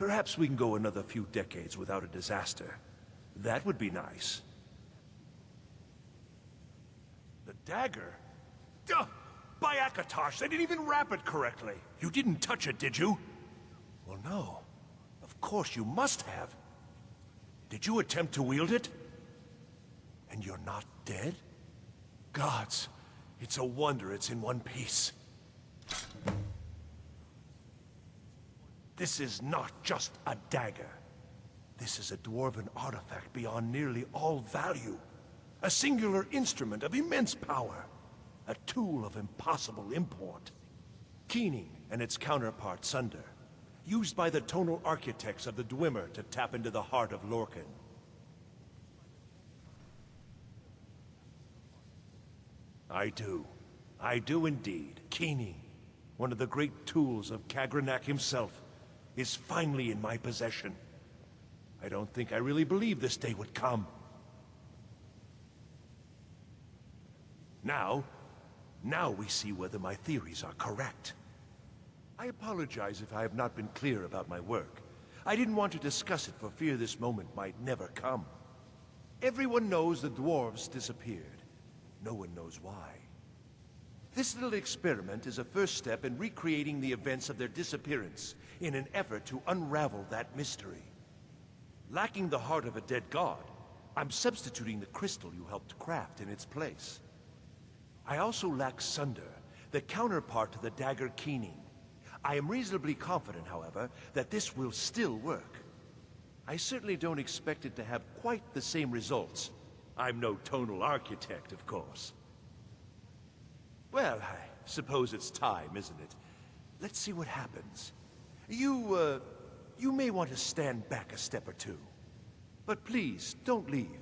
Perhaps we can go another few decades without a disaster. That would be nice. The dagger? Duh! By Akatosh, they didn't even wrap it correctly. You didn't touch it, did you? Well, no. Of course you must have. Did you attempt to wield it? And you're not dead? Gods, it's a wonder it's in one piece. This is not just a dagger. This is a dwarven artifact beyond nearly all value. A singular instrument of immense power. A tool of impossible import. Keening and its counterpart Sunder, used by the tonal architects of the Dwemer to tap into the heart of Lorkhan. I do indeed. Keening, one of the great tools of Kagranak himself, is finally in my possession. I don't think I really believed this day would come. Now we see whether my theories are correct. I apologize if I have not been clear about my work. I didn't want to discuss it for fear this moment might never come. Everyone knows the dwarves disappeared. No one knows why. This little experiment is a first step in recreating the events of their disappearance in an effort to unravel that mystery. Lacking the heart of a dead god, I'm substituting the crystal you helped craft in its place. I also lack Sunder, the counterpart to the dagger Keening. I am reasonably confident, however, that this will still work. I certainly don't expect it to have quite the same results. I'm no tonal architect, of course. Well, I suppose it's time, isn't it? Let's see what happens. You may want to stand back a step or two. But please, don't leave.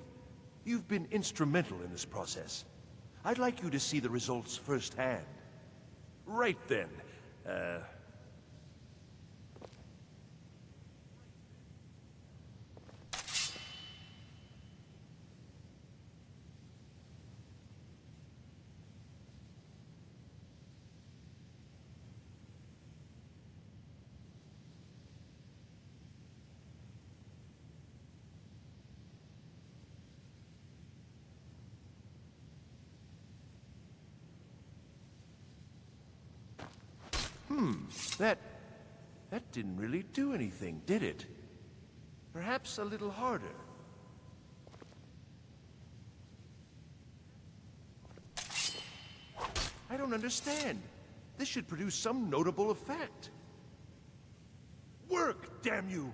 You've been instrumental in this process. I'd like you to see the results firsthand. Right then. That didn't really do anything, did it? Perhaps a little harder. I don't understand. This should produce some notable effect. Work, damn you!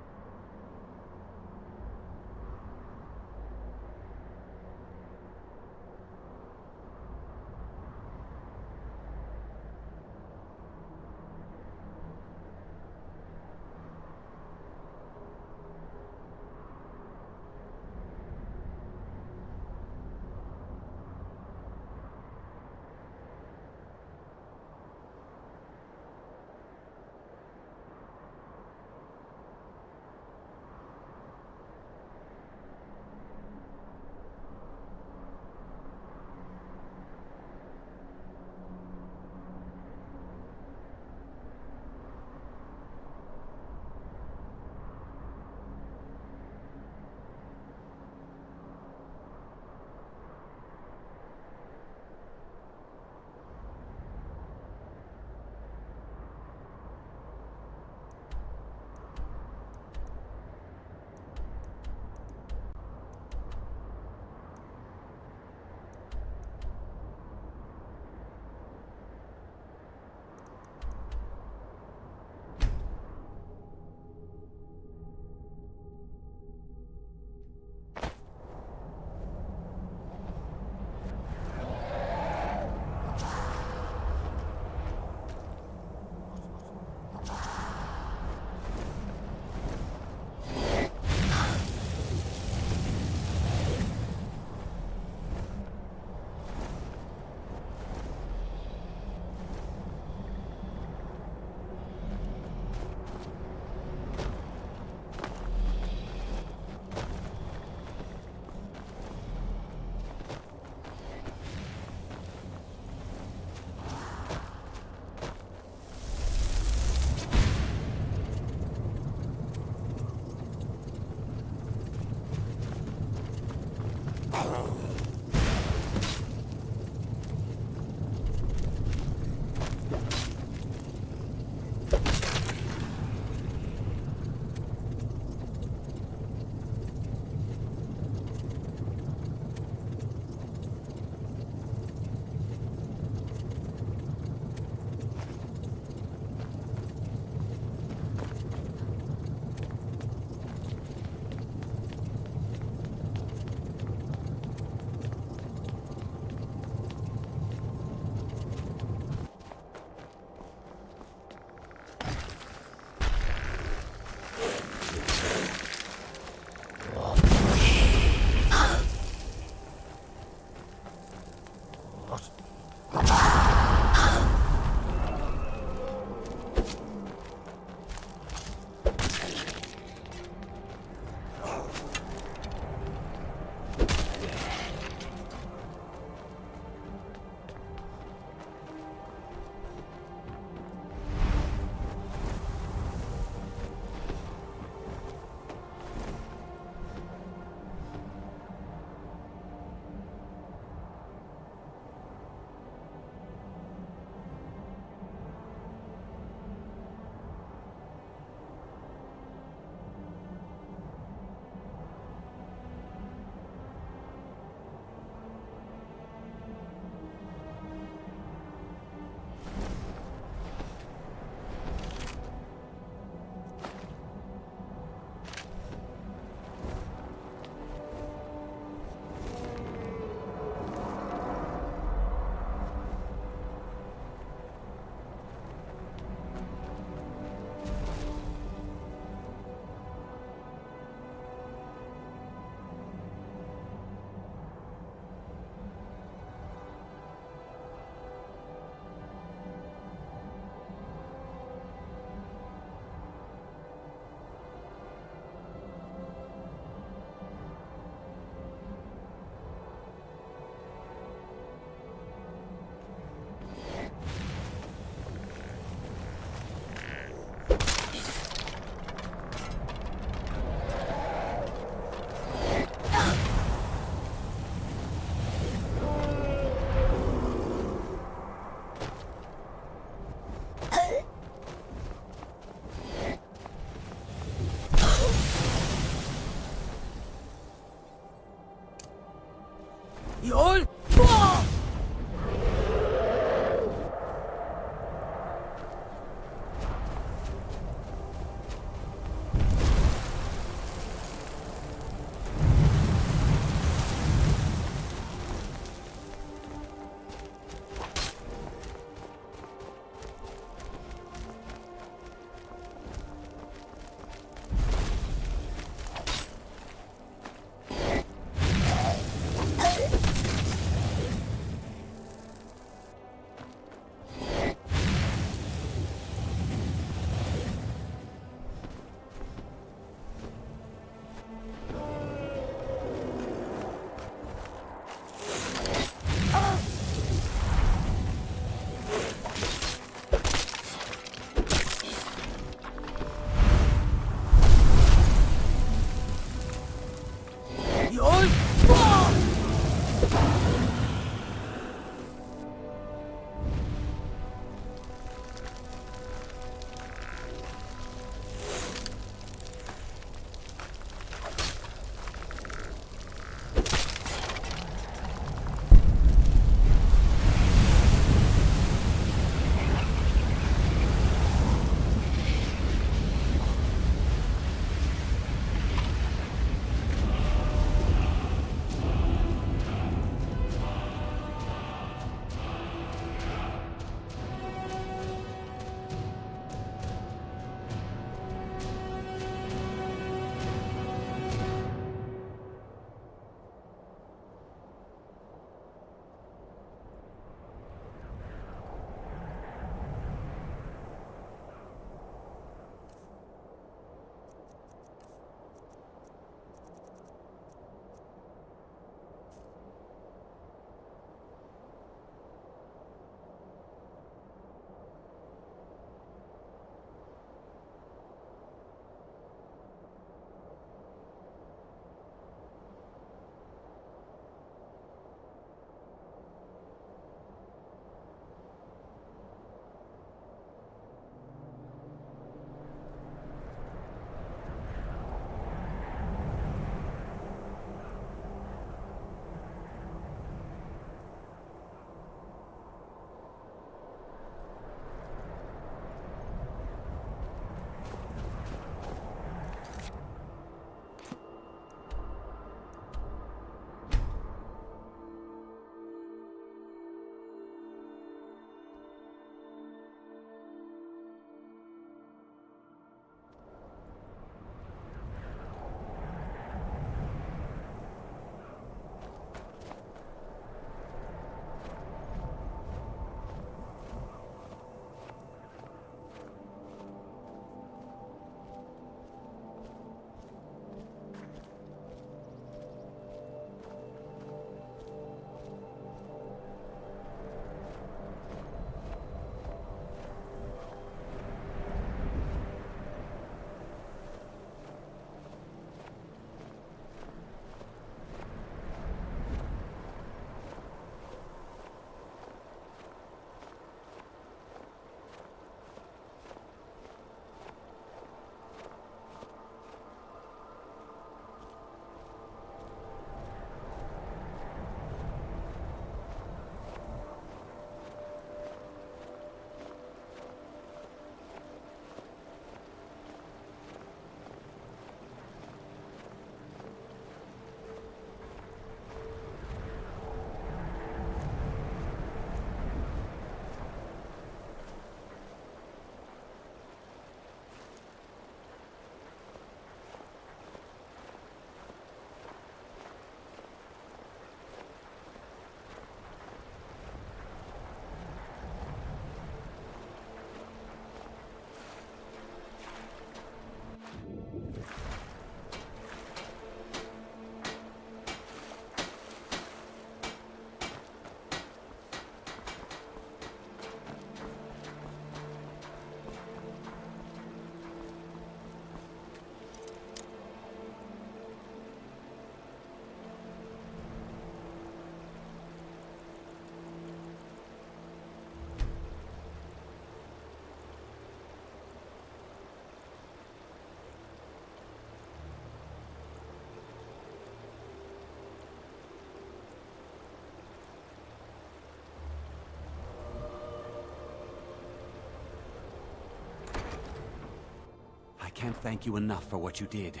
can't thank you enough for what you did.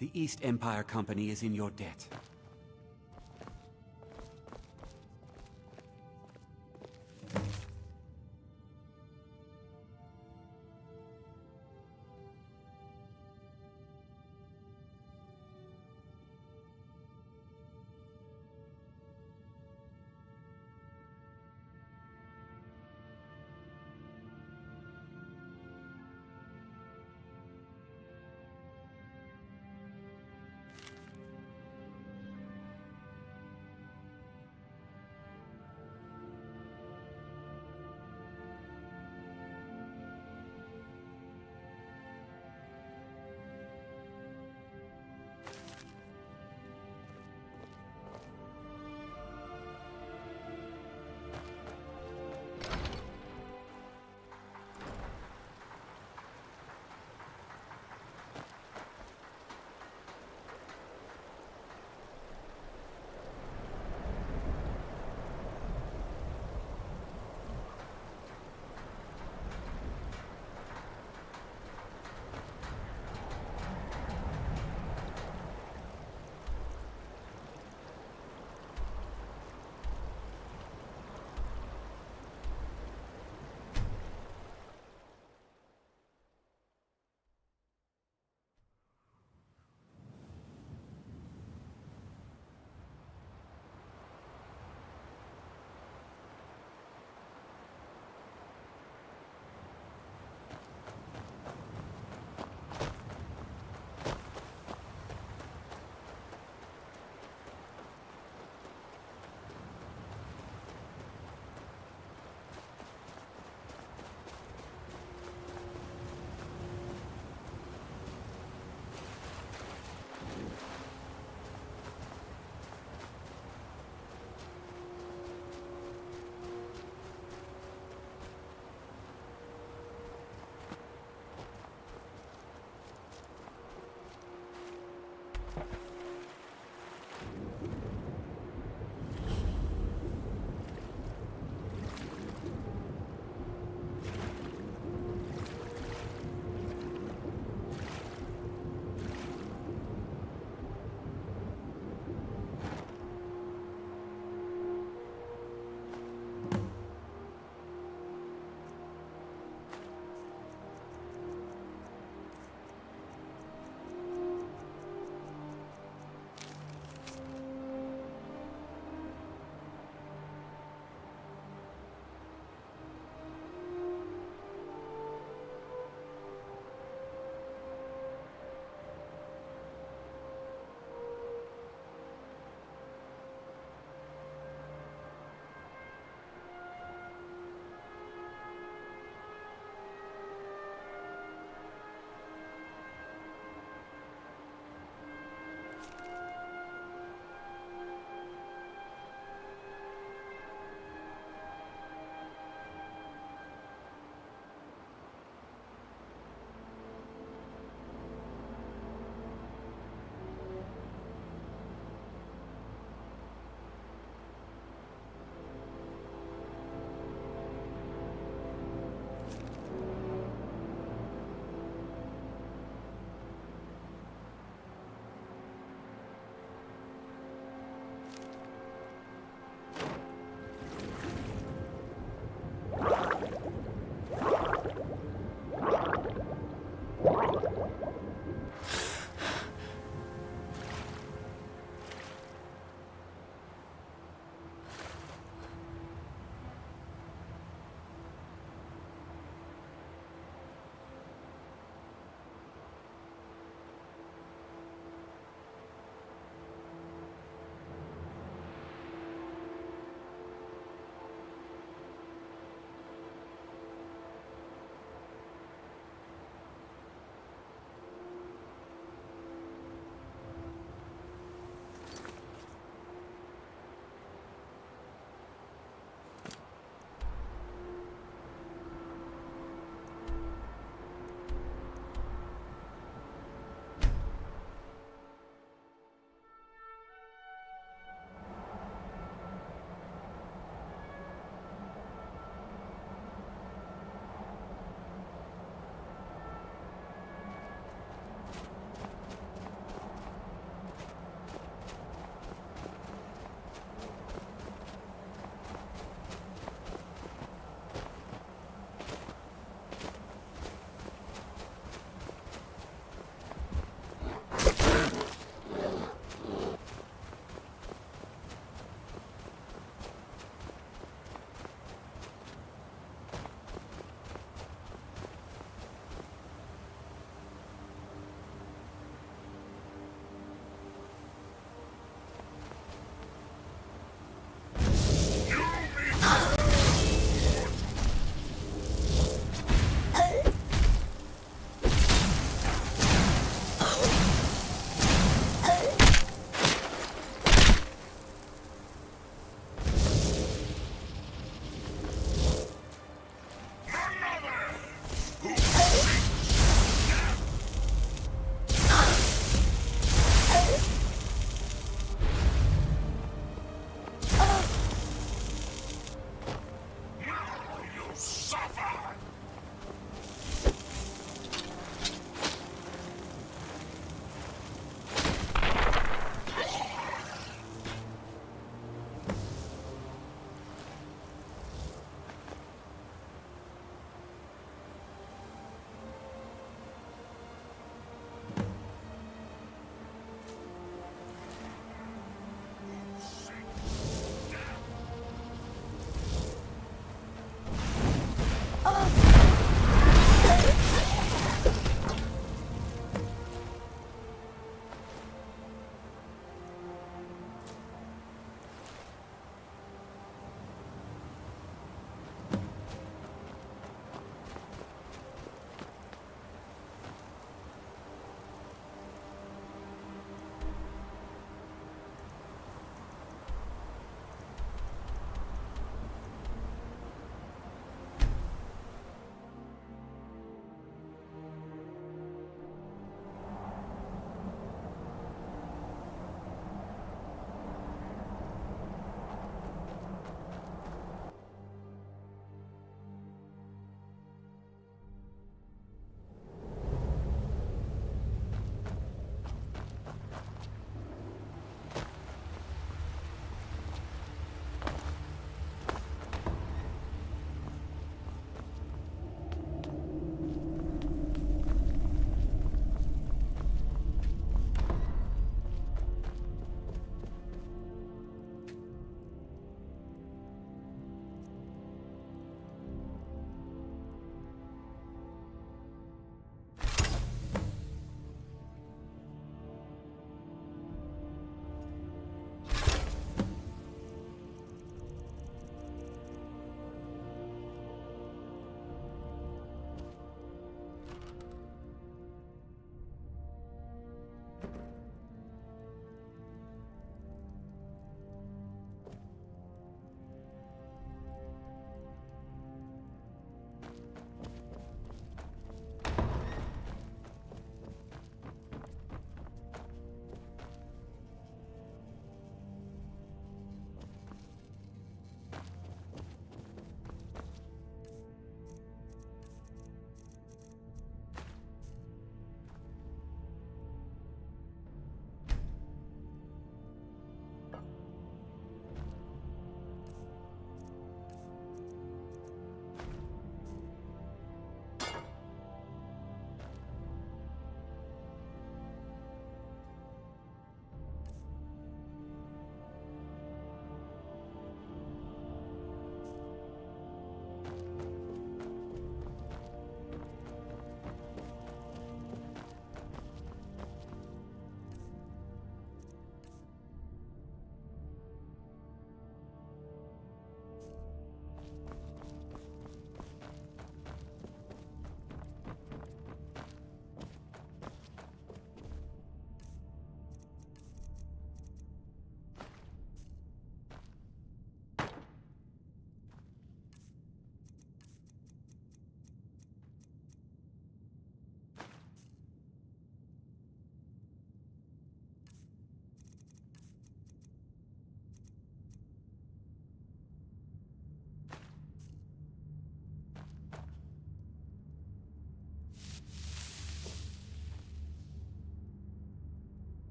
The East Empire Company is in your debt.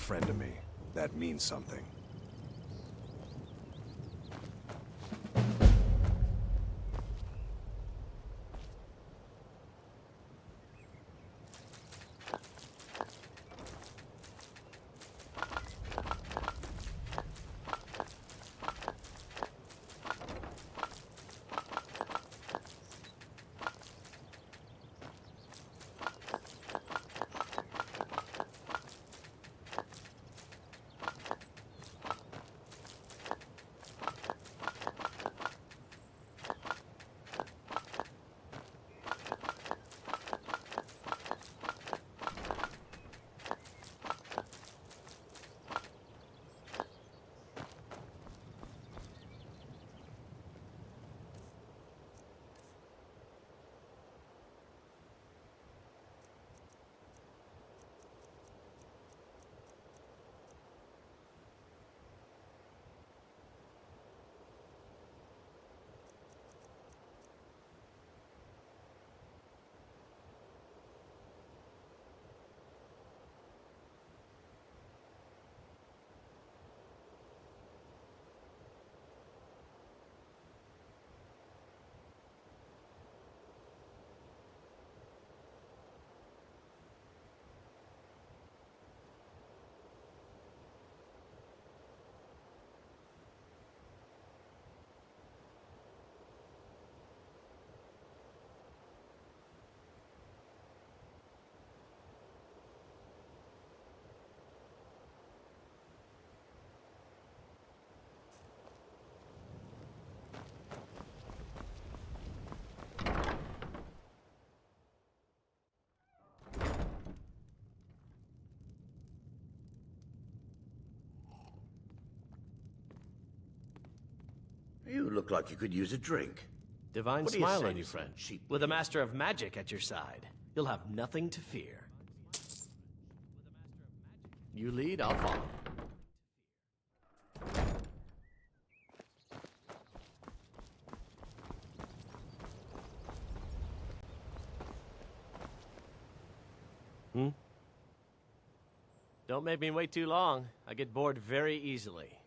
friend to me. That means something. You look like you could use a drink. Divine What do you smile say on you, to friend. some cheap With a master of magic at your side, you'll have nothing to fear. You lead, I'll follow. Don't make me wait too long. I get bored very easily.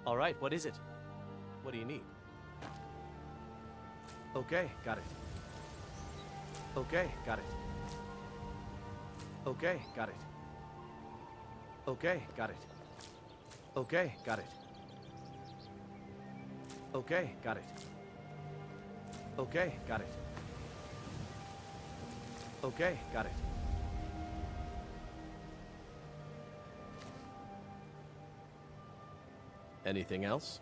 All right, what is it? What do you need? Okay, got it. Okay, got it. Okay, got it. Okay, got it. Okay, got it. Okay, got it. Okay, got it. Okay, got it. Anything else?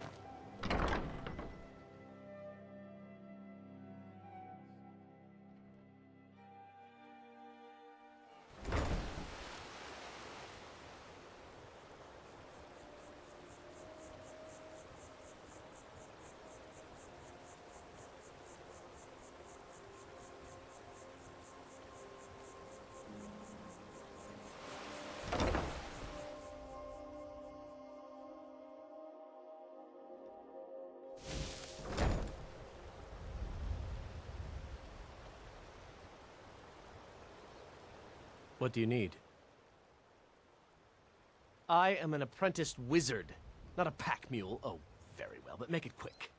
What do you need? I am an apprenticed wizard, not a pack mule. Oh, very well, but make it quick.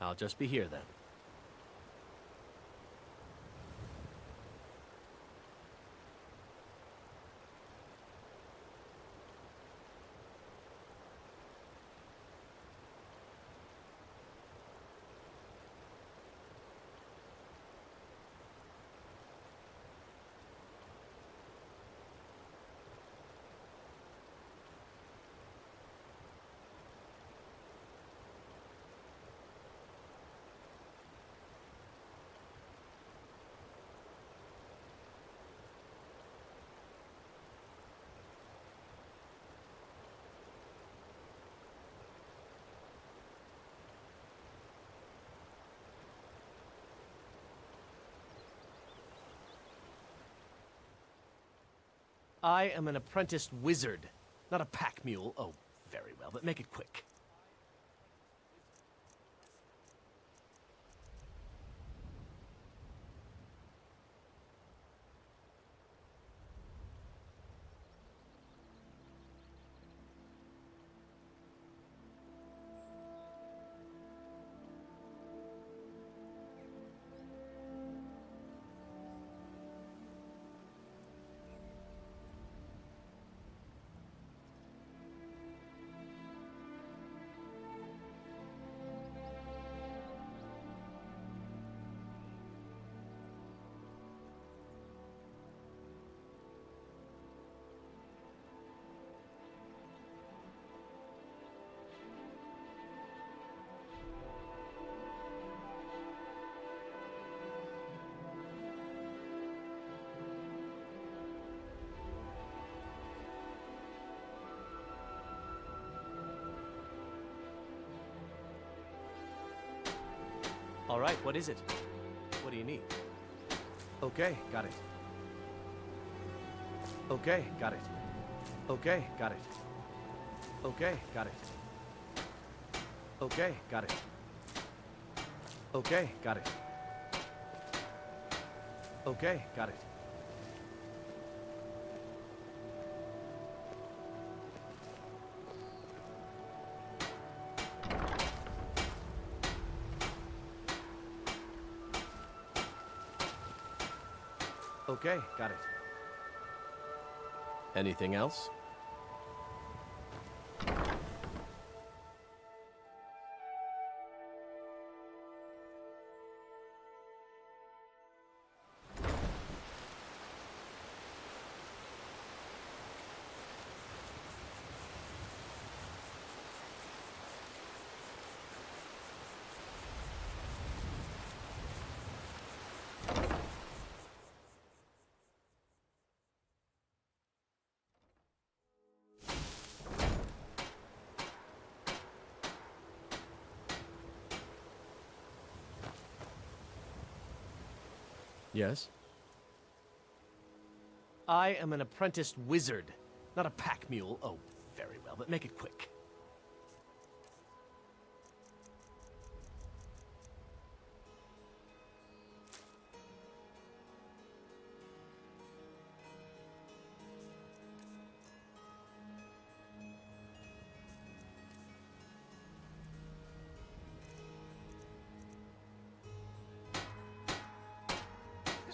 I'll just be here then. I am an apprenticed wizard, not a pack mule. Oh, very well, but make it quick. All right, what is it? What do you need? Okay, got it. Okay, got it. Okay, got it. Okay, got it. Okay, got it. Okay, got it. Okay, got it. Okay, got it. Anything else? Yes? I am an apprenticed wizard, not a pack mule. Oh, very well, but make it quick.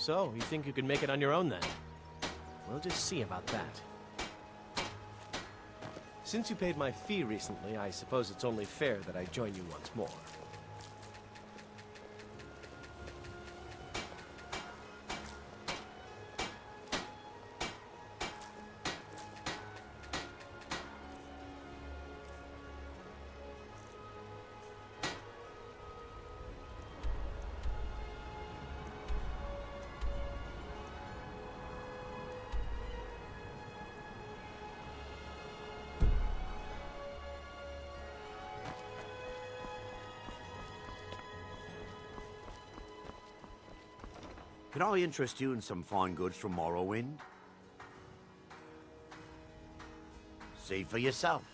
So, you think you can make it on your own then? We'll just see about that. Since you paid my fee recently, I suppose it's only fair that I join you once more. Can I interest you in some fine goods from Morrowind? See for yourself.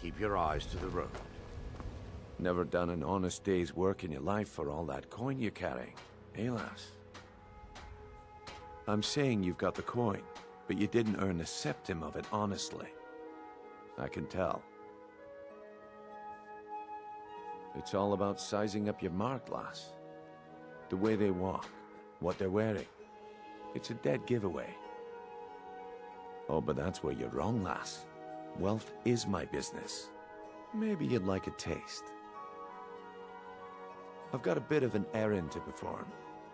Keep your eyes to the road. Never done an honest day's work in your life for all that coin you're carrying, eh, lass? I'm saying you've got the coin, but you didn't earn a septim of it honestly. I can tell. It's all about sizing up your mark, lass. The way they walk, what they're wearing. It's a dead giveaway. Oh, but that's where you're wrong, lass. Wealth is my business. Maybe you'd like a taste. I've got a bit of an errand to perform,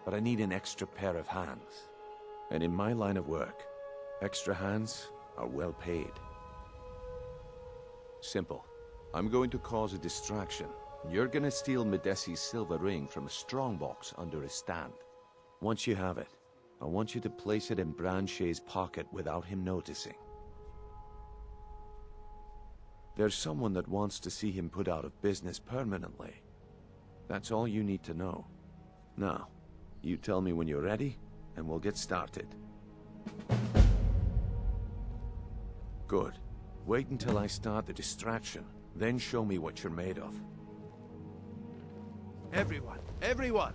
but I need an extra pair of hands. And in my line of work, extra hands are well paid. Simple. I'm going to cause a distraction. You're gonna steal Medesi's silver ring from a strongbox under his stand. Once you have it, I want you to place it in Branche's pocket without him noticing. There's someone that wants to see him put out of business permanently. That's all you need to know. Now, you tell me when you're ready, and we'll get started. Good. Wait until I start the distraction, then show me what you're made of. Everyone,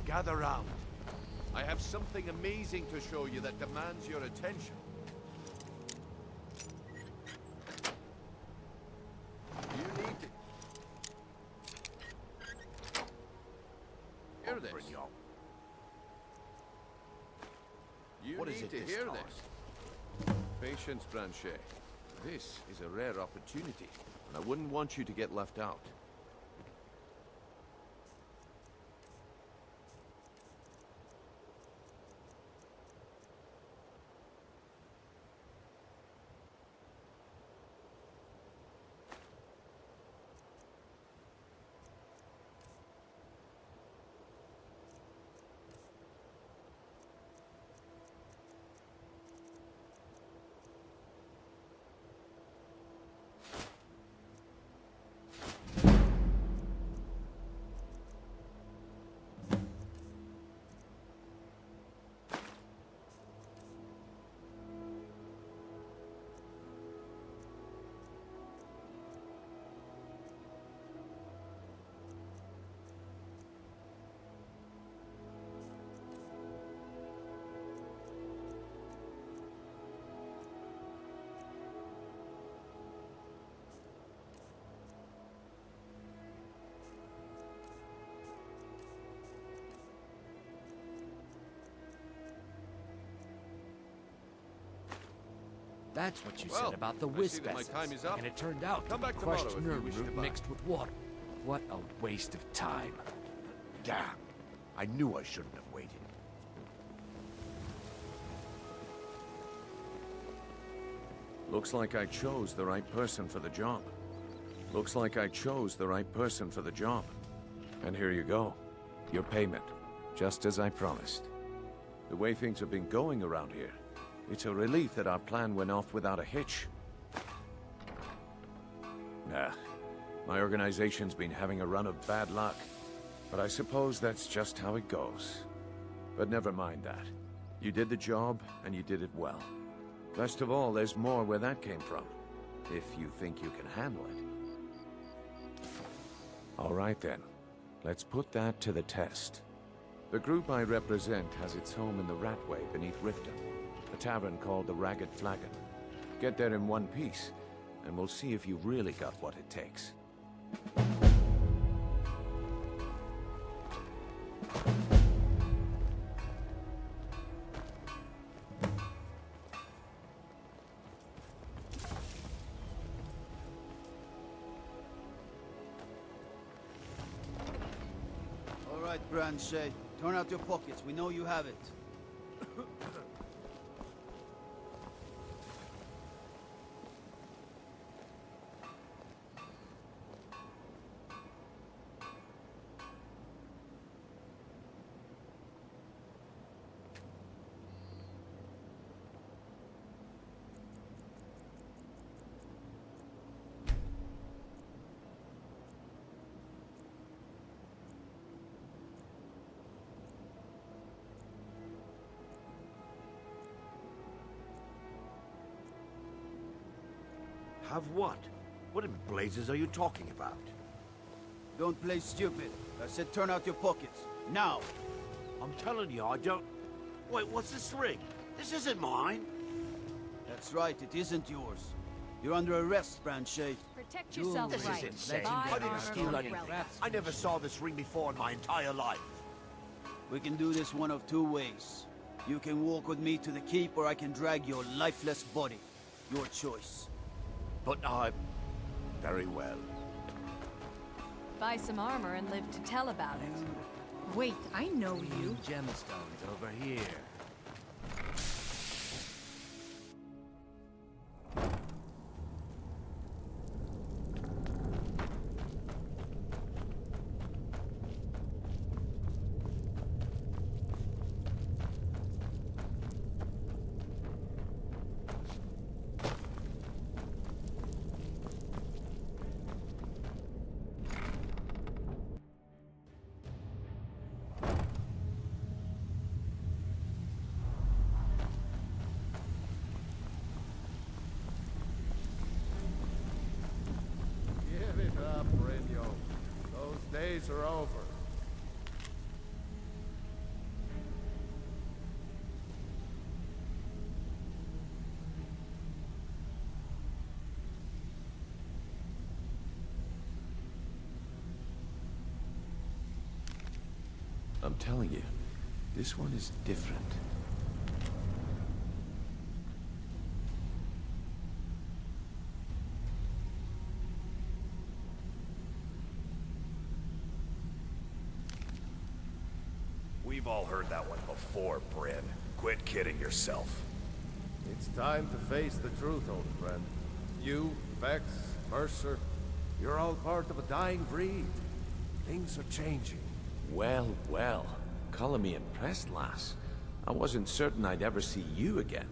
gather round. I have something amazing to show you that demands your attention. You need to hear this. You What is need it to this hear time? this. Patience, Branche. This is a rare opportunity, and I wouldn't want you to get left out. That's what you Well, said about the I see that my Wisp time is up. and it turned out Come to be back tomorrow crushed if you nerve wish to root buy. mixed with water. What a waste of time. Damn. I knew I shouldn't have waited. Looks like I chose the right person for the job. Looks like I chose the right person for the job. And here you go. Your payment. Just as I promised. The way things have been going around here, it's a relief that our plan went off without a hitch. Nah. My organization's been having a run of bad luck. But I suppose that's just how it goes. But never mind that. You did the job, and you did it well. Best of all, there's more where that came from. If you think you can handle it. All right then. Let's put that to the test. The group I represent has its home in the Ratway beneath Riften, a tavern called the Ragged Flagon. Get there in one piece, and we'll see if you've really got what it takes. All right, Branche. Turn out your pockets. We know you have it. Have what? What in blazes are you talking about? Don't play stupid. I said turn out your pockets. Now! I'm telling you, I don't... Wait, what's this ring? This isn't mine. That's right, it isn't yours. You're under arrest, Branche. Protect yourself This right. is insane. Buy I didn't armor steal from anything. relics. I never saw this ring before in my entire life. We can do this one of two ways. You can walk with me to the keep, or I can drag your lifeless body. Your choice. But I... Very well. Buy some armor and live to tell about it. Wait, I know you. Gemstones over here. Give it up, Brynjo. Those days are over. I'm telling you, this one is different. We've all heard that one before, Bryn. Quit kidding yourself. It's time to face the truth, old friend. You, Vex, Mercer, you're all part of a dying breed. Things are changing. Well, well. Color me impressed, lass. I wasn't certain I'd ever see you again.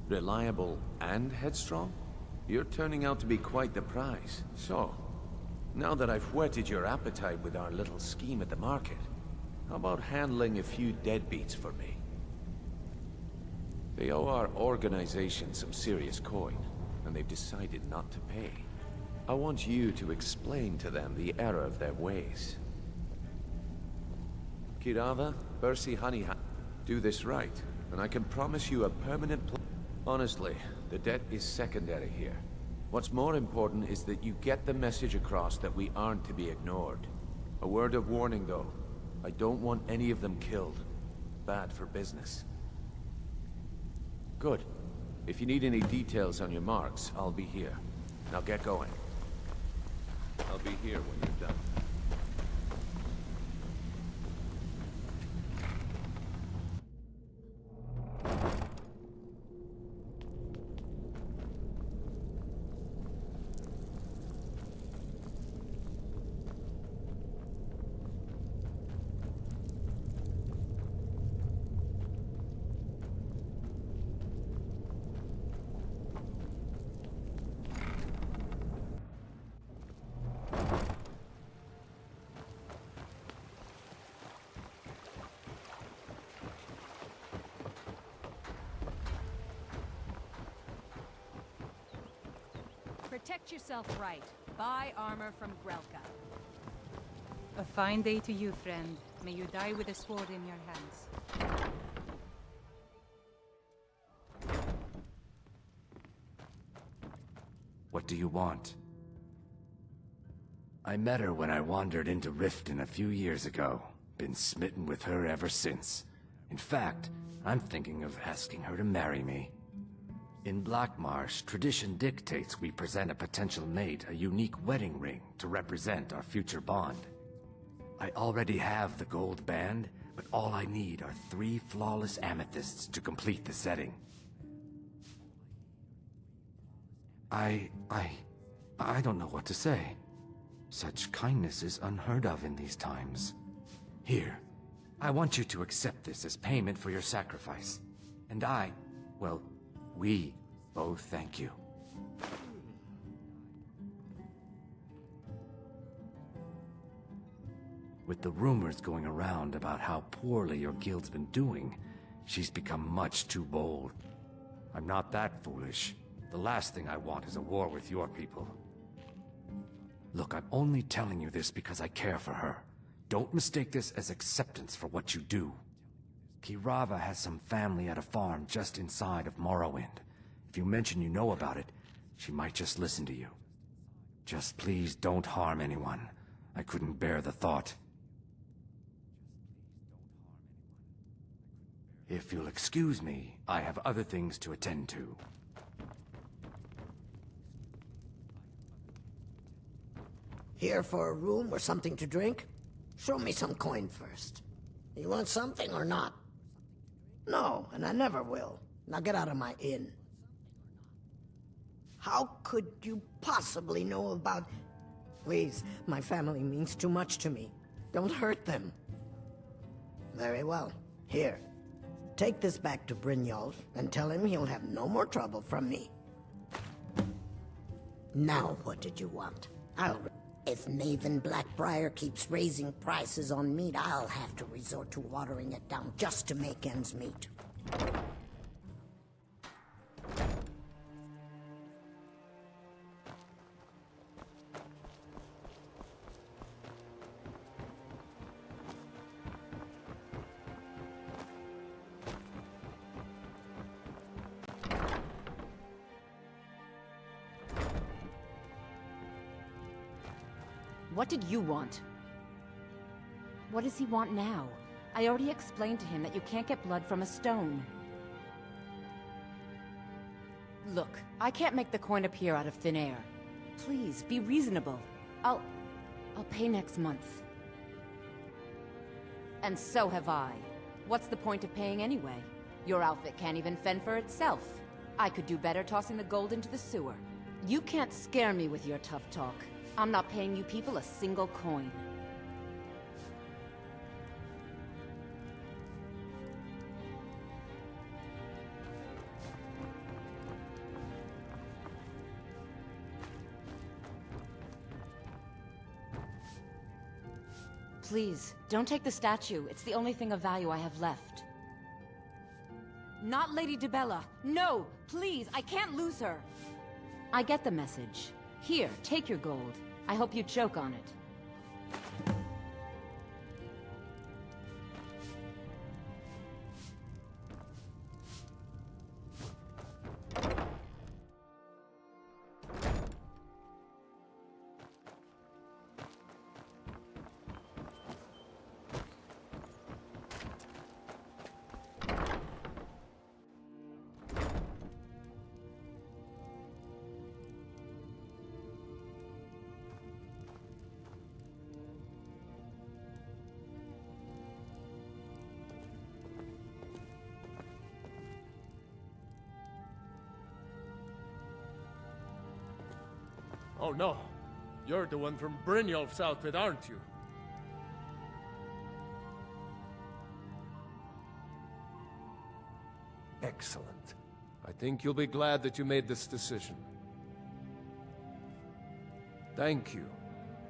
Reliable and headstrong? You're turning out to be quite the prize. So, now that I've whetted your appetite with our little scheme at the market, how about handling a few deadbeats for me? They owe our organization some serious coin, and they've decided not to pay. I want you to explain to them the error of their ways. Kirava, Bersi Honeyha, do this right, and I can promise you a permanent Honestly, the debt is secondary here. What's more important is that you get the message across that we aren't to be ignored. A word of warning, though. I don't want any of them killed. Bad for business. Good. If you need any details on your marks, I'll be here. Now get going. I'll be here when you're done. Protect yourself right. Buy armor from Grelka. A fine day to you, friend. May you die with a sword in your hands. What do you want? I met her when I wandered into Riften a few years ago. Been smitten with her ever since. In fact, I'm thinking of asking her to marry me. In Blackmarsh, tradition dictates we present a potential mate a unique wedding ring to represent our future bond. I already have the gold band, but all I need are 3 flawless amethysts to complete the setting. I don't know what to say. Such kindness is unheard of in these times. Here, I want you to accept this as payment for your sacrifice. And well, we both thank you. With the rumors going around about how poorly your guild's been doing, she's become much too bold. I'm not that foolish. The last thing I want is a war with your people. Look, I'm only telling you this because I care for her. Don't mistake this as acceptance for what you do. Kirava has some family at a farm just inside of Morrowind. If you mention you know about it, she might just listen to you. Just please don't harm anyone. I couldn't bear the thought. If you'll excuse me, I have other things to attend to. Here for a room or something to drink? Show me some coin first. You want something or not? No, and I never will. Now get out of my inn. How could you possibly know about... Please, my family means too much to me. Don't hurt them. Very well. Here. Take this back to Brynjolf and tell him he'll have no more trouble from me. Now what did you want? If Maven Blackbriar keeps raising prices on meat, I'll have to resort to watering it down just to make ends meet. What did you want? What does he want now? I already explained to him that you can't get blood from a stone. Look, I can't make the coin appear out of thin air. Please, be reasonable. I'll pay next month. And so have I. What's the point of paying anyway? Your outfit can't even fend for itself. I could do better tossing the gold into the sewer. You can't scare me with your tough talk. I'm not paying you people a single coin. Please, don't take the statue. It's the only thing of value I have left. Not Lady Dibella. No! Please, I can't lose her! I get the message. Here, take your gold. I hope you choke on it. Oh no. You're the one from Brynjolf's outfit, aren't you? Excellent. I think you'll be glad that you made this decision. Thank you.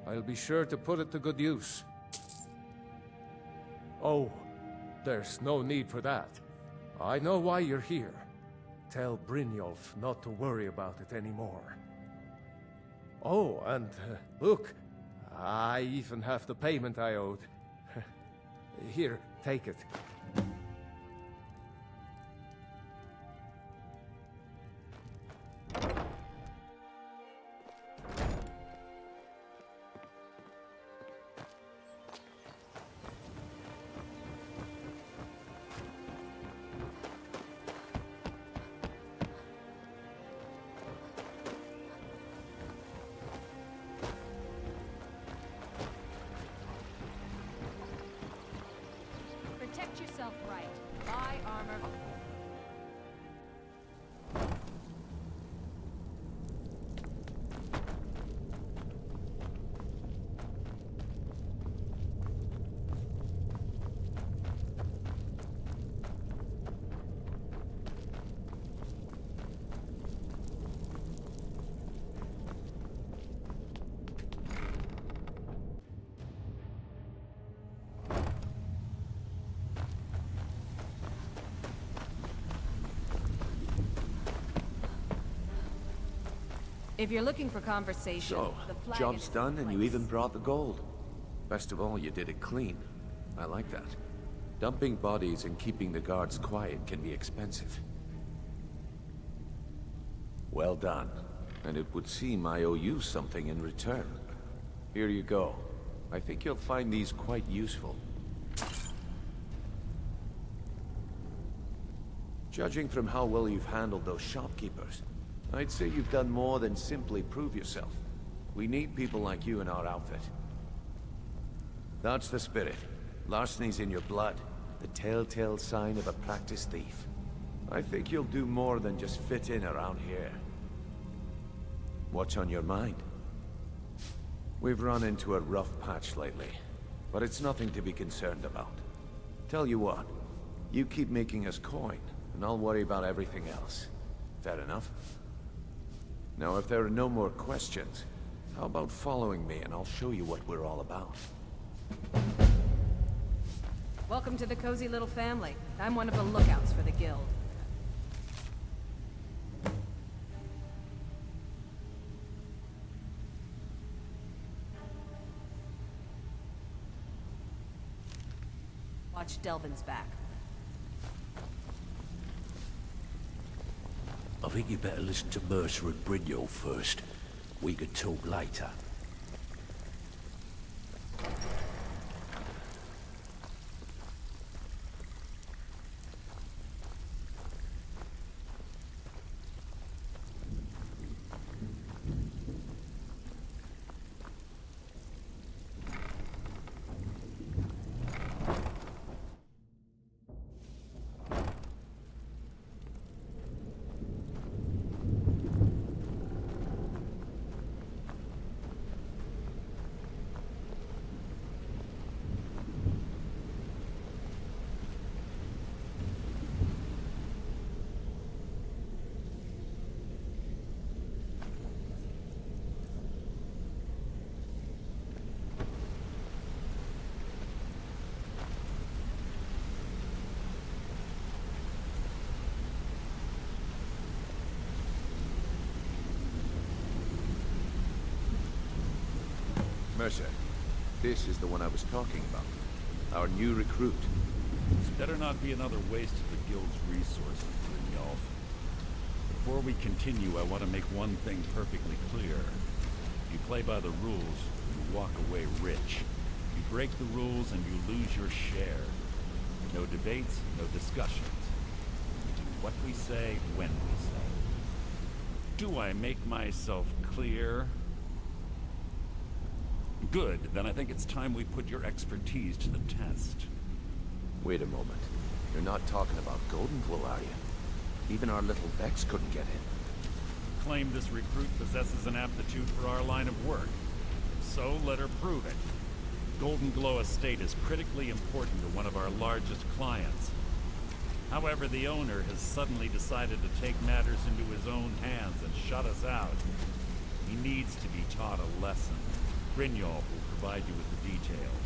I'll be sure to put it to good use. Oh, there's no need for that. I know why you're here. Tell Brynjolf not to worry about it anymore. Oh, and look, I even have the payment I owed. Here, take it. Protect yourself right. Buy armor. If you're looking for conversation, So, the flag job's is done and you place. even brought the gold. Best of all, you did it clean. I like that. Dumping bodies and keeping the guards quiet can be expensive. Well done. And it would seem I owe you something in return. Here you go. I think you'll find these quite useful. Judging from how well you've handled those shopkeepers, I'd say you've done more than simply prove yourself. We need people like you in our outfit. That's the spirit. Larceny's in your blood. The telltale sign of a practiced thief. I think you'll do more than just fit in around here. What's on your mind? We've run into a rough patch lately, but it's nothing to be concerned about. Tell you what, you keep making us coin, and I'll worry about everything else. Fair enough? Now, if there are no more questions, how about following me and I'll show you what we're all about. Welcome to the cozy little family. I'm one of the lookouts for the guild. Watch Delvin's back. I think you better listen to Mercer and Brynjolf first. We can talk later. Mercer, this is the one I was talking about. Our new recruit. This better not be another waste of the guild's resources, Brynjolf. Before we continue, I want to make one thing perfectly clear. If you play by the rules, you walk away rich. You break the rules and you lose your share. No debates, no discussions. We do what we say, when we say. Do I make myself clear? Good, then I think it's time we put your expertise to the test. Wait a moment. You're not talking about Golden Glow, are you? Even our little Vex couldn't get in. claim this recruit possesses an aptitude for our line of work. If so, let her prove it. Golden Glow Estate is critically important to one of our largest clients. However, the owner has suddenly decided to take matters into his own hands and shut us out. He needs to be taught a lesson. Brynjolf will provide you with the details.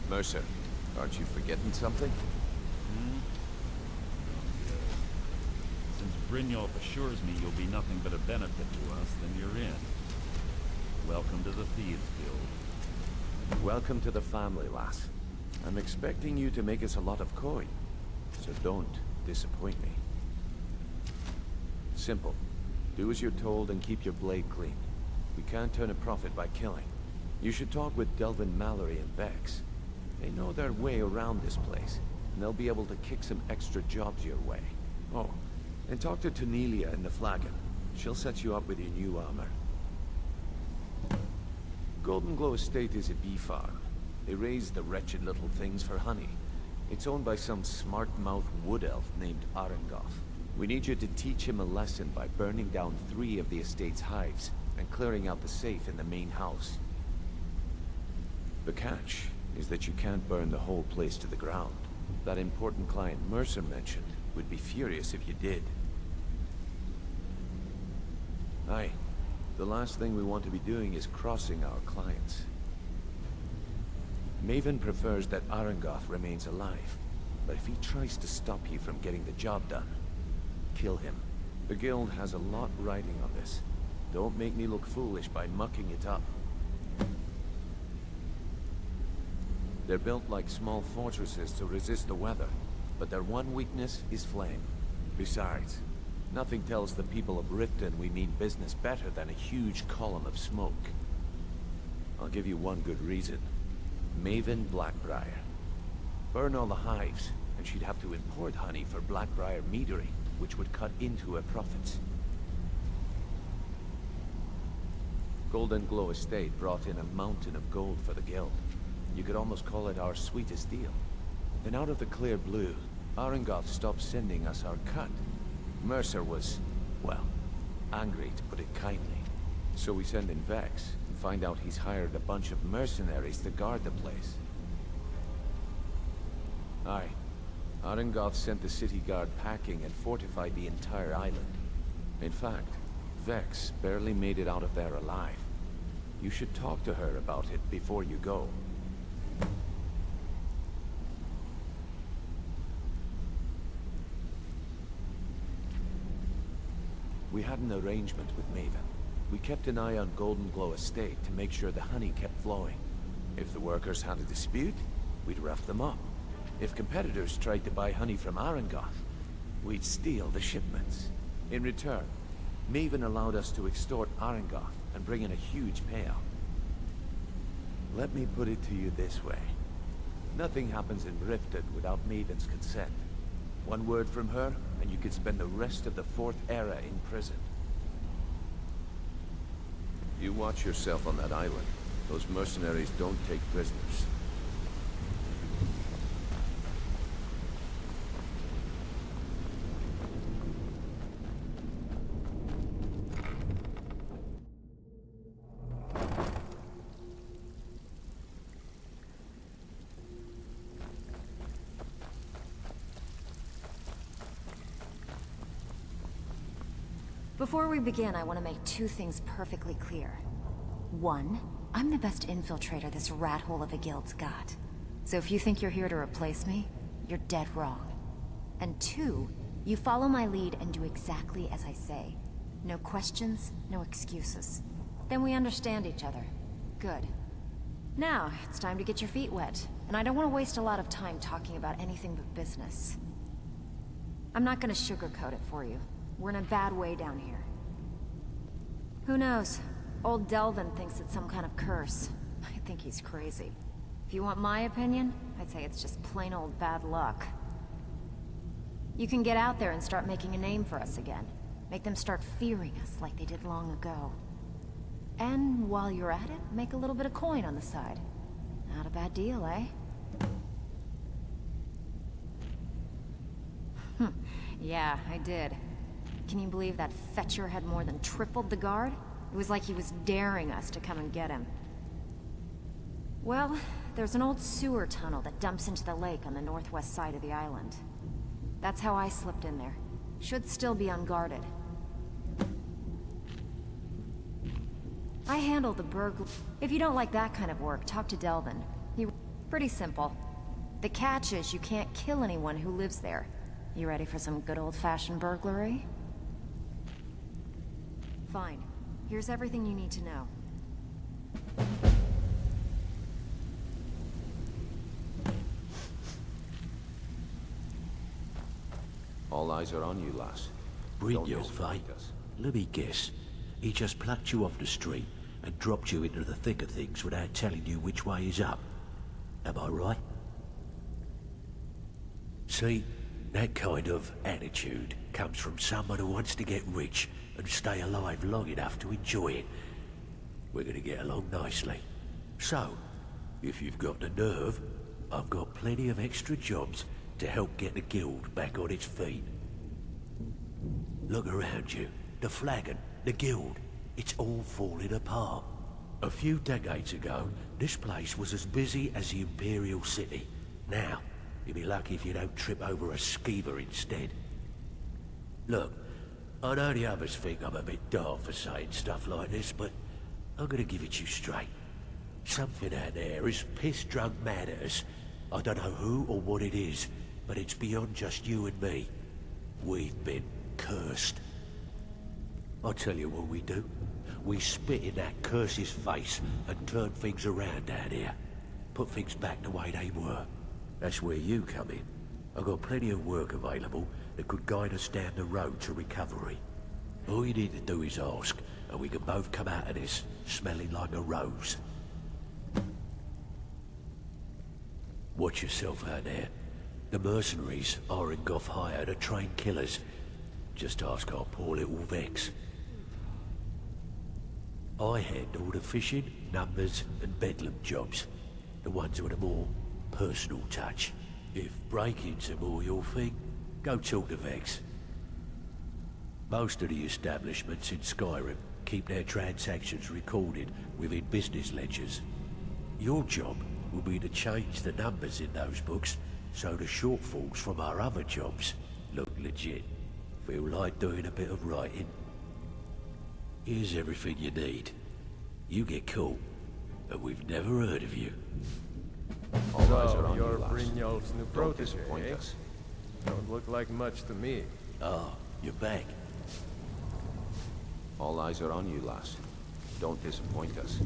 Mercer, aren't you forgetting something? Since Brynjolf assures me you'll be nothing but a benefit to us, then you're in. Welcome to the Thieves Guild. Welcome to the family, lass. I'm expecting you to make us a lot of coin, so don't disappoint me. Simple. Do as you're told and keep your blade clean. We can't turn a profit by killing. You should talk with Delvin Mallory and Vex. They know their way around this place, and they'll be able to kick some extra jobs your way. Oh, and talk to Tanelia in the Flagon. She'll set you up with your new armor. Golden Glow Estate is a bee farm. They raise the wretched little things for honey. It's owned by some smart-mouthed wood elf named Arengoth. We need you to teach him a lesson by burning down 3 of the estate's hives and clearing out the safe in the main house. The catch is that you can't burn the whole place to the ground. That important client Mercer mentioned would be furious if you did. Aye. The last thing we want to be doing is crossing our clients. Maven prefers that Arengoth remains alive, but if he tries to stop you from getting the job done, kill him. The guild has a lot riding on this. Don't make me look foolish by mucking it up. They're built like small fortresses to resist the weather, but their one weakness is flame. Besides, nothing tells the people of Riften we mean business better than a huge column of smoke. I'll give you one good reason. Maven Blackbriar. Burn all the hives, and she'd have to import honey for Blackbriar meadery, which would cut into her profits. Golden Glow Estate brought in a mountain of gold for the guild. You could almost call it our sweetest deal. Then out of the clear blue, Arengoth stopped sending us our cut. Mercer was, well, angry to put it kindly. So we send in Vex and find out he's hired a bunch of mercenaries to guard the place. Aye. Arengoth sent the city guard packing and fortified the entire island. In fact, Vex barely made it out of there alive. You should talk to her about it before you go. We had an arrangement with Maven. We kept an eye on Golden Glow Estate to make sure the honey kept flowing. If the workers had a dispute, we'd rough them up. If competitors tried to buy honey from Arengoth, we'd steal the shipments. In return, Maven allowed us to extort Arengoth and bring in a huge payout. Let me put it to you this way. Nothing happens in Riften without Maven's consent. One word from her, and you could spend the rest of the 4th era in prison. You watch yourself on that island. Those mercenaries don't take prisoners. Before we begin, I want to make 2 things perfectly clear. 1, I'm the best infiltrator this rat hole of a guild's got. So if you think you're here to replace me, you're dead wrong. And 2, you follow my lead and do exactly as I say. No questions, no excuses. Then we understand each other. Good. Now, it's time to get your feet wet, and I don't want to waste a lot of time talking about anything but business. I'm not gonna sugarcoat it for you. We're in a bad way down here. Who knows? Old Delvin thinks it's some kind of curse. I think he's crazy. If you want my opinion, I'd say it's just plain old bad luck. You can get out there and start making a name for us again. Make them start fearing us like they did long ago. And while you're at it, make a little bit of coin on the side. Not a bad deal, eh? Yeah, I did. Can you believe that fetcher had more than tripled the guard? It was like he was daring us to come and get him. Well, there's an old sewer tunnel that dumps into the lake on the northwest side of the island. That's how I slipped in there. Should still be unguarded. I handle the burglar. If you don't like that kind of work, talk to Delvin. Pretty simple. The catch is you can't kill anyone who lives there. You ready for some good old-fashioned burglary? Fine. Here's everything you need to know. All eyes are on you, lass. Brynjolf, eh? Let me guess. He just plucked you off the street and dropped you into the thick of things without telling you which way is up. Am I right? See, that kind of attitude comes from someone who wants to get rich and stay alive long enough to enjoy it. We're gonna get along nicely. So, if you've got the nerve, I've got plenty of extra jobs to help get the guild back on its feet. Look around you. The flagon, the guild, it's all falling apart. A few decades ago, this place was as busy as the Imperial City. Now, you'll be lucky if you don't trip over a skeever instead. Look, I know the others think I'm a bit daft for saying stuff like this, but I'm gonna give it you straight. Something out there is piss-drunk mad at us. I don't know who or what it is, but it's beyond just you and me. We've been cursed. I'll tell you what we do. We spit in that curse's face and turn things around down here. Put things back the way they were. That's where you come in. I've got plenty of work available that could guide us down the road to recovery. All you need to do is ask, and we can both come out of this smelling like a rose. Watch yourself out there. The mercenaries are in Goth hire to train killers. Just ask our poor little Vex. I handle the fishing, numbers, and bedlam jobs. The ones with a more personal touch. If break-ins are more your thing, go talk to Vex. Most of the establishments in Skyrim keep their transactions recorded within business ledgers. Your job will be to change the numbers in those books so the shortfalls from our other jobs look legit. Feel like doing a bit of writing? Here's everything you need. You get caught, and we've never heard of you. All eyes are on you're you, lass. Brynjolf's new Don't protege, disappoint eh? us. Don't look like much to me. Ah, you're back. All eyes are on you, lass. Don't disappoint us.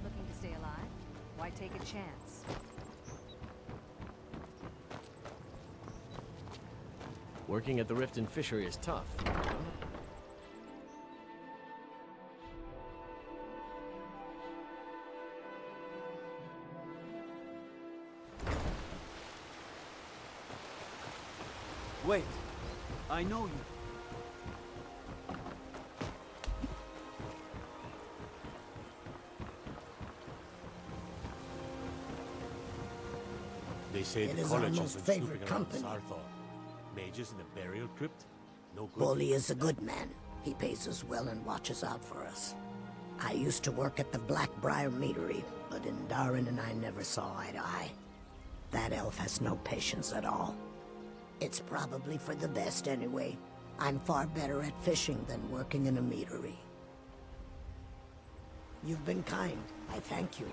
Looking to stay alive? Why take a chance? Working at the Rift and Fishery is tough. Wait, I know you. They say It the is college our has most been favorite snooping around company. Sarthor. Mages in the burial crypt? No good. Bully is a good man. He pays us well and watches out for us. I used to work at the Blackbriar Meadery, but Darren and I never saw eye to eye. That elf has no patience at all. It's probably for the best anyway. I'm far better at fishing than working in a meadery. You've been kind. I thank you.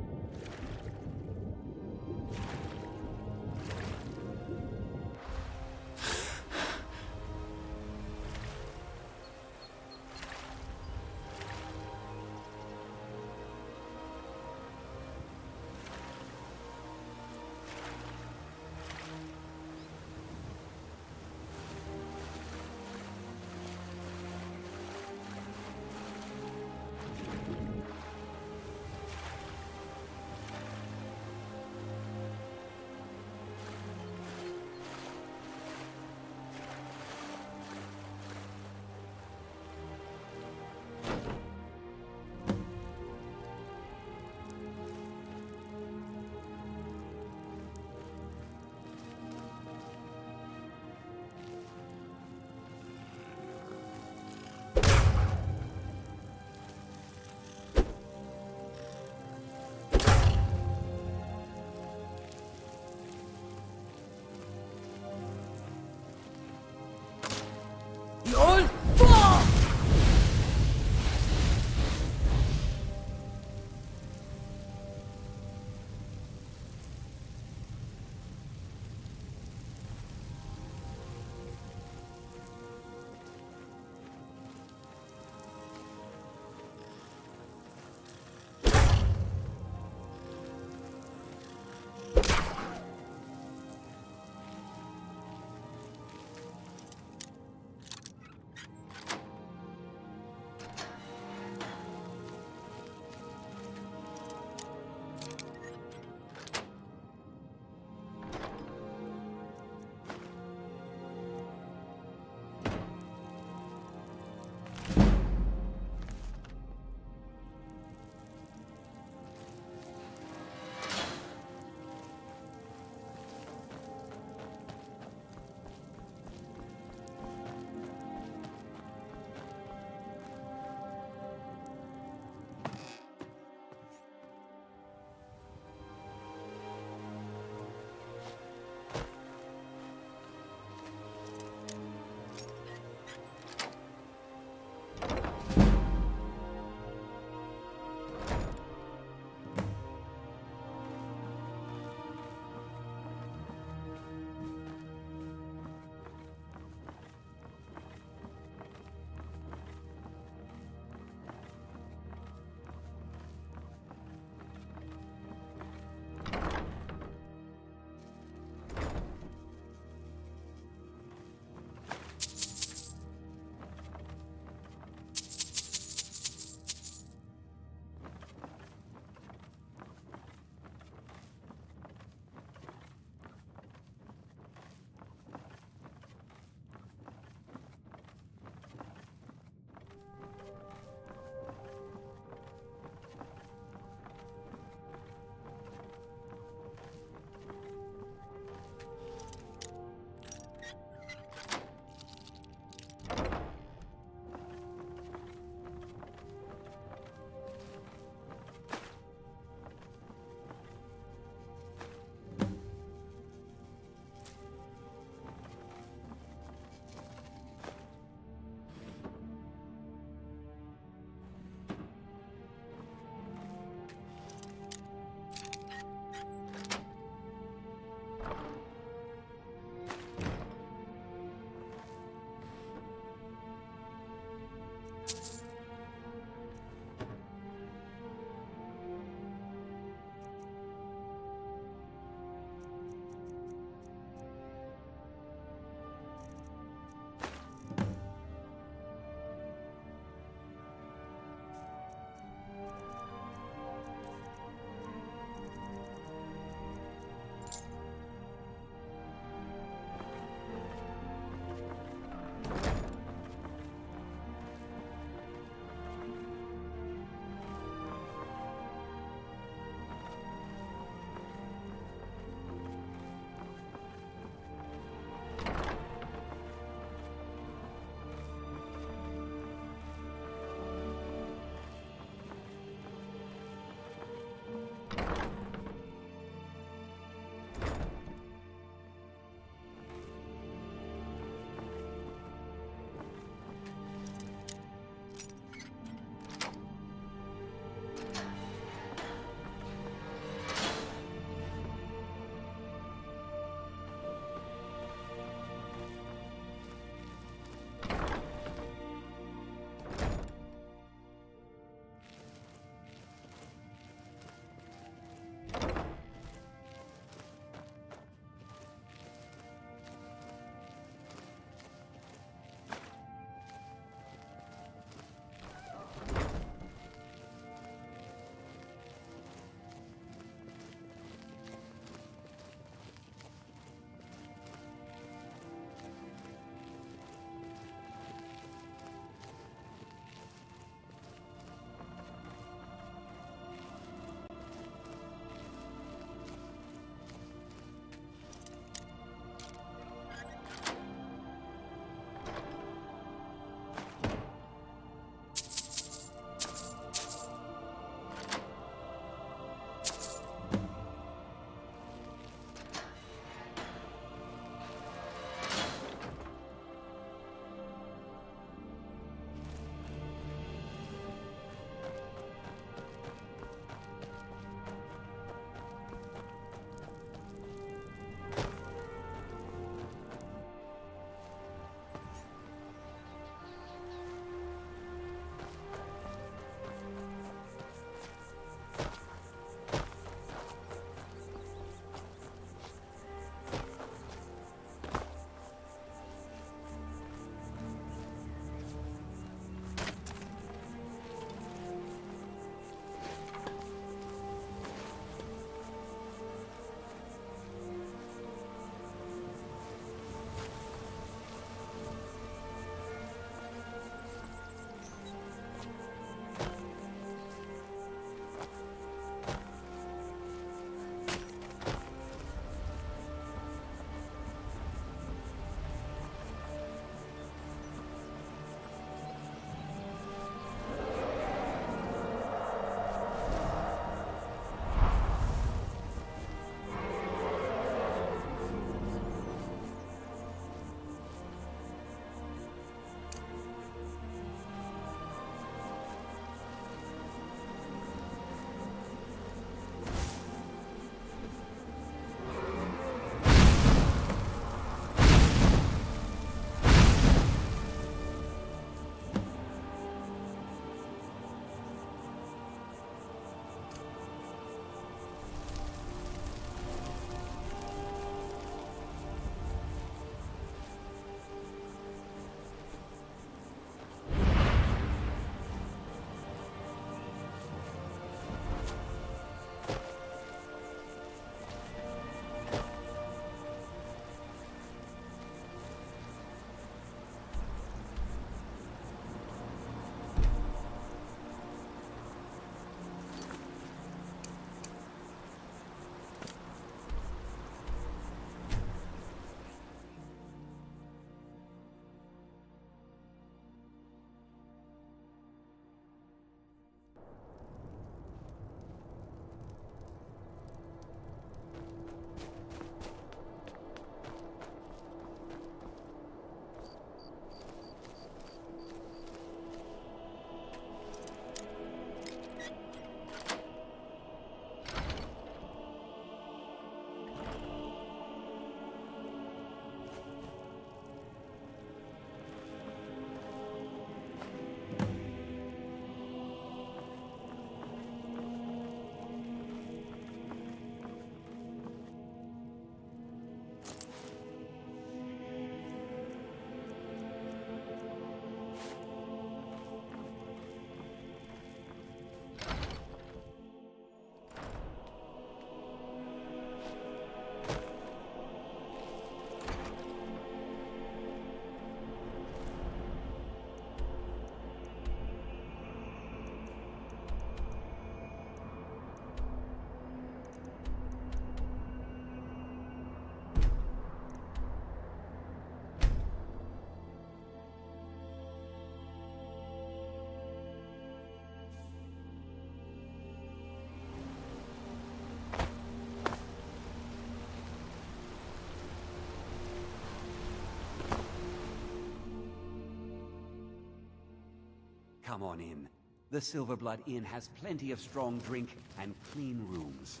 come on in. The Silverblood Inn has plenty of strong drink and clean rooms.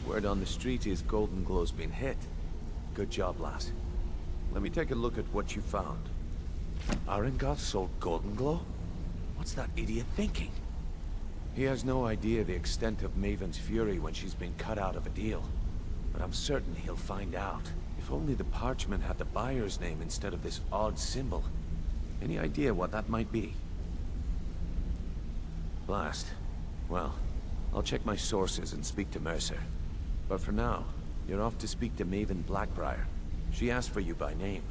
Word on the street is Golden Glow's been hit. Good job, lass. Let me take a look at what you found. Arengoth sold Golden Glow? What's that idiot thinking? He has no idea the extent of Maven's fury when she's been cut out of a deal. But I'm certain he'll find out. If only the parchment had the buyer's name instead of this odd symbol. Any idea what that might be? Blast. Well, I'll check my sources and speak to Mercer. But for now, you're off to speak to Maven Blackbriar. She asked for you by name.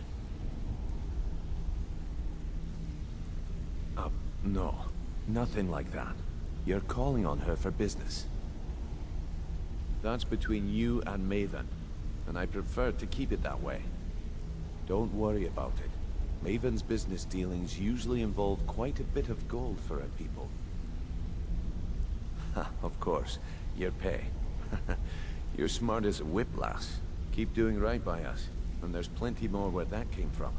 No. Nothing like that. You're calling on her for business. That's between you and Maven, and I prefer to keep it that way. Don't worry about it. Maven's business dealings usually involve quite a bit of gold for her people. Ha, of course. Your pay. You're smart as a whip, lass. Keep doing right by us, and there's plenty more where that came from.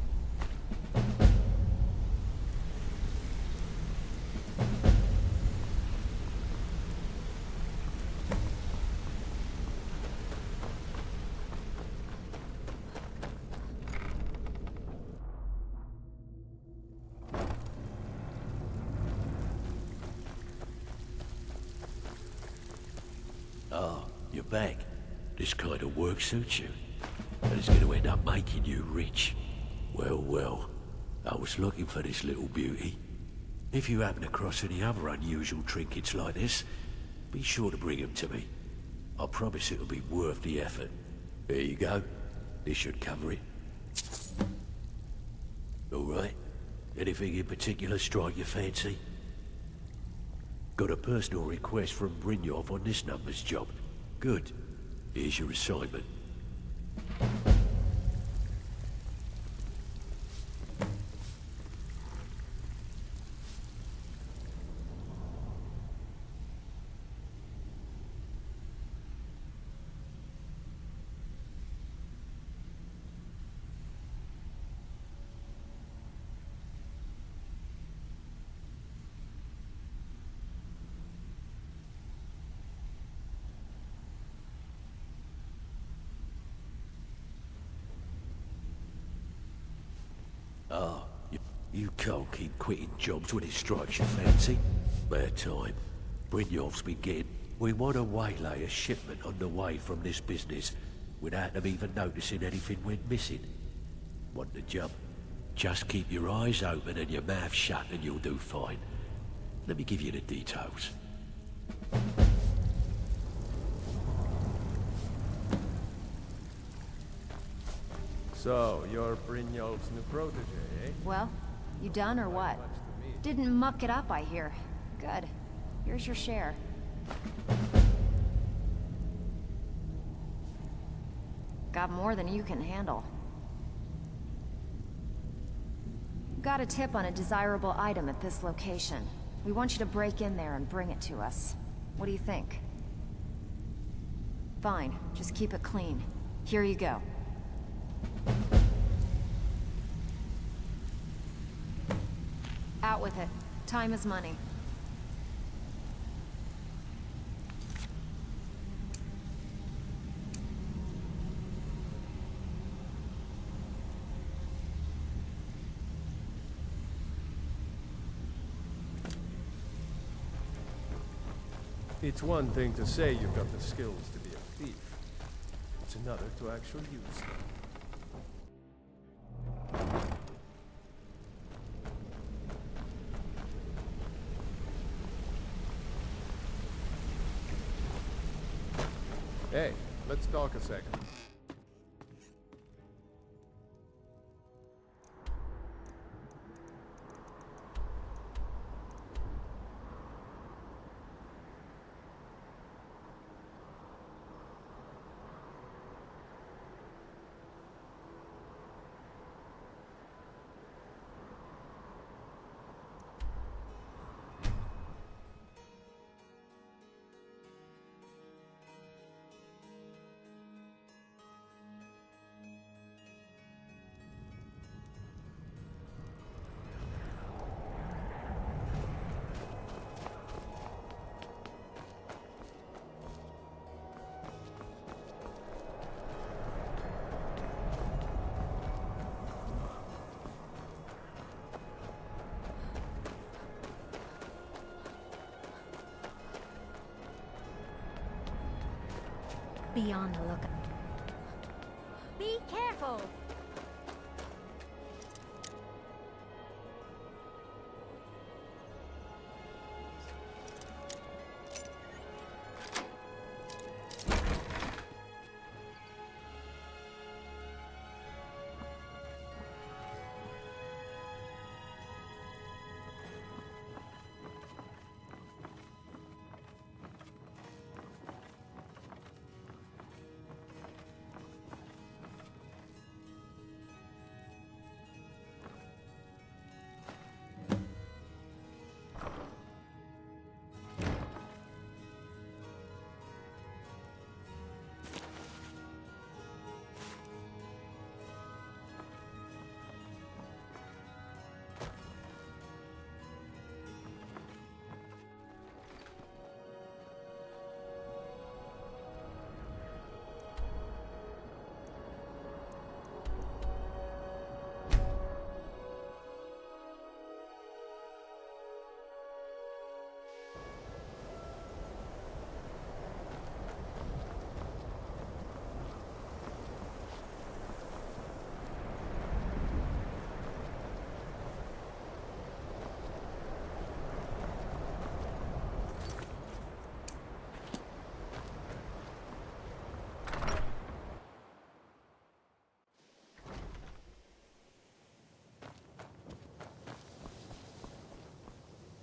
Ah, you're back. This kind of work suits you. And it's going to end up making you rich. Well, well. I was looking for this little beauty. If you happen across any other unusual trinkets like this, be sure to bring them to me. I promise it'll be worth the effort. There you go. This should cover it. All right. Anything in particular strike your fancy? Got a personal request from Brynjolf on this numbers job. Good. Here's your assignment. Ah, you can't keep quitting jobs when it strikes your fancy. Bad time. Brynjolf's been getting... We want to waylay a shipment on the way from this business without them even noticing anything went missing. Want the job? Just keep your eyes open and your mouth shut and you'll do fine. Let me give you the details. So, you're Brynjolf's new protege, eh? Well, you done or what? Didn't muck it up, I hear. Good. Here's your share. Got more than you can handle. Got a tip on a desirable item at this location. We want you to break in there and bring it to us. What do you think? Fine, just keep it clean. Here you go. Out with it. Time is money. It's one thing to say you've got the skills to be a thief. It's another to actually use them. Hey, let's talk a second. Be on the lookout. Be careful!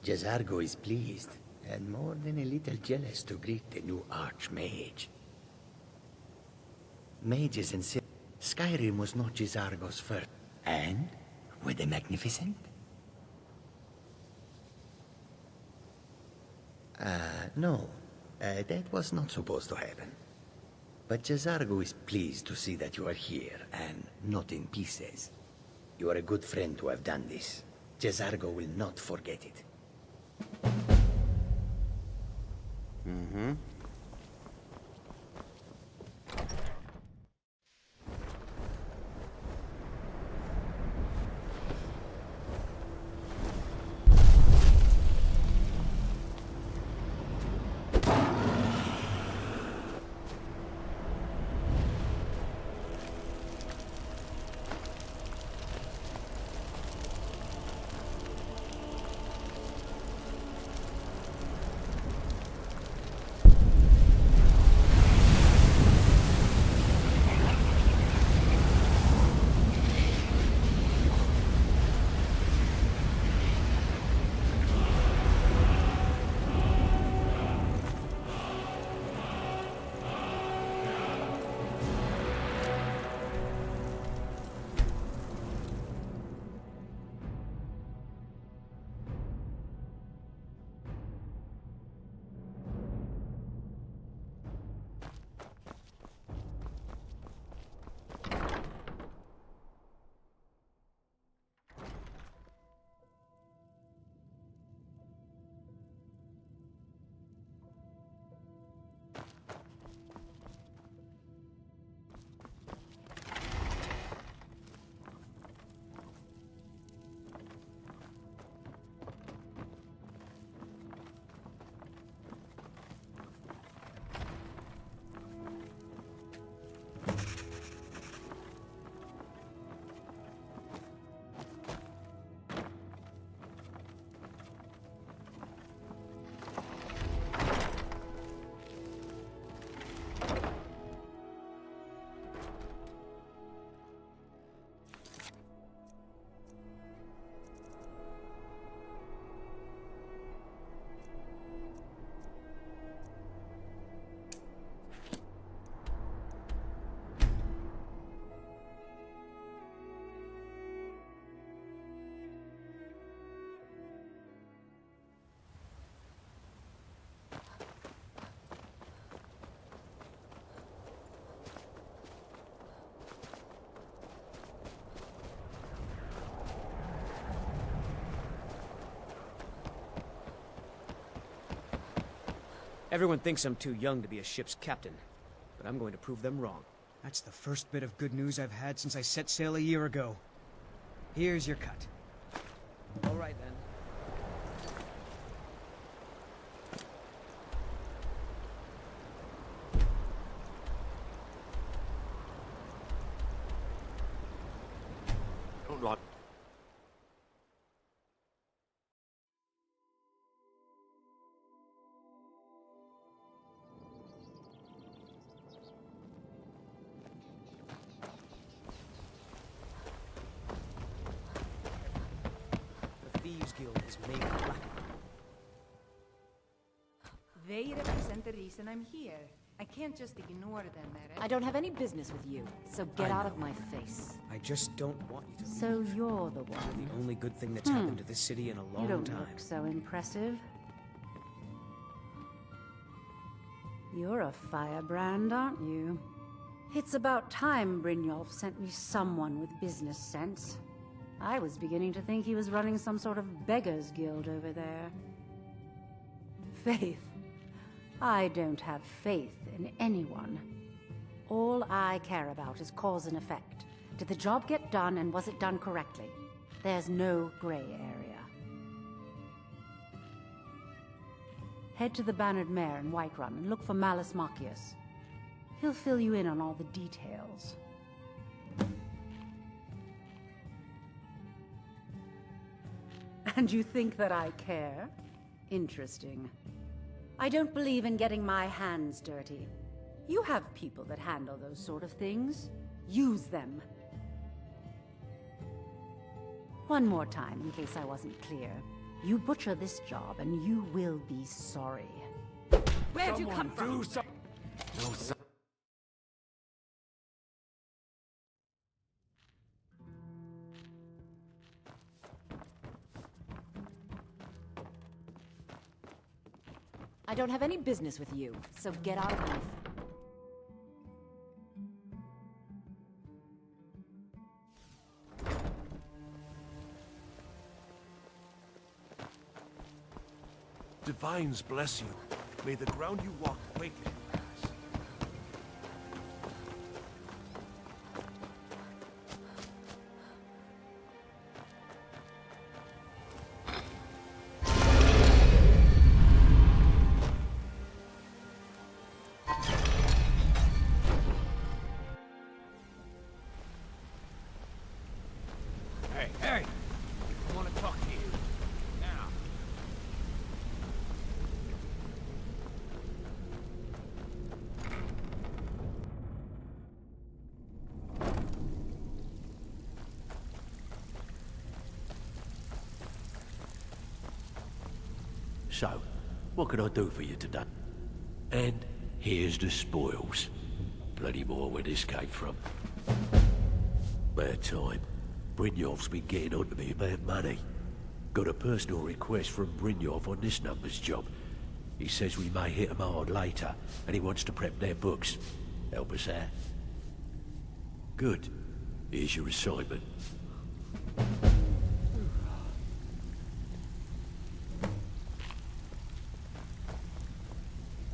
Jazargo is pleased, and more than a little jealous to greet the new Archmage. Mages and Skyrim was not Jazargo's first. And? Were they magnificent? No. That was not supposed to happen. But Jazargo is pleased to see that you are here, and not in pieces. You are a good friend to have done this. Jazargo will not forget it. Mm-hmm. Everyone thinks I'm too young to be a ship's captain, but I'm going to prove them wrong. That's the first bit of good news I've had since I set sail a year ago. Here's your cut. All right, then. Don't like... The Thieves Guild is made of black. They represent the reason I'm here. I can't just ignore them, Eret. I don't have any business with you, so get out of my face. I just don't want you to leave. So you're the one. You're the only good thing that's happened to this city in a long You don't time. look so impressive. You're a firebrand, aren't you? It's about time Brynjolf sent me someone with business sense. I was beginning to think he was running some sort of beggars guild over there. Faith. I don't have faith in anyone. All I care about is cause and effect. Did the job get done, and was it done correctly? There's no gray area. Head to the Bannered Mare in Whiterun and look for Malus Machius. He'll fill you in on all the details. And you think that I care? Interesting. I don't believe in getting my hands dirty. You have people that handle those sort of things. Use them. One more time, in case I wasn't clear. You butcher this job, and you will be sorry. Where'd you come from? I don't have any business with you, so get out of my... Divines bless you. May the ground you walk quake in your pass. Hey! I want to talk to you. Now. So, what can I do for you today? And here's the spoils. Plenty more where this came from. Bad time. Brynjolf's been getting on to me about money. Got a personal request from Brynjolf on this number's job. He says we may hit him hard later, and he wants to prep their books. Help us out. Good. Here's your assignment.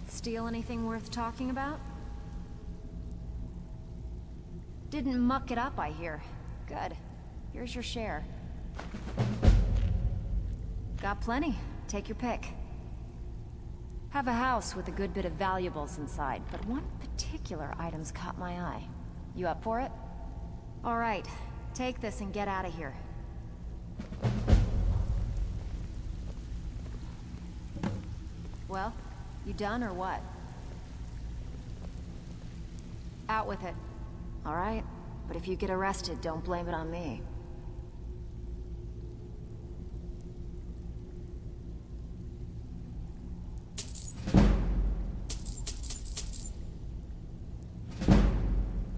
Steal anything worth talking about? Didn't muck it up, I hear. Good. Here's your share. Got plenty. Take your pick. Have a house with a good bit of valuables inside, but one particular item's caught my eye. You up for it? All right. Take this and get out of here. Well, you done or what? Out with it. All right. But if you get arrested, don't blame it on me.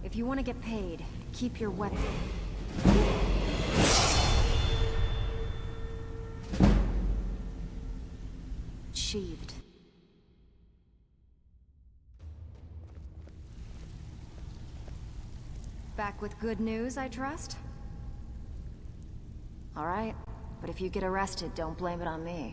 If you want to get paid, keep your weapon. Sheathed. Back with good news, I trust? All right, but if you get arrested, don't blame it on me.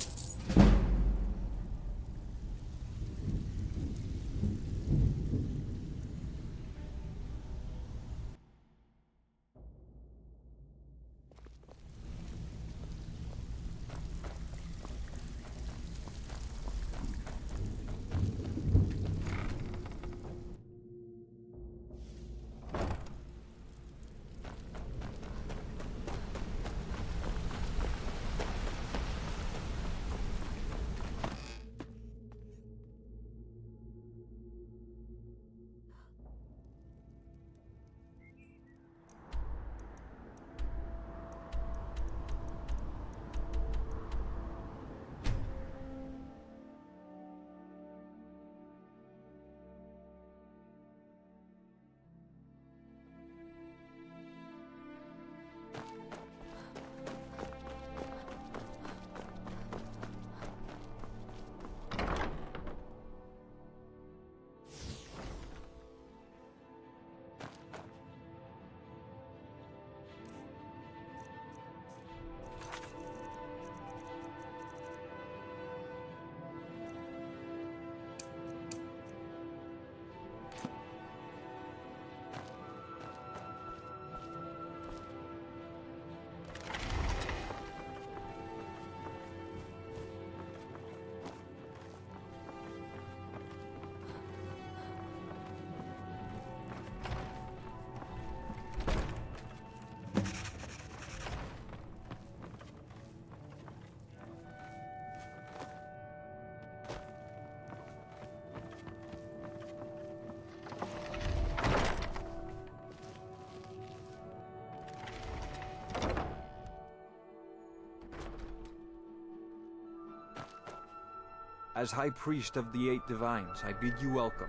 As High Priest of the Eight Divines, I bid you welcome.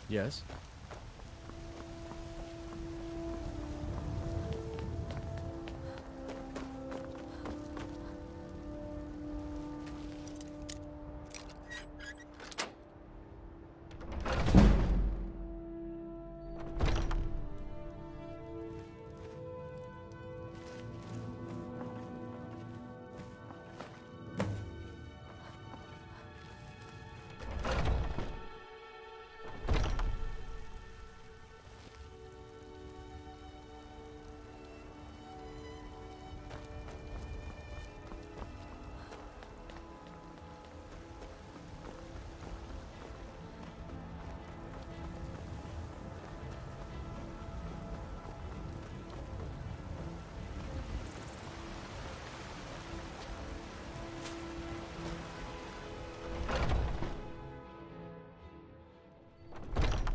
Yes?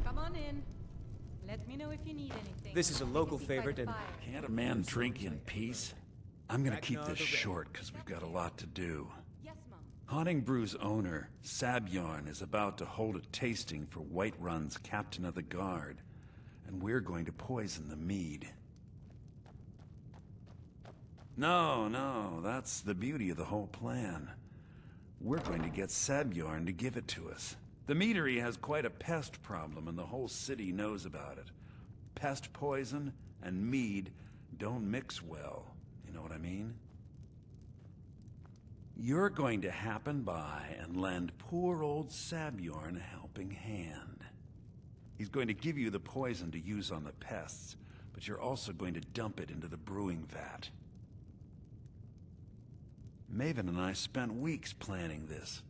Come on in. Let me know if you need anything. This is a local favorite, and Can't a man drink in peace? I'm gonna keep this short, because we've got a lot to do. Yes, Mom. Haunting Brew's owner, Sabyarn, is about to hold a tasting for Whiterun's Captain of the Guard, and we're going to poison the mead. No, that's the beauty of the whole plan. We're going to get Sabyarn to give it to us. The meadery has quite a pest problem, and the whole city knows about it. Pest poison and mead don't mix well, you know what I mean? You're going to happen by and lend poor old Sabyarn a helping hand. He's going to give you the poison to use on the pests, but you're also going to dump it into the brewing vat. Maven and I spent weeks planning this.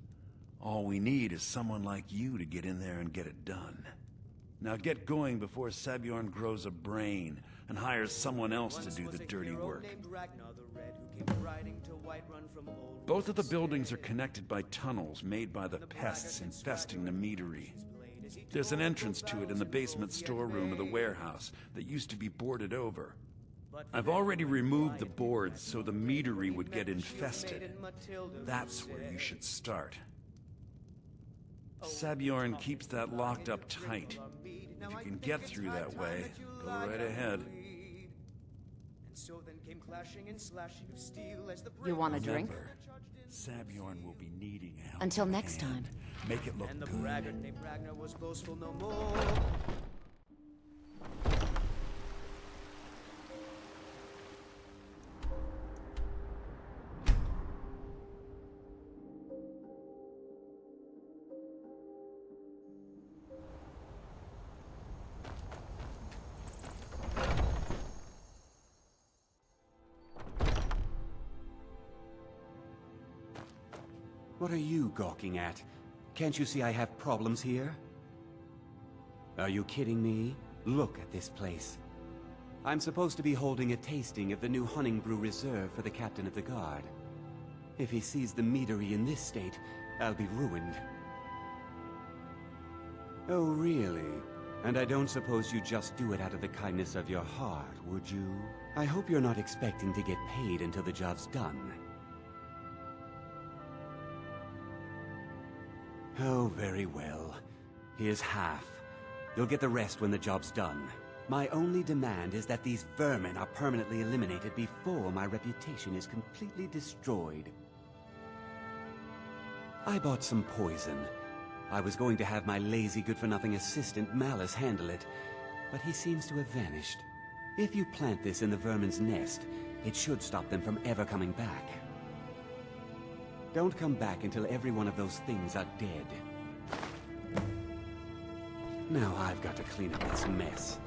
All we need is someone like you to get in there and get it done. Now get going before Sabyarn grows a brain and hires someone else to do the dirty work. Both of the buildings are connected by tunnels made by the pests infesting the meadery. There's an entrance to it in the basement storeroom of the warehouse that used to be boarded over. I've already removed the boards so the meadery would get infested. That's where you should start. Sabyarn keeps that locked up tight. If you can get through that way, go right ahead. You want a drink? Remember, Sabyarn will be needing a helping Until next hand. time. Make it look And the good. braggart named Ragnar was boastful no more. What are you gawking at? Can't you see I have problems here? Are you kidding me? Look at this place. I'm supposed to be holding a tasting of the new hunting brew reserved for the Captain of the Guard. If he sees the meadery in this state, I'll be ruined. Oh, really? And I don't suppose you just do it out of the kindness of your heart, would you? I hope you're not expecting to get paid until the job's done. Oh, very well. Here's half. You'll get the rest when the job's done. My only demand is that these vermin are permanently eliminated before my reputation is completely destroyed. I bought some poison. I was going to have my lazy good-for-nothing assistant Malice handle it, but he seems to have vanished. If you plant this in the vermin's nest, it should stop them from ever coming back. Don't come back until every one of those things are dead. Now I've got to clean up this mess.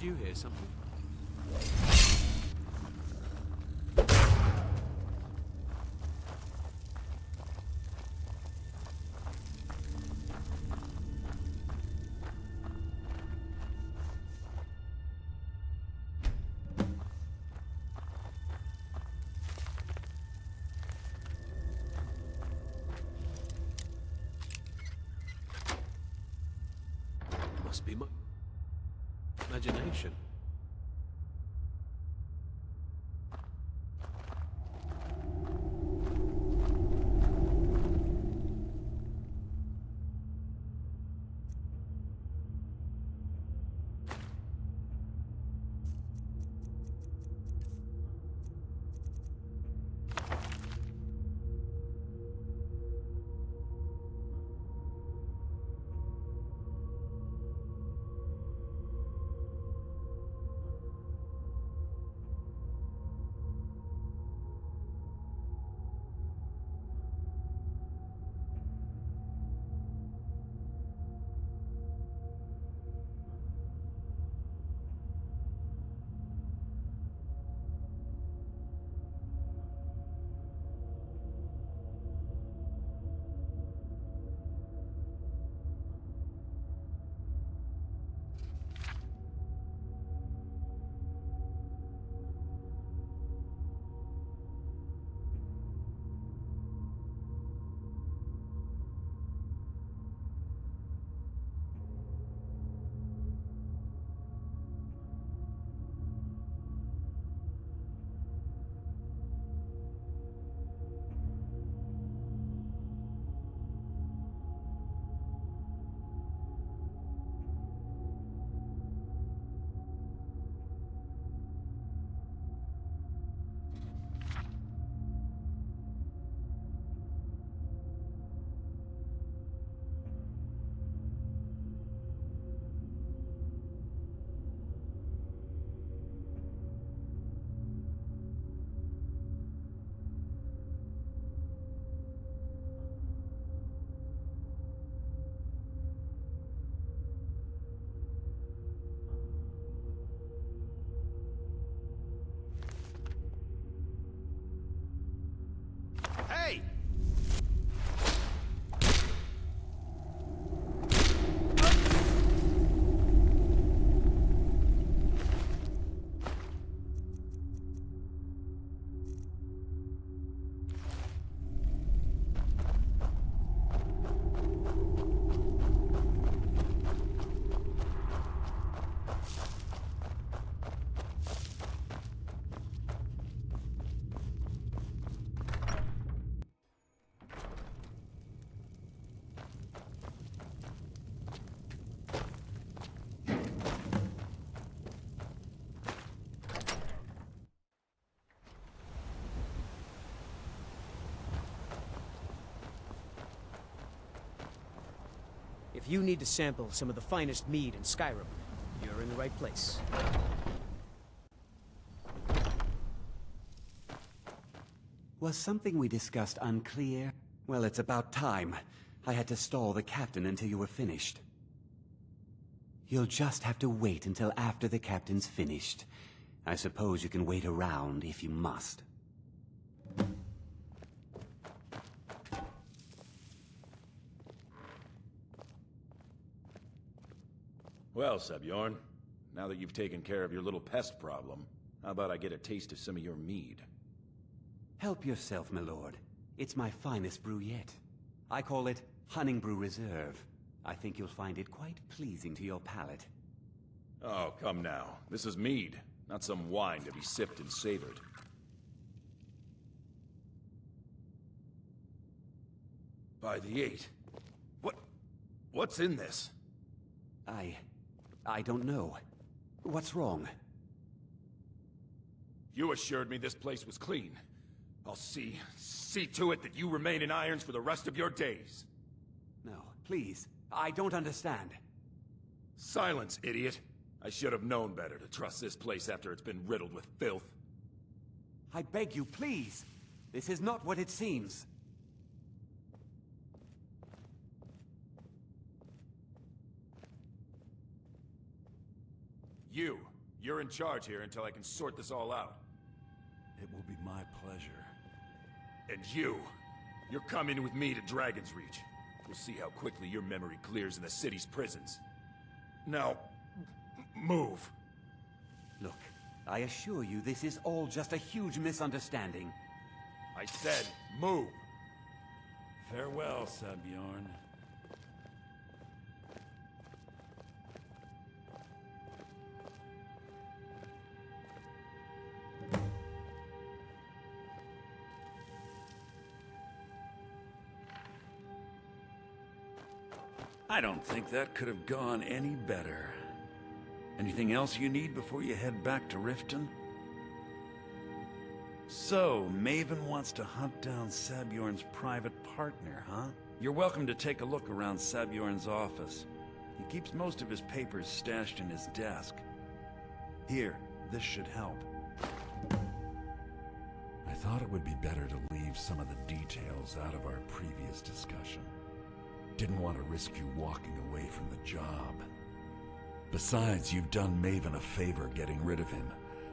you hear something? Must be my imagination. Hey! If you need to sample some of the finest mead in Skyrim, you're in the right place. Was something we discussed unclear? Well, it's about time. I had to stall the captain until you were finished. You'll just have to wait until after the captain's finished. I suppose you can wait around if you must. Well, Sebjorn, now that you've taken care of your little pest problem, how about I get a taste of some of your mead? Help yourself, my lord. It's my finest brew yet. I call it Honningbrew Reserve. I think you'll find it quite pleasing to your palate. Oh, come now. This is mead, not some wine to be sipped and savored. By the 8. What's in this? I don't know. What's wrong? You assured me this place was clean. I'll see to it that you remain in irons for the rest of your days. No, please. I don't understand. Silence, idiot. I should have known better to trust this place after it's been riddled with filth. I beg you, please. This is not what it seems. You, You're in charge here until I can sort this all out. It will be my pleasure. And you're coming with me to Dragon's Reach. We'll see how quickly your memory clears in the city's prisons. Now, move. Look, I assure you this is all just a huge misunderstanding. I said, move. Farewell, Sabjorn. I don't think that could have gone any better. Anything else you need before you head back to Riften? So, Maven wants to hunt down Sabjorn's private partner, huh? You're welcome to take a look around Sabjorn's office. He keeps most of his papers stashed in his desk. Here, this should help. I thought it would be better to leave some of the details out of our previous discussion. Didn't want to risk you walking away from the job. Besides, you've done Maven a favor getting rid of him,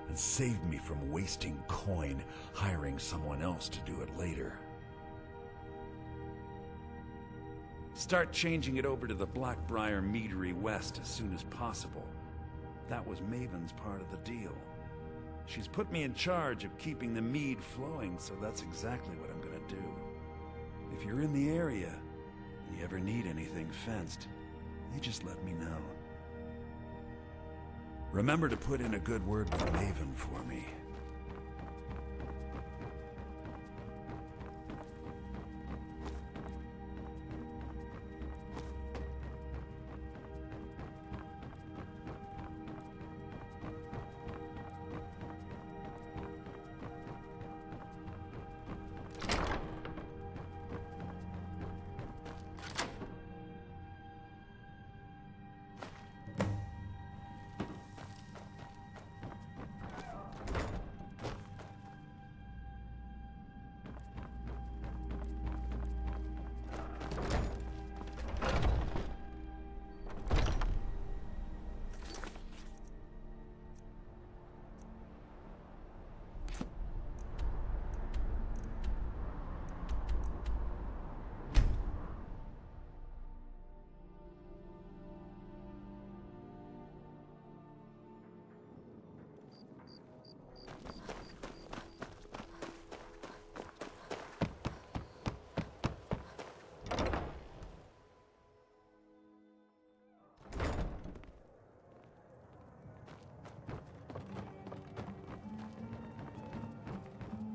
and saved me from wasting coin hiring someone else to do it later. Start changing it over to the Blackbriar Meadery West as soon as possible. That was Maven's part of the deal. She's put me in charge of keeping the mead flowing, so that's exactly what I'm gonna do. If you're in the area, and you ever need anything fenced, you just let me know. Remember to put in a good word with Maven for me.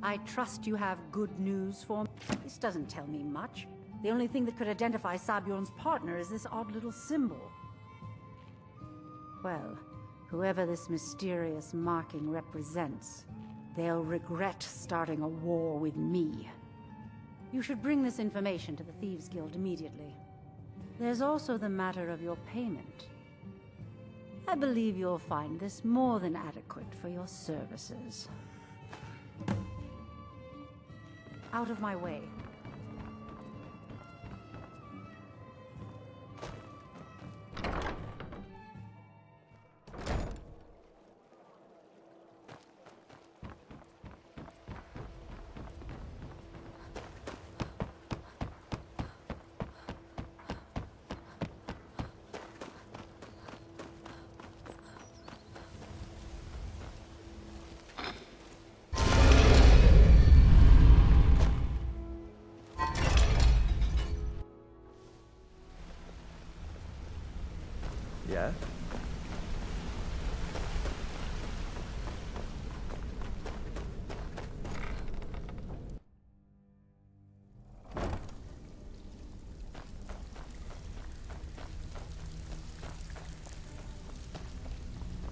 I trust you have good news for me. This doesn't tell me much. The only thing that could identify Sabjorn's partner is this odd little symbol. Well, whoever this mysterious marking represents, they'll regret starting a war with me. You should bring this information to the Thieves Guild immediately. There's also the matter of your payment. I believe you'll find this more than adequate for your services. Out of my way. Yeah?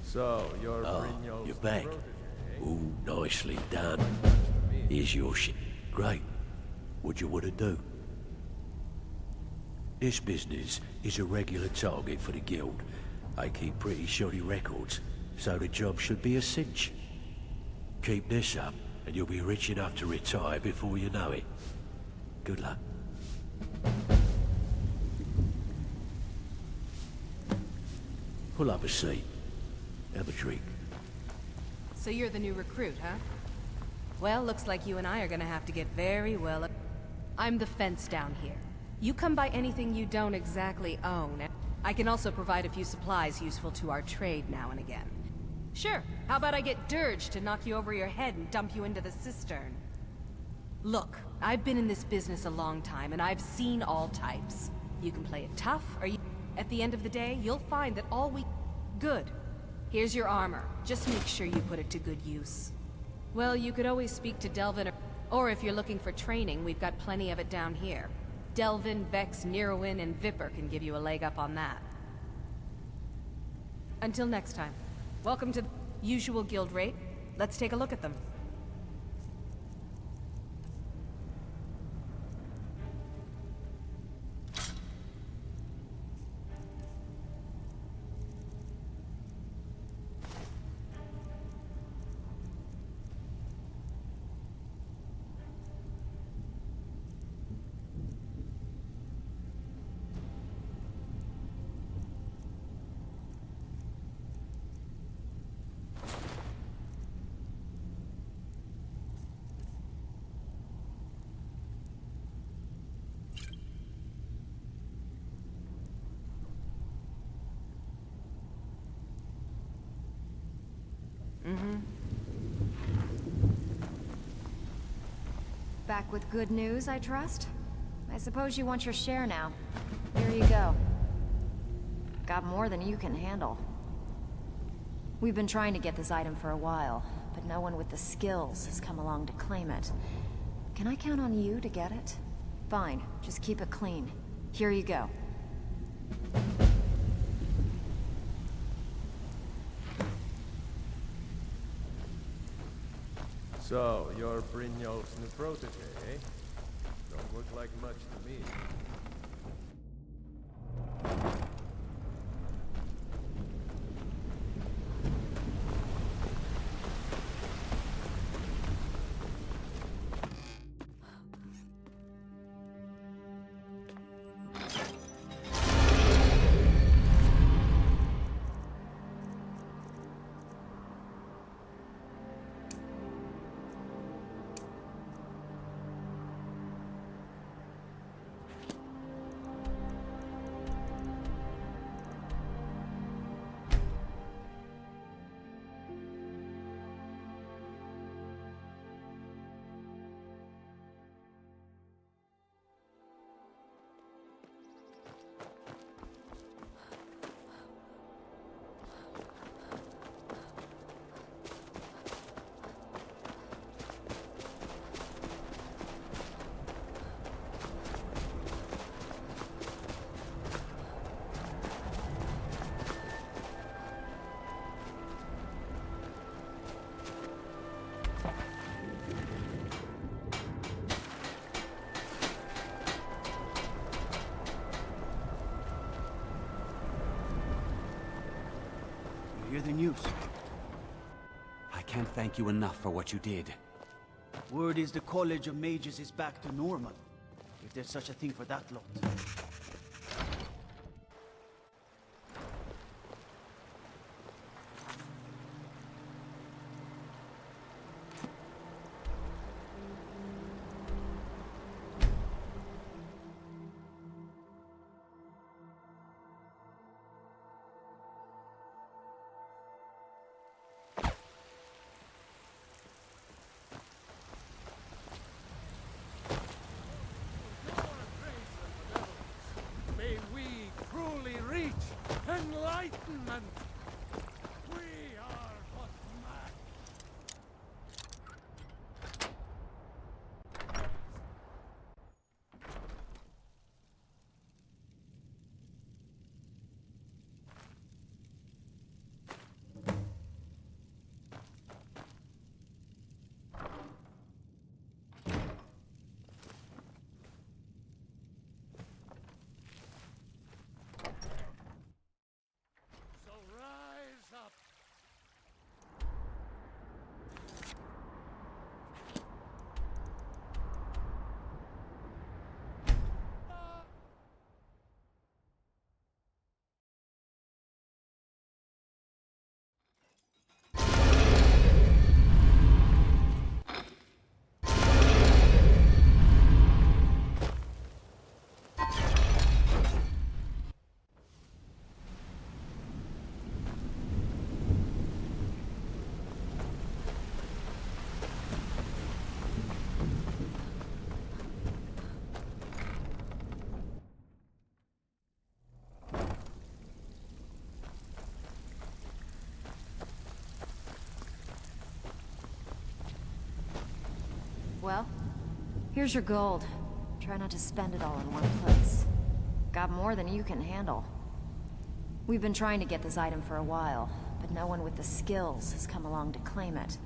So, you're You're back. Ooh, nicely done. Here's your shit. Great. What do you want to do? This business is a regular target for the guild. I keep pretty shoddy records, so the job should be a cinch. Keep this up, and you'll be rich enough to retire before you know it. Good luck. Pull up a seat. Have a drink. So you're the new recruit, huh? Well, looks like you and I are gonna have to get very well... I'm the fence down here. You come by anything you don't exactly own. I can also provide a few supplies useful to our trade now and again. Sure, how about I get Dirge to knock you over your head and dump you into the cistern? Look, I've been in this business a long time, and I've seen all types. You can play it tough, or you... At the end of the day, you'll find that all we... Good. Here's your armor. Just make sure you put it to good use. Well, you could always speak to Delvin, or if you're looking for training, we've got plenty of it down here. Delvin, Vex, Neruin, and Viper can give you a leg up on that. Until next time, welcome to the usual guild rate. Let's take a look at them. Back with good news, I trust? I suppose you want your share now. Here you go. Got more than you can handle. We've been trying to get this item for a while, but no one with the skills has come along to claim it. Can I count on you to get it? Fine, just keep it clean. Here you go. So, you're Brynjolf's new protege, eh? Don't look like much to me. Hear the news? I can't thank you enough for what you did. Word is the College of Mages is back to normal. If there's such a thing for that lot. May we truly reach enlightenment! We are but man. So Well, here's your gold. Try not to spend it all in one place. Got more than you can handle. We've been trying to get this item for a while, but no one with the skills has come along to claim it.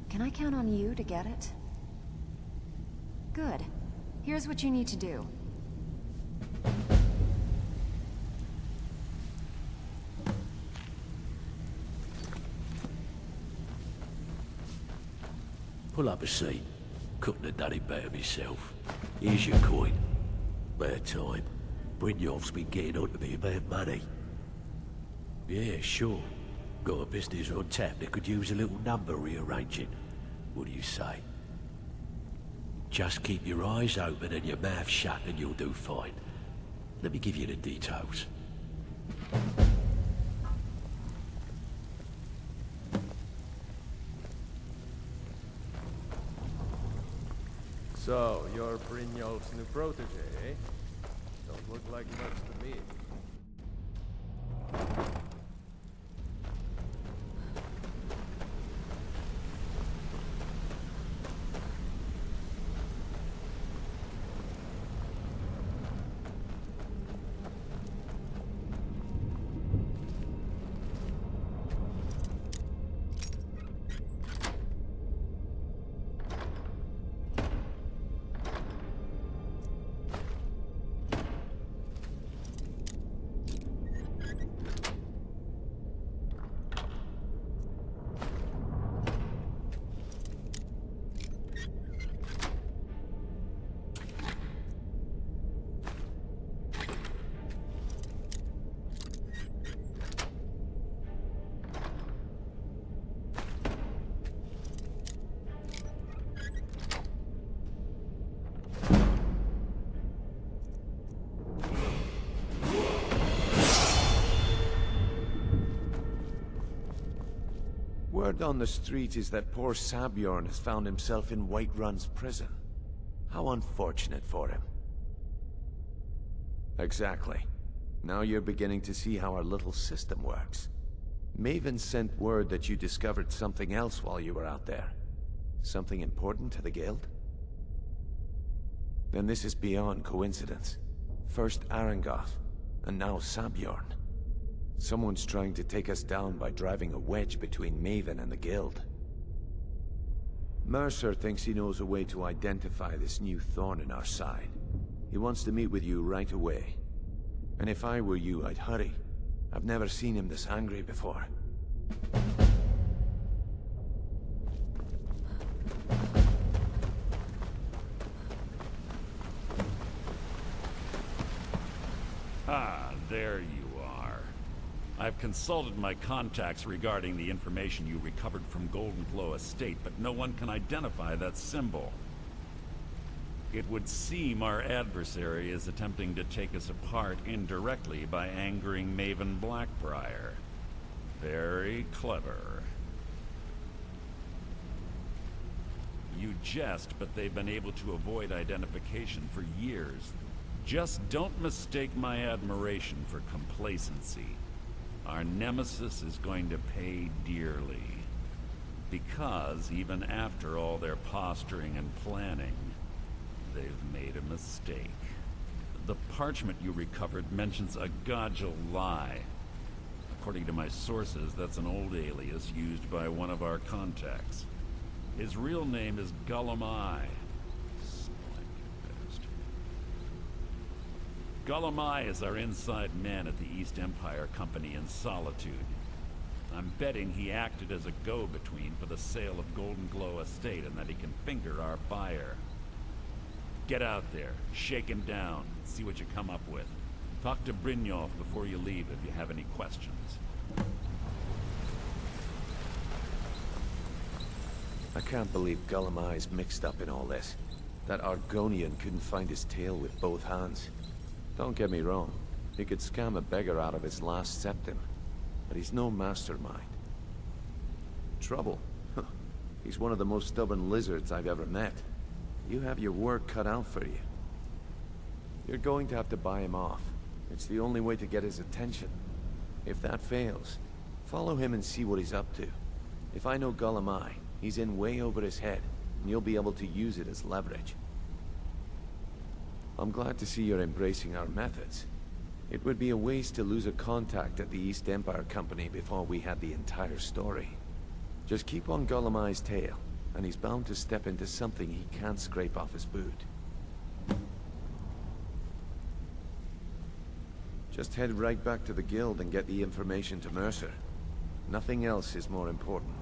Can I count on you to get it? Good. Here's what you need to do. Pull up a seat. Couldn't have done it better myself. Here's your coin. Bad time. Brynjolf's been getting on to me about money. Yeah, sure. Got a business on tap that could use a little number rearranging. What do you say? Just keep your eyes open and your mouth shut and you'll do fine. Let me give you the details. So, you're Brynjolf's new protege, eh? Don't look like much to me. Word on the street is that poor Sabjorn has found himself in Whiterun's prison. How unfortunate for him. Exactly. Now you're beginning to see how our little system works. Maven sent word that you discovered something else while you were out there. Something important to the guild? Then this is beyond coincidence. First Arangoth, and now Sabjorn. Someone's trying to take us down by driving a wedge between Maven and the guild. Mercer thinks he knows a way to identify this new thorn in our side. He wants to meet with you right away. And if I were you, I'd hurry. I've never seen him this angry before. Ah, there you are. I've consulted my contacts regarding the information you recovered from Golden Glow Estate, but no one can identify that symbol. It would seem our adversary is attempting to take us apart indirectly by angering Maven Blackbriar. Very clever. You jest, but they've been able to avoid identification for years. Just don't mistake my admiration for complacency. Our nemesis is going to pay dearly. Because even after all their posturing and planning, they've made a mistake. The parchment you recovered mentions a Godjal lie. According to my sources, that's an old alias used by one of our contacts. His real name is Gullum Eye. Gullum Eye is our inside man at the East Empire Company in Solitude. I'm betting he acted as a go-between for the sale of Golden Glow Estate and that he can finger our buyer. Get out there, shake him down, see what you come up with. Talk to Brynjolf before you leave if you have any questions. I can't believe Gullum Eye's mixed up in all this. That Argonian couldn't find his tail with both hands. Don't get me wrong, he could scam a beggar out of his last septim, but he's no mastermind. Trouble? He's one of the most stubborn lizards I've ever met. You have your work cut out for you. You're going to have to buy him off. It's the only way to get his attention. If that fails, follow him and see what he's up to. If I know Gullum Eye, he's in way over his head, and you'll be able to use it as leverage. I'm glad to see you're embracing our methods. It would be a waste to lose a contact at the East Empire Company before we had the entire story. Just keep on Golem Eye's tail, and he's bound to step into something he can't scrape off his boot. Just head right back to the guild and get the information to Mercer. Nothing else is more important.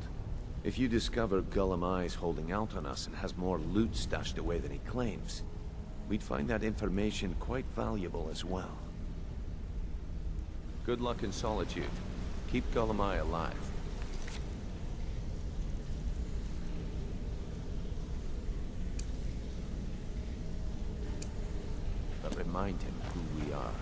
If you discover Golem Eye's holding out on us and has more loot stashed away than he claims, we'd find that information quite valuable as well. Good luck in Solitude. Keep Golem Eye alive. But remind him who we are.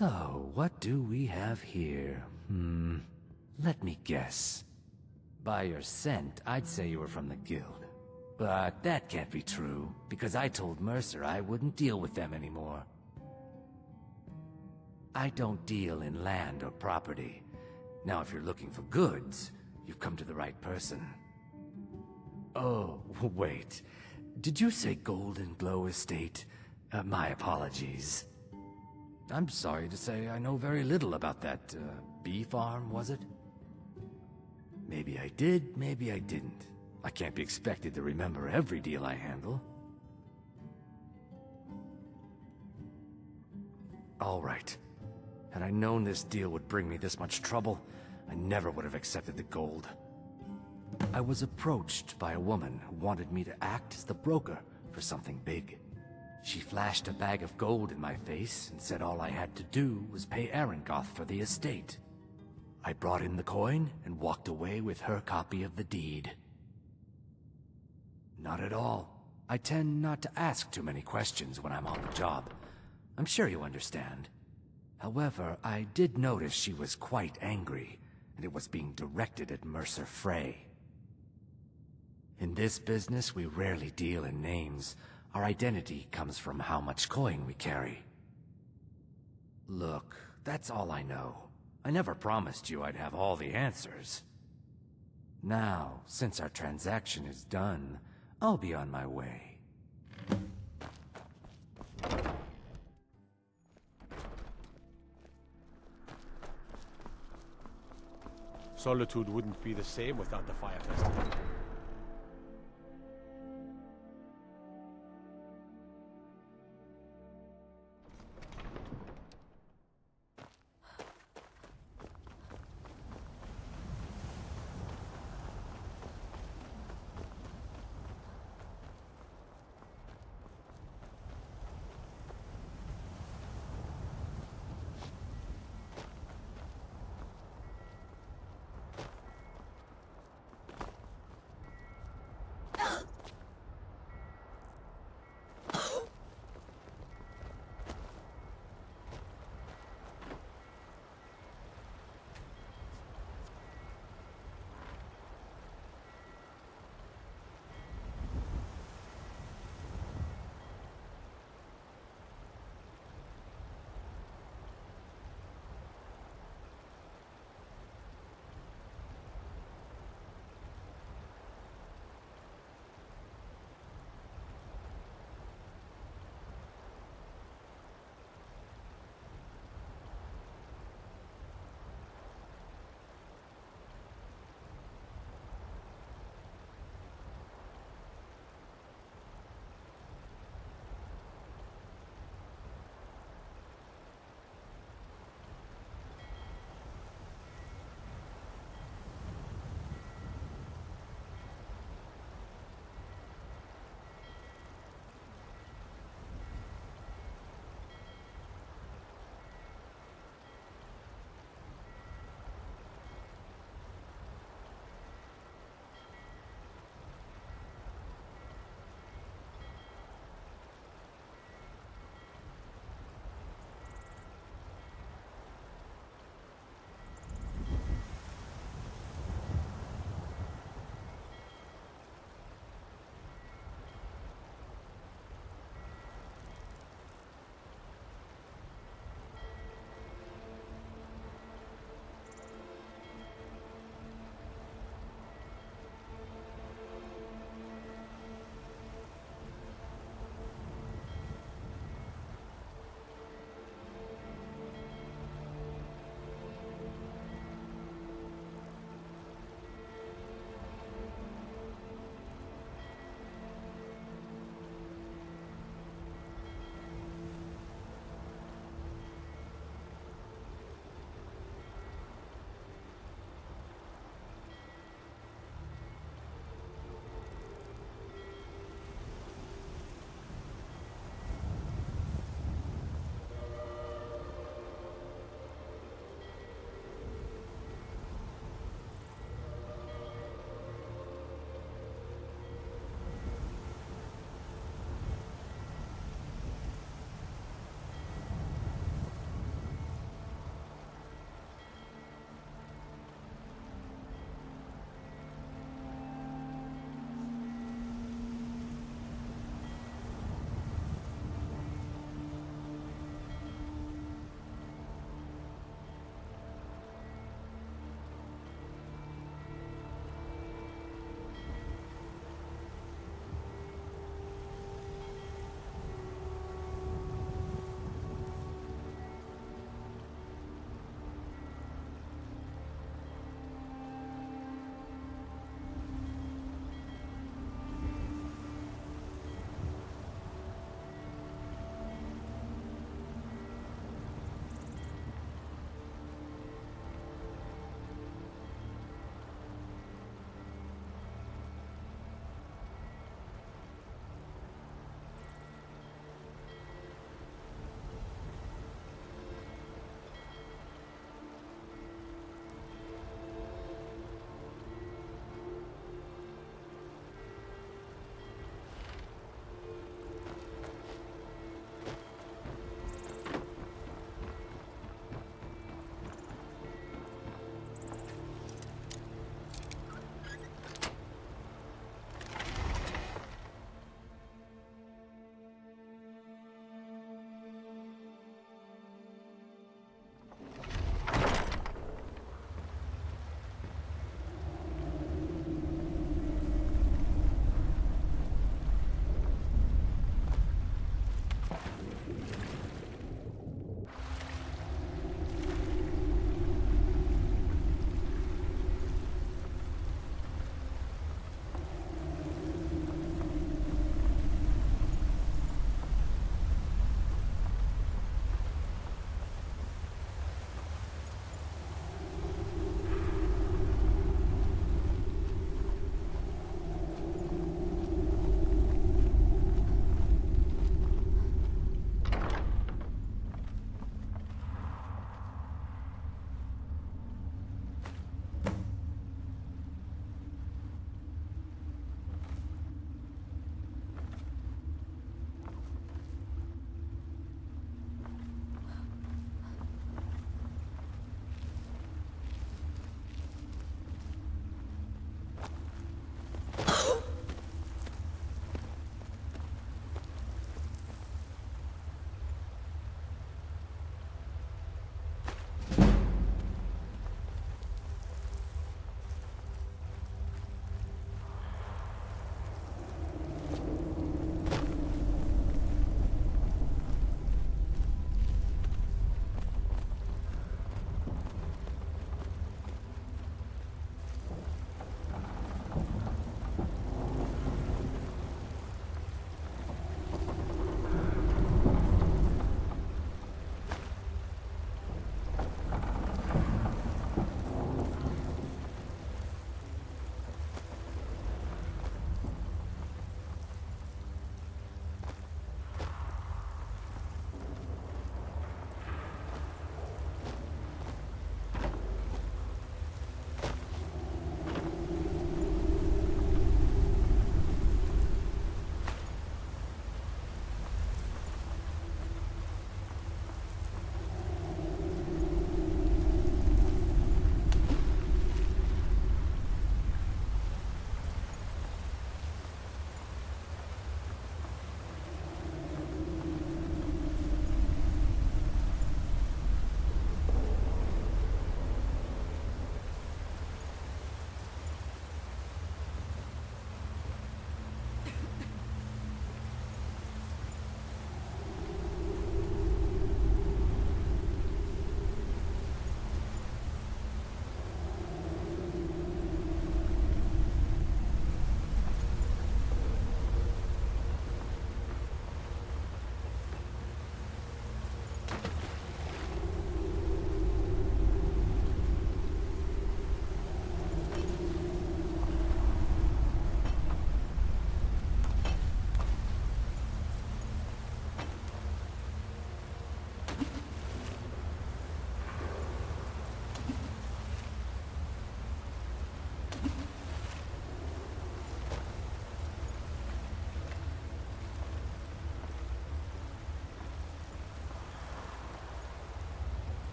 So, what do we have here? Let me guess. By your scent, I'd say you were from the guild. But that can't be true, because I told Mercer I wouldn't deal with them anymore. I don't deal in land or property. Now, if you're looking for goods, you've come to the right person. Oh, wait. Did you say Golden Glow Estate? My apologies. I'm sorry to say I know very little about that, bee farm, was it? Maybe I did, maybe I didn't. I can't be expected to remember every deal I handle. All right. Had I known this deal would bring me this much trouble, I never would have accepted the gold. I was approached by a woman who wanted me to act as the broker for something big. She flashed a bag of gold in my face and said all I had to do was pay Arangoth for the estate. I brought in the coin and walked away with her copy of the deed. Not at all. I tend not to ask too many questions when I'm on the job. I'm sure you understand. However, I did notice she was quite angry, and it was being directed at Mercer Frey. In this business, we rarely deal in names. Our identity comes from how much coin we carry. Look, that's all I know. I never promised you I'd have all the answers. Now, since our transaction is done, I'll be on my way. Solitude wouldn't be the same without the Fire Festival.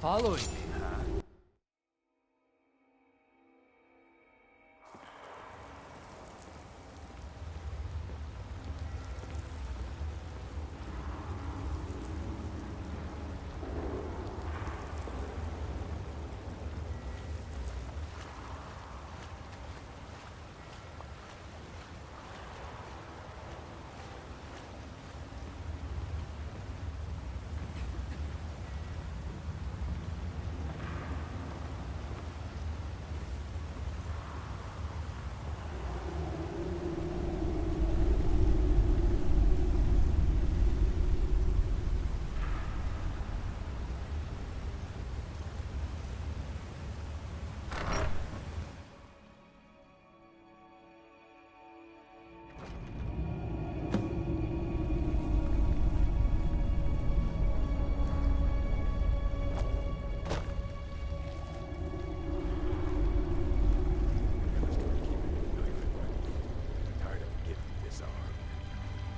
Following me, huh?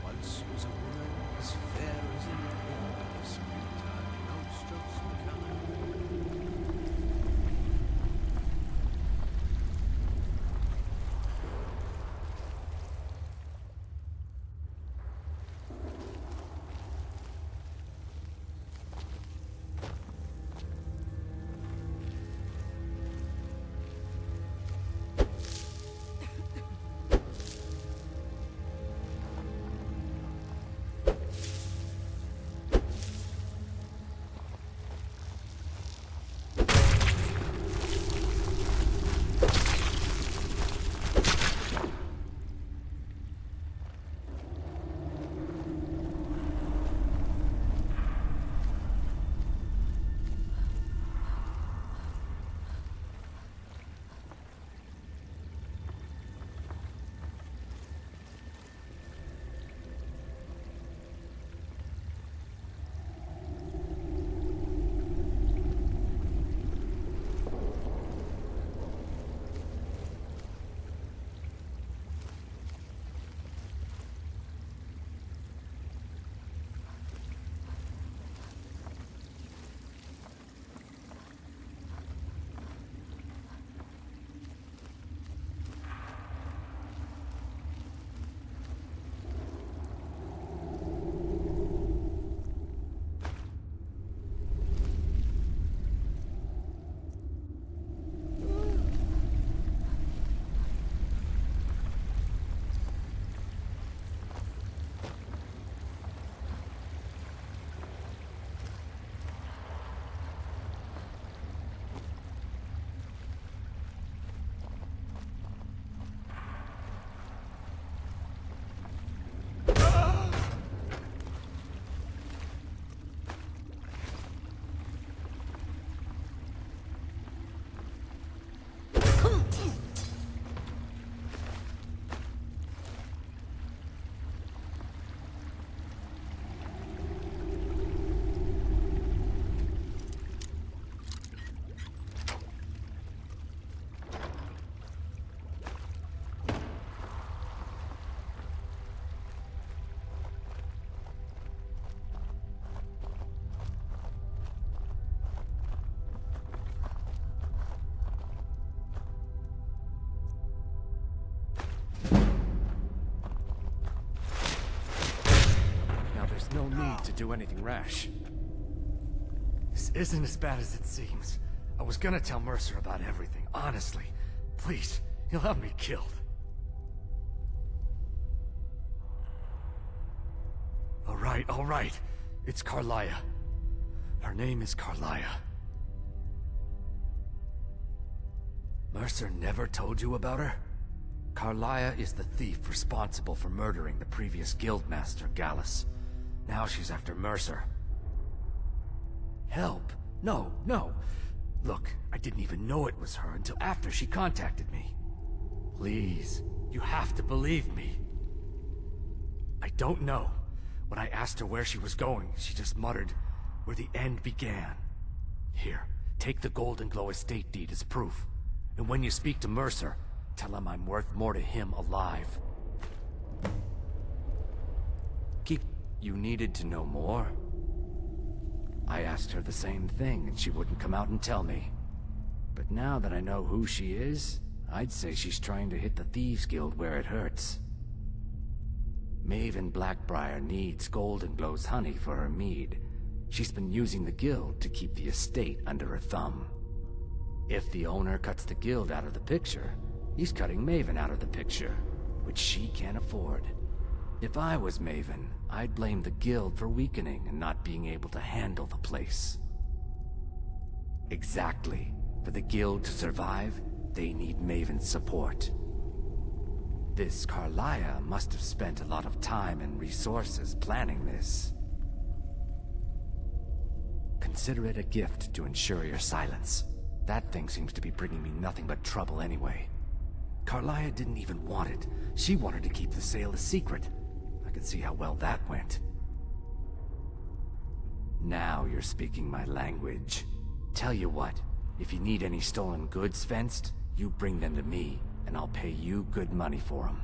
Once was a world as fair as any in the springtime, outstrips No need to do anything rash. This isn't as bad as it seems. I was gonna tell Mercer about everything, honestly. Please, he'll have me killed. All right. It's Carlia. Her name is Carlia. Mercer never told you about her? Carlia is the thief responsible for murdering the previous guildmaster, Gallus. Now she's after Mercer. Help? No. Look, I didn't even know it was her until after she contacted me. Please, you have to believe me. I don't know. When I asked her where she was going, she just muttered, where the end began. Here, take the Golden Glow estate deed as proof. And when you speak to Mercer, tell him I'm worth more to him alive. You needed to know more? I asked her the same thing, and she wouldn't come out and tell me. But now that I know who she is, I'd say she's trying to hit the Thieves Guild where it hurts. Maven Blackbriar needs Goldenglow's honey for her mead. She's been using the guild to keep the estate under her thumb. If the owner cuts the guild out of the picture, he's cutting Maven out of the picture, which she can't afford. If I was Maven, I'd blame the guild for weakening and not being able to handle the place. Exactly. For the guild to survive, they need Maven's support. This Carlia must have spent a lot of time and resources planning this. Consider it a gift to ensure your silence. That thing seems to be bringing me nothing but trouble anyway. Carlia didn't even want it. She wanted to keep the sale a secret. I can see how well that went. Now you're speaking my language. Tell you what, if you need any stolen goods fenced, you bring them to me, and I'll pay you good money for them.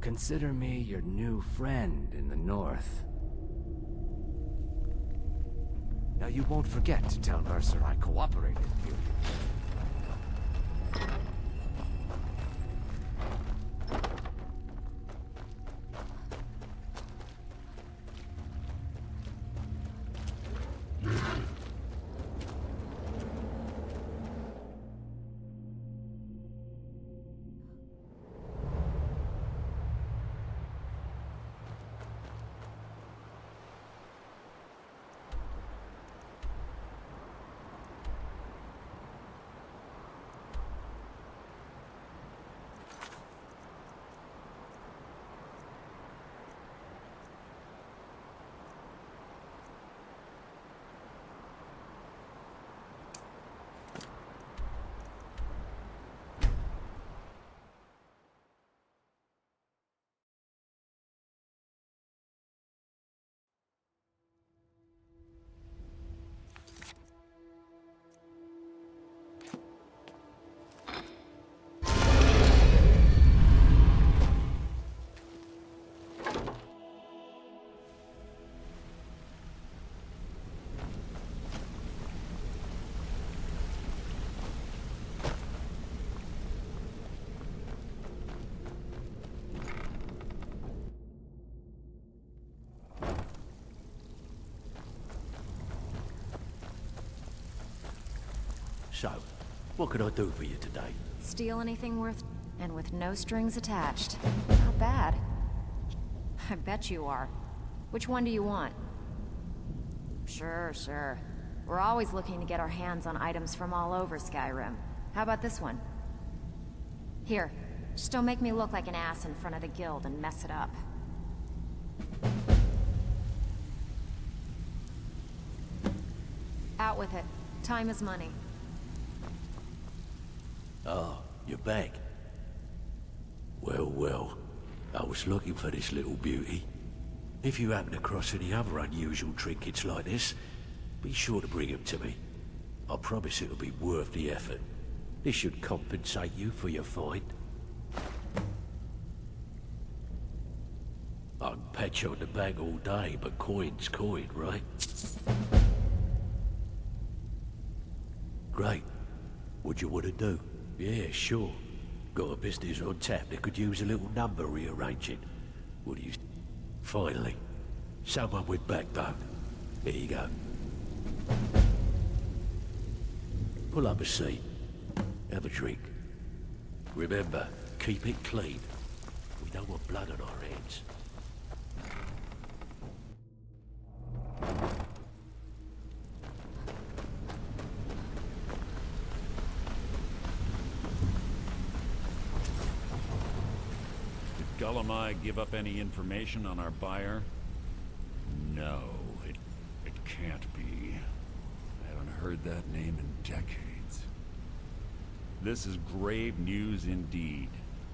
Consider me your new friend in the north. Now you won't forget to tell Mercer I cooperated, will you? So, what can I do for you today? Steal anything worth... and with no strings attached. Not bad. I bet you are. Which one do you want? Sure, sure. We're always looking to get our hands on items from all over Skyrim. How about this one? Here, just don't make me look like an ass in front of the guild and mess it up. Out with it. Time is money. Oh, you're back. Well, well. I was looking for this little beauty. If you happen across any other unusual trinkets like this, be sure to bring them to me. I promise it'll be worth the effort. This should compensate you for your find. I can pat you on the back all day, but coin's coin, right? Great. What you want to do? Yeah, sure. Got a business on tap that could use a little number rearranging. What do you... Finally. Someone with backbone. Here you go. Pull up a seat. Have a drink. Remember, keep it clean. We don't want blood on our hands. Gullumai give up any information on our buyer? No, it can't be. I haven't heard that name in decades. This is grave news indeed.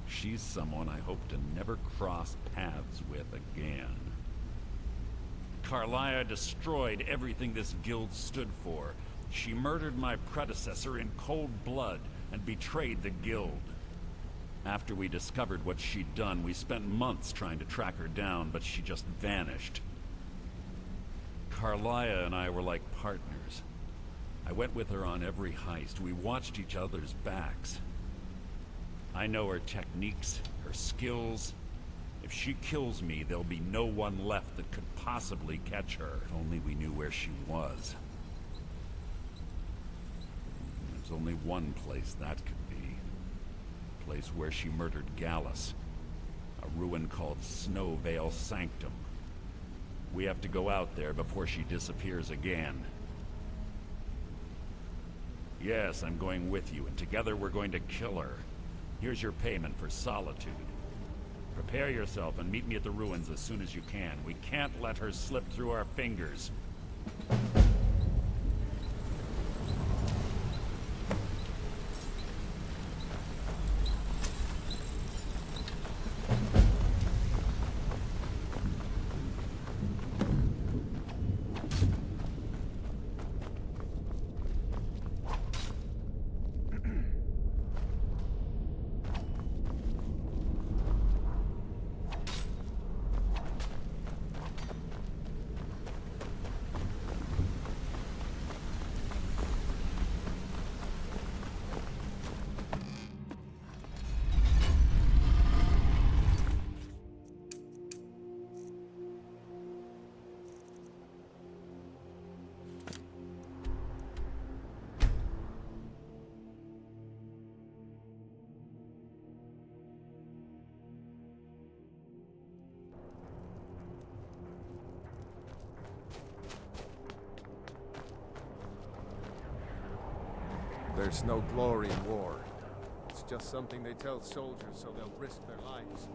She's someone I hope to never cross paths with again. Carlia destroyed everything this guild stood for. She murdered my predecessor in cold blood and betrayed the guild. After we discovered what she'd done, we spent months trying to track her down, but she just vanished. Karliah and I were like partners. I went with her on every heist. We watched each other's backs. I know her techniques, her skills. If she kills me, there'll be no one left that could possibly catch her. If only we knew where she was. There's only one place that could be. A place where she murdered Gallus. A ruin called Snowvale Sanctum. We have to go out there before she disappears again. Yes, I'm going with you, and together we're going to kill her. Here's your payment for solitude. Prepare yourself and meet me at the ruins as soon as you can. We can't let her slip through our fingers. There's no glory in war. It's just something they tell soldiers so they'll risk their lives.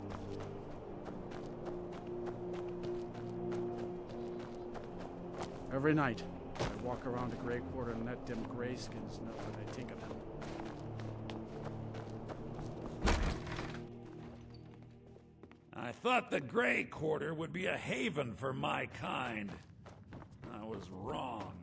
Every night, I walk around the Grey Quarter and let them grayskins know what I think of them. I thought the Grey Quarter would be a haven for my kind. I was wrong.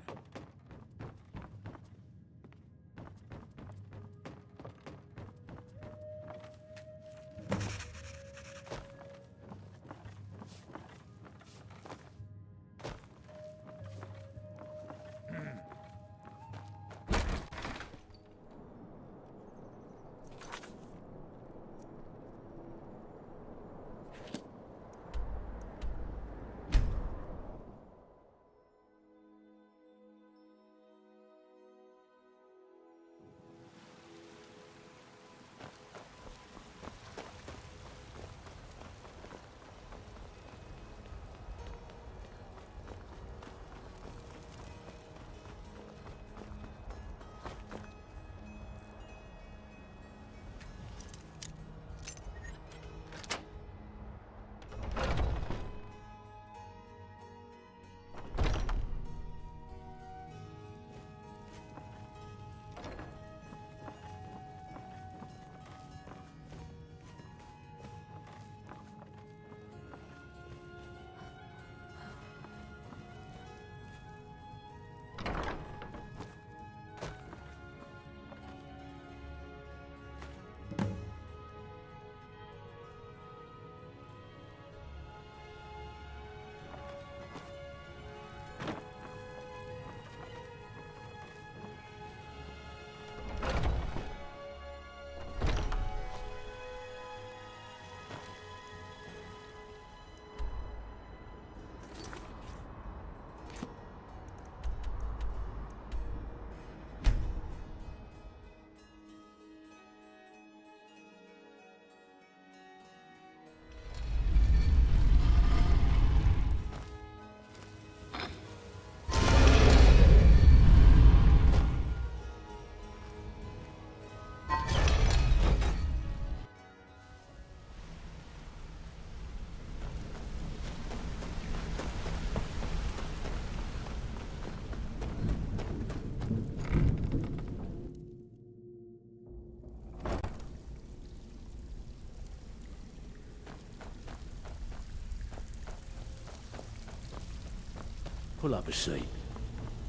Pull up a seat.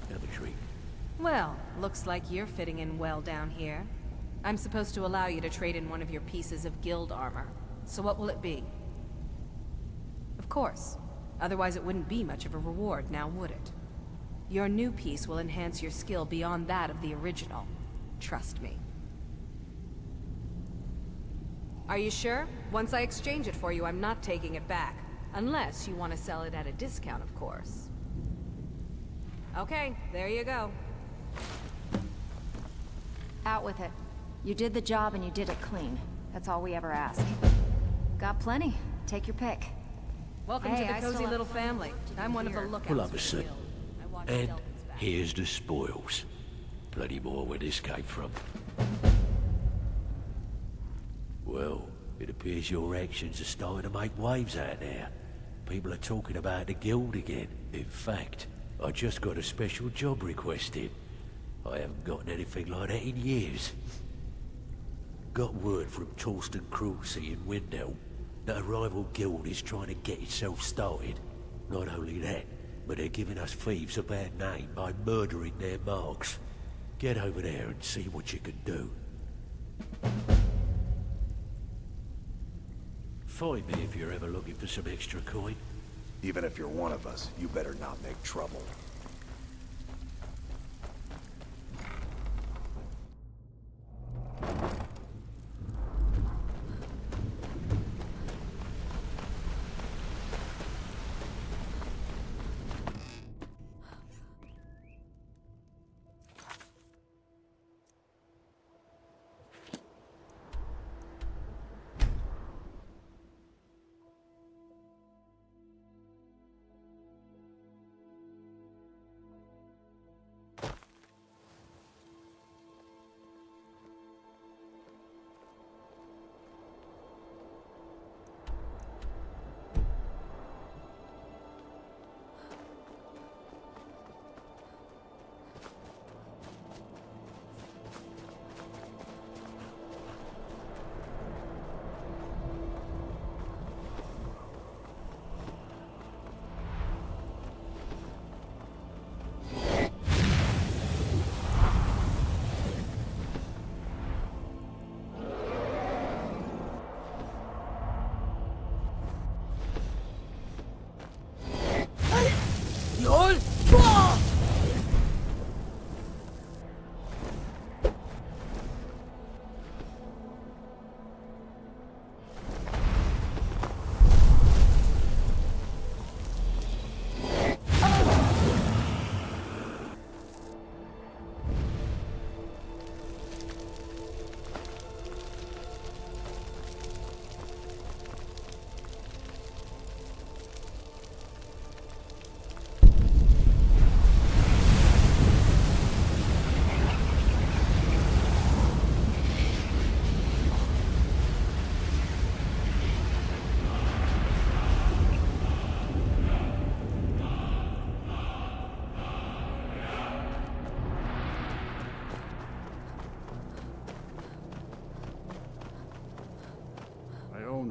Have a drink. Well, looks like you're fitting in well down here. I'm supposed to allow you to trade in one of your pieces of guild armor. So what will it be? Of course. Otherwise it wouldn't be much of a reward, now would it? Your new piece will enhance your skill beyond that of the original. Trust me. Are you sure? Once I exchange it for you, I'm not taking it back. Unless you want to sell it at a discount, of course. Okay, there you go. Out with it. You did the job and you did it clean. That's all we ever ask. Got plenty. Take your pick. Welcome to the cozy little family. I'm one of the lookouts. Pull up a sec. And here's the spoils. Plenty more where this came from. Well, it appears your actions are starting to make waves out there. People are talking about the guild again. In fact, I just got a special job requested. I haven't gotten anything like that in years. Got word from Torsten Cruelty in Windhelm that a rival guild is trying to get itself started. Not only that, but they're giving us thieves a bad name by murdering their marks. Get over there and see what you can do. Find me if you're ever looking for some extra coin. Even if you're one of us, you better not make trouble.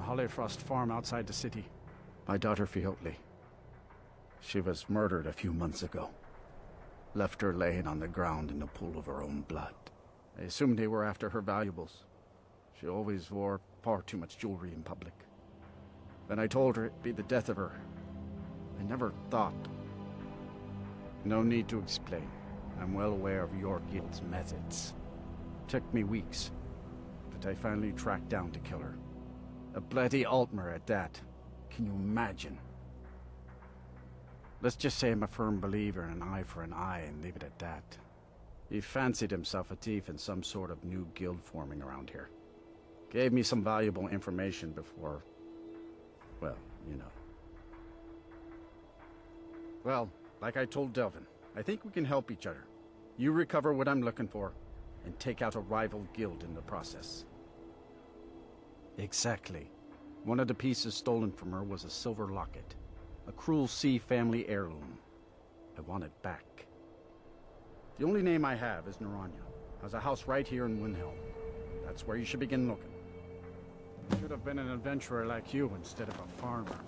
Holyfrost farm outside the city. My daughter Fiotli. She was murdered a few months ago. Left her laying on the ground in the pool of her own blood. I assumed they were after her valuables. She always wore far too much jewelry in public. Then I told her it'd be the death of her. I never thought. No need to explain. I'm well aware of your guild's methods. Took me weeks, but I finally tracked down to kill her. A bloody Altmer at that. Can you imagine? Let's just say I'm a firm believer in an eye for an eye and leave it at that. He fancied himself a thief in some sort of new guild forming around here. Gave me some valuable information before... well, you know. Well, like I told Delvin, I think we can help each other. You recover what I'm looking for, and take out a rival guild in the process. Exactly. One of the pieces stolen from her was a silver locket. A Cruel Sea family heirloom. I want it back. The only name I have is Naranya. Has a house right here in Windhelm. That's where you should begin looking. Should have been an adventurer like you instead of a farmer.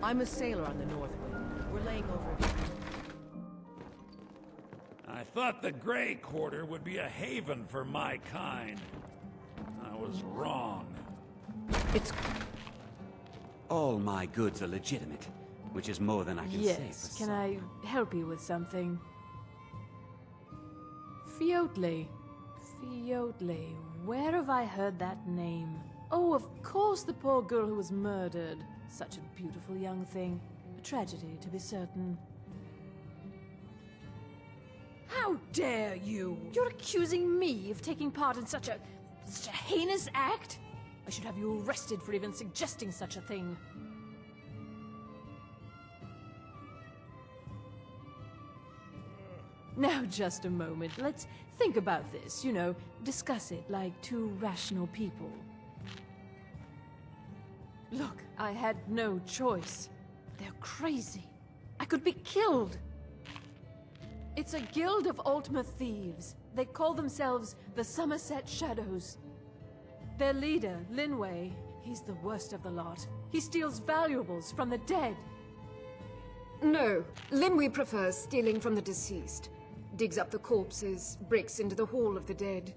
I'm a sailor on the North Wind. We're laying over. I thought the Grey Quarter would be a haven for my kind. I was wrong. It's... All my goods are legitimate, which is more than I can say for Yes, can some. I help you with something? Fiotley. Fiotley. Where have I heard that name? Oh, of course, the poor girl who was murdered. Such a beautiful young thing. A tragedy, to be certain. How dare you! You're accusing me of taking part in such a heinous act? I should have you arrested for even suggesting such a thing. Now, just a moment. Let's think about this, you know, discuss it like two rational people. Look, I had no choice. They're crazy. I could be killed. It's a guild of Ultima Thieves. They call themselves the Somerset Shadows. Their leader, Linway, he's the worst of the lot. He steals valuables from the dead. No, Linway prefers stealing from the deceased. Digs up the corpses, breaks into the Hall of the Dead.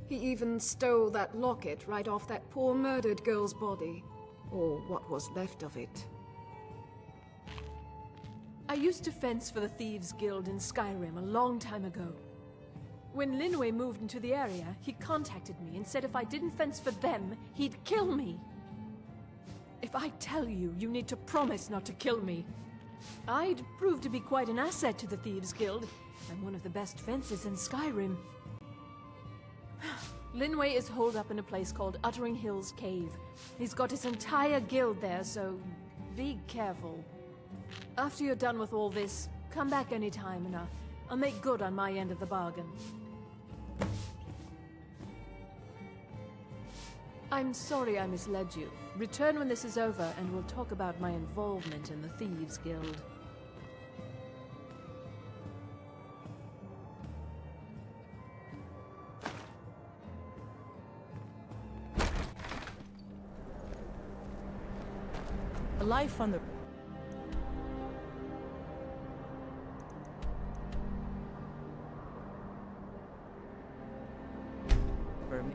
He even stole that locket right off that poor murdered girl's body. Or what was left of it. I used to fence for the Thieves Guild in Skyrim a long time ago. When Linway moved into the area, he contacted me and said if I didn't fence for them, he'd kill me. If I tell you, you need to promise not to kill me. I'd prove to be quite an asset to the Thieves Guild. I'm one of the best fencers in Skyrim. Linway is holed up in a place called Uttering Hills Cave. He's got his entire guild there, so be careful. After you're done with all this, come back anytime and I'll make good on my end of the bargain. I'm sorry I misled you. Return when this is over and we'll talk about my involvement in the Thieves Guild. A life on the... For me.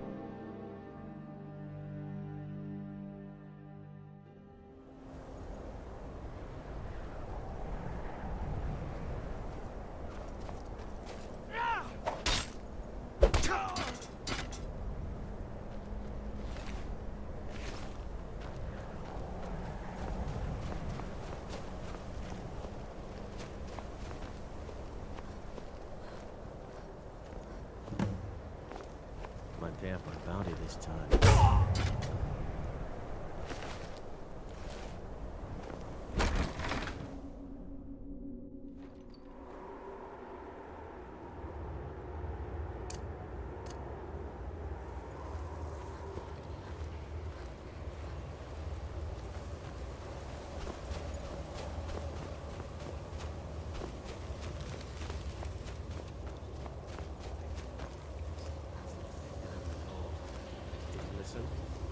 Pay off my bounty this time.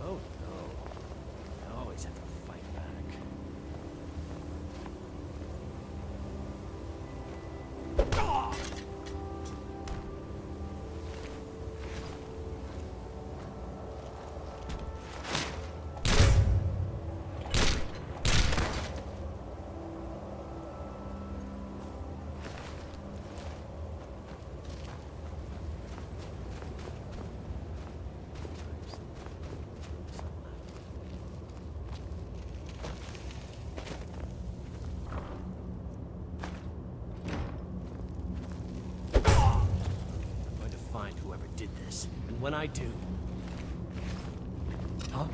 Oh no. I always have to fight back. Whoever did this, and when I do... Huh?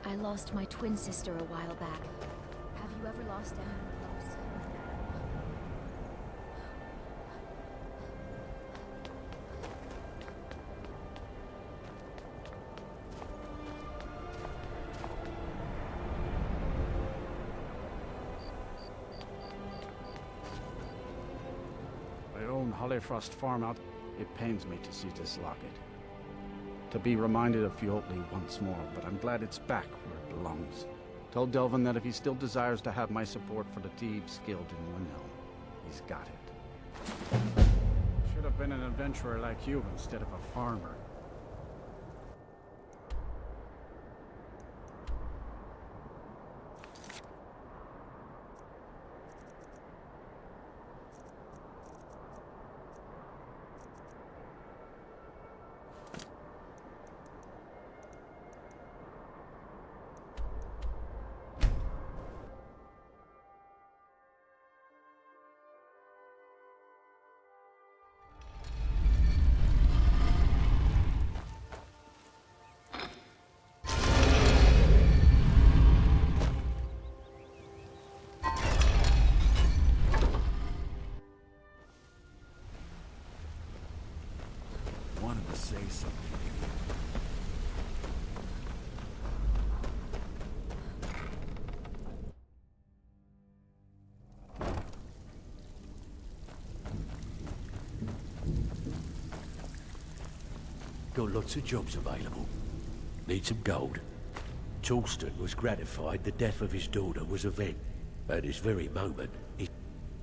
I lost my twin sister a while back. Have you ever lost anyone close? I own Holyfrost Farm out. It pains me to see this locket. To be reminded of Fiotli once more, but I'm glad it's back where it belongs. Tell Delvin that if he still desires to have my support for the Thieves Guild in Windhelm, he's got it. Should have been an adventurer like you instead of a farmer. Wanted to say something. Got lots of jobs available. Need some gold. Torsten was gratified the death of his daughter was a vent. At this very moment, he's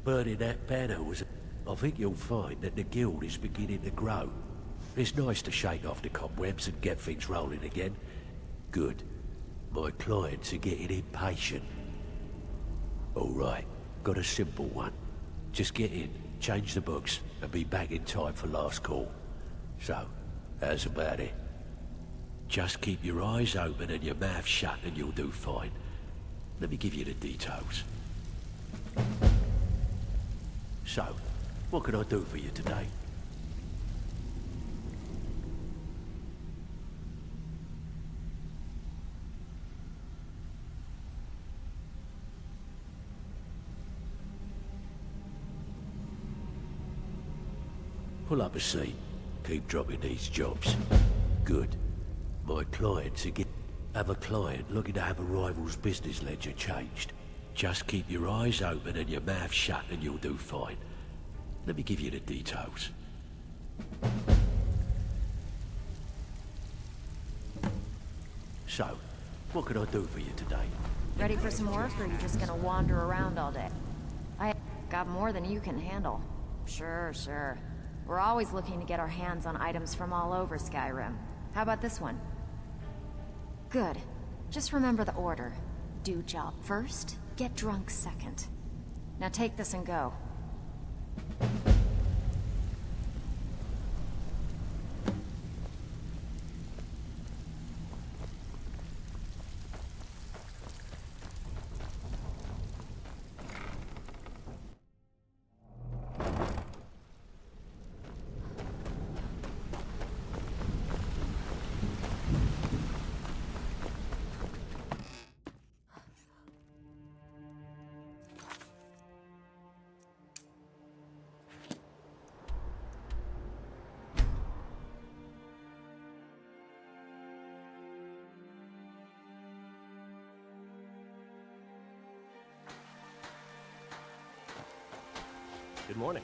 burning that banner was... I think you'll find that the guild is beginning to grow. It's nice to shake off the cobwebs and get things rolling again. Good. My clients are getting impatient. All right, got a simple one. Just get in, change the books, and be back in time for last call. So, how's about it? Just keep your eyes open and your mouth shut and you'll do fine. Let me give you the details. So, what can I do for you today? Pull up a seat. Keep dropping these jobs. Good. My clients have a client looking to have a rival's business ledger changed. Just keep your eyes open and your mouth shut and you'll do fine. Let me give you the details. So, what can I do for you today? Ready for some work, or are you just gonna wander around all day? I got more than you can handle. Sure, sure. We're always looking to get our hands on items from all over Skyrim. How about this one? Good. Just remember the order. Do job first, get drunk second. Now take this and go. Good morning.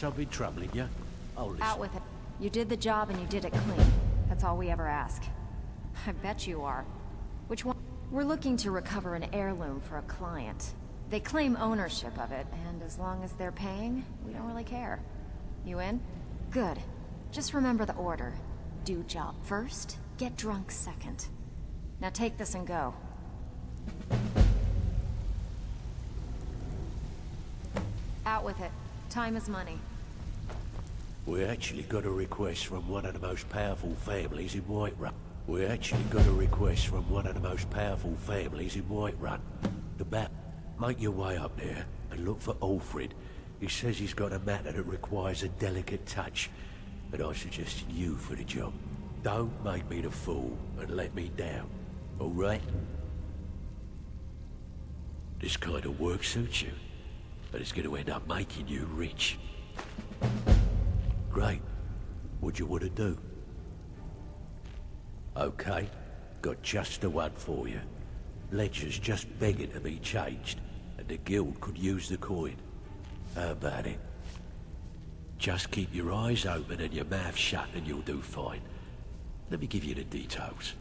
Something troubling you? Oh, listen. Out with it. You did the job and you did it clean. That's all we ever ask. I bet you are. Which one? We're looking to recover an heirloom for a client. They claim ownership of it, and as long as they're paying, we don't really care. You in? Good. Just remember the order. Do job first, get drunk second. Now take this and go. Out with it. Time is money. We actually got a request from one of the most powerful families in Whiterun. We actually got a request from one of the most powerful families in Whiterun. The map. Make your way up there and look for Alfred. He says he's got a matter that requires a delicate touch, and I suggested you for the job. Don't make me the fool and let me down, all right? This kind of work suits you, but it's going to end up making you rich. Great. What do you want to do? Okay, got just the one for you. Ledger's just begging to be changed, and the guild could use the coin. How about it? Just keep your eyes open and your mouth shut and you'll do fine. Let me give you the details.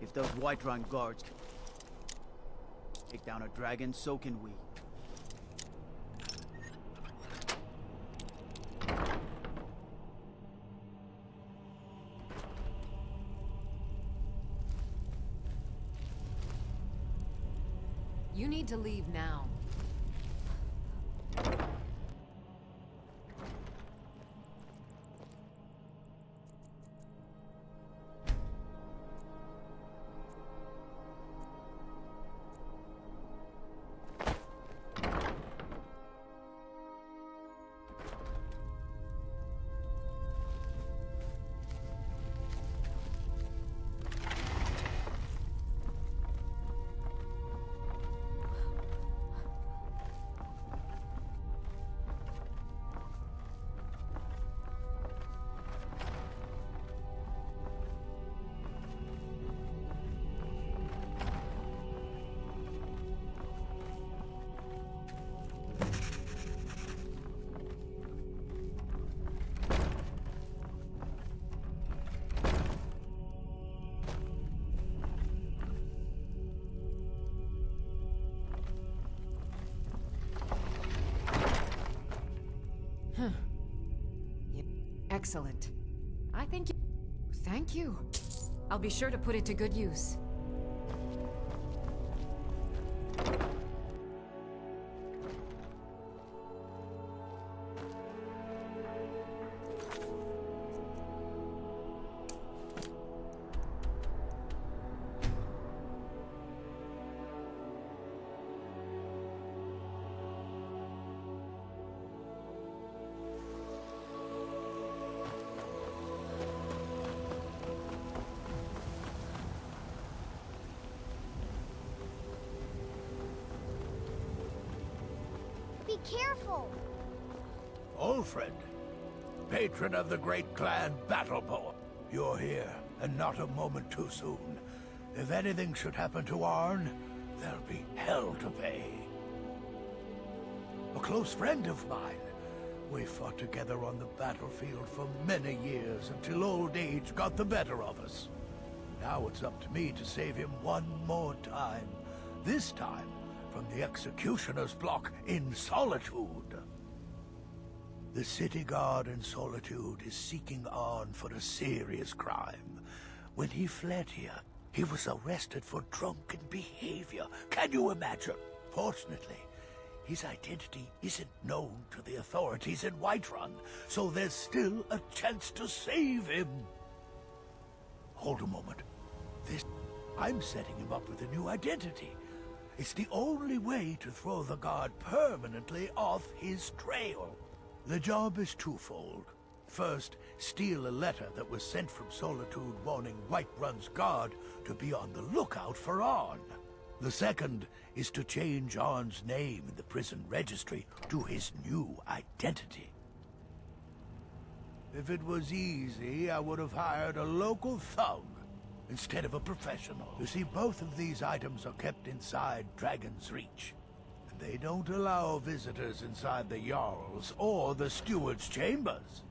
If those Whiterun guards can take down a dragon, so can we. You need to leave now. Excellent. I think you... Thank you. I'll be sure to put it to good use. Be careful! Old friend, patron of the great clan Battle Poem. You're here, and not a moment too soon. If anything should happen to Arn, there'll be hell to pay. A close friend of mine. We fought together on the battlefield for many years until old age got the better of us. Now it's up to me to save him one more time. This time from the executioner's block in Solitude. The city guard in Solitude is seeking Arn for a serious crime. When he fled here, he was arrested for drunken behavior. Can you imagine? Fortunately, his identity isn't known to the authorities in Whiterun, so there's still a chance to save him. Hold a moment. I'm setting him up with a new identity. It's the only way to throw the guard permanently off his trail. The job is twofold. First, steal a letter that was sent from Solitude warning Whiterun's guard to be on the lookout for Arn. The second is to change Arn's name in the prison registry to his new identity. If it was easy, I would have hired a local thug instead of a professional. You see, both of these items are kept inside Dragon's Reach. And they don't allow visitors inside the Jarl's or the Steward's chambers.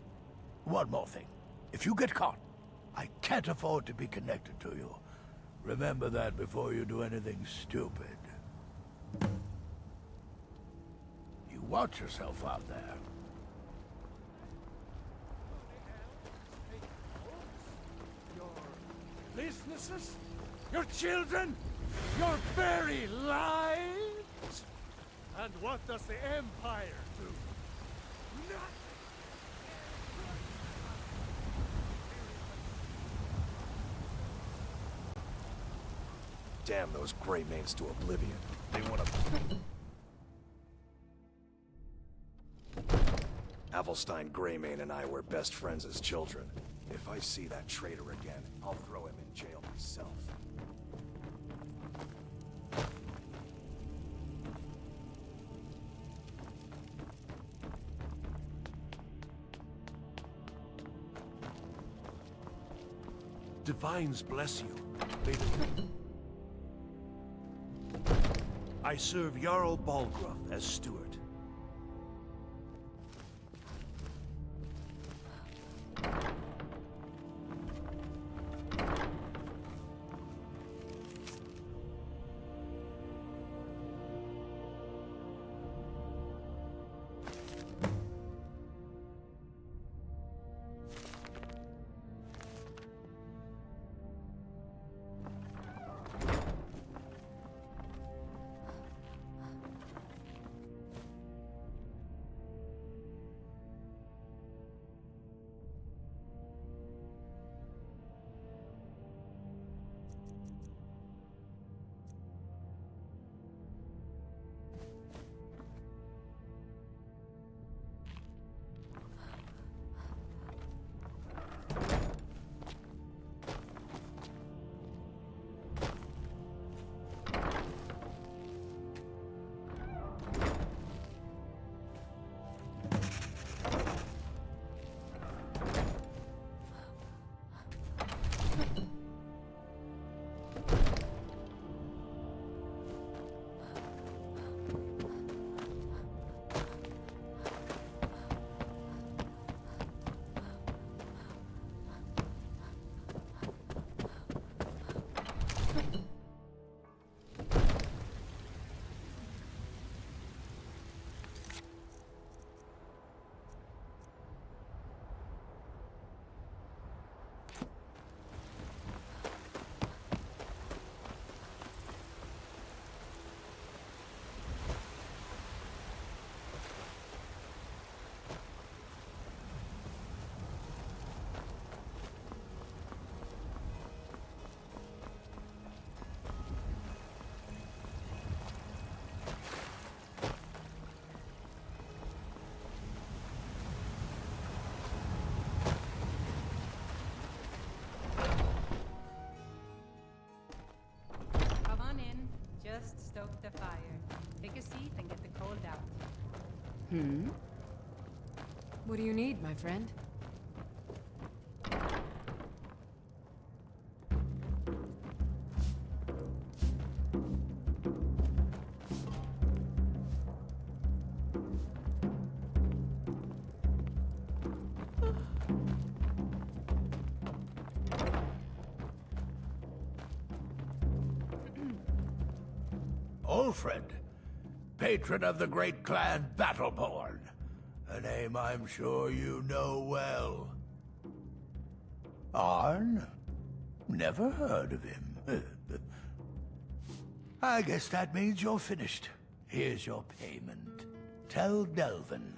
One more thing. If you get caught, I can't afford to be connected to you. Remember that before you do anything stupid. You watch yourself out there. Businesses? Your children? Your very lives? And what does the Empire do? Nothing! Damn those Greymanes to oblivion. They want to... Avelstein Greymane and I were best friends as children. If I see that traitor again, I'll throw him in jail myself. Divines bless you. May I serve Jarl Balgruuf as steward. Just stoke the fire. Take a seat and get the cold out. What do you need, my friend? Old friend, patron of the great clan Battleborn. A name I'm sure you know well. Arn? Never heard of him. I guess that means you're finished. Here's your payment. Tell Delvin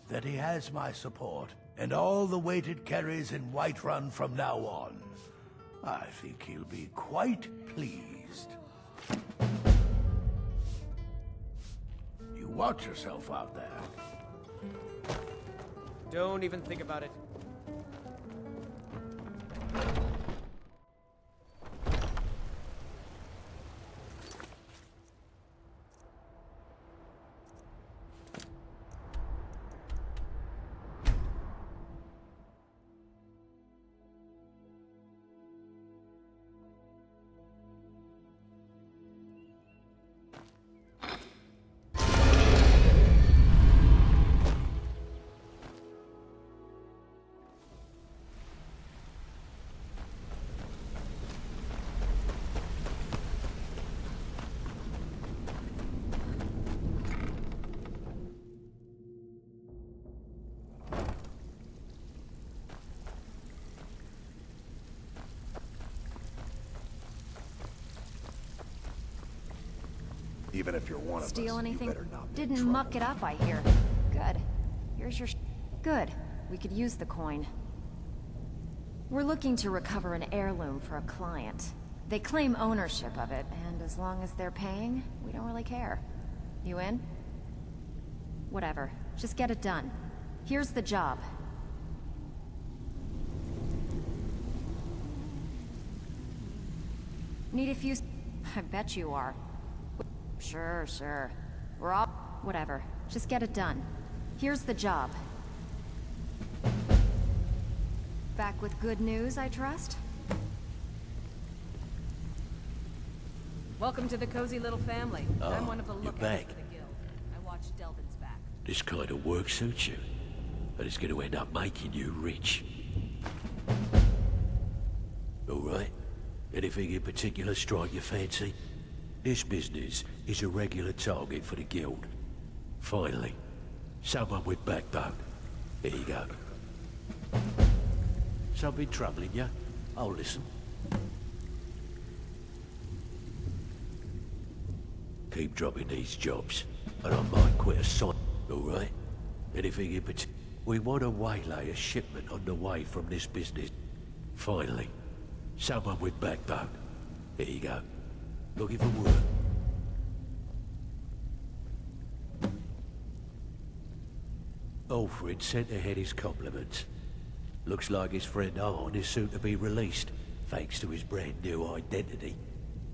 that he has my support and all the weight it carries in Whiterun from now on. I think he'll be quite pleased. You watch yourself out there. Don't even think about it. Even if you're one of Steal us, anything? you better not be in Didn't trouble. muck it up, I hear. Good. Here's your Good. We could use the coin. We're looking to recover an heirloom for a client. They claim ownership of it, and as long as they're paying, we don't really care. You in? Whatever. Just get it done. Here's the job. Need a few... I bet you are. Sure, sure. We're all... Whatever. Just get it done. Here's the job. Back with good news, I trust? Welcome to the cozy little family. Oh, I'm one of the you're lookouts back. for the guild. I watch Delvin's back. This kind of work suits you, but it's going to end up making you rich. All right? Anything in particular strike your fancy? This business is a regular target for the guild. Finally, someone with backbone. Here you go. Something troubling you? I'll listen. Keep dropping these jobs, and I might quit a site, all right? Anything in particular? We want to waylay a shipment on the way from this business. Finally, someone with backbone. Here you go. Looking for work. Alfred sent ahead his compliments. Looks like his friend Arn is soon to be released, thanks to his brand new identity.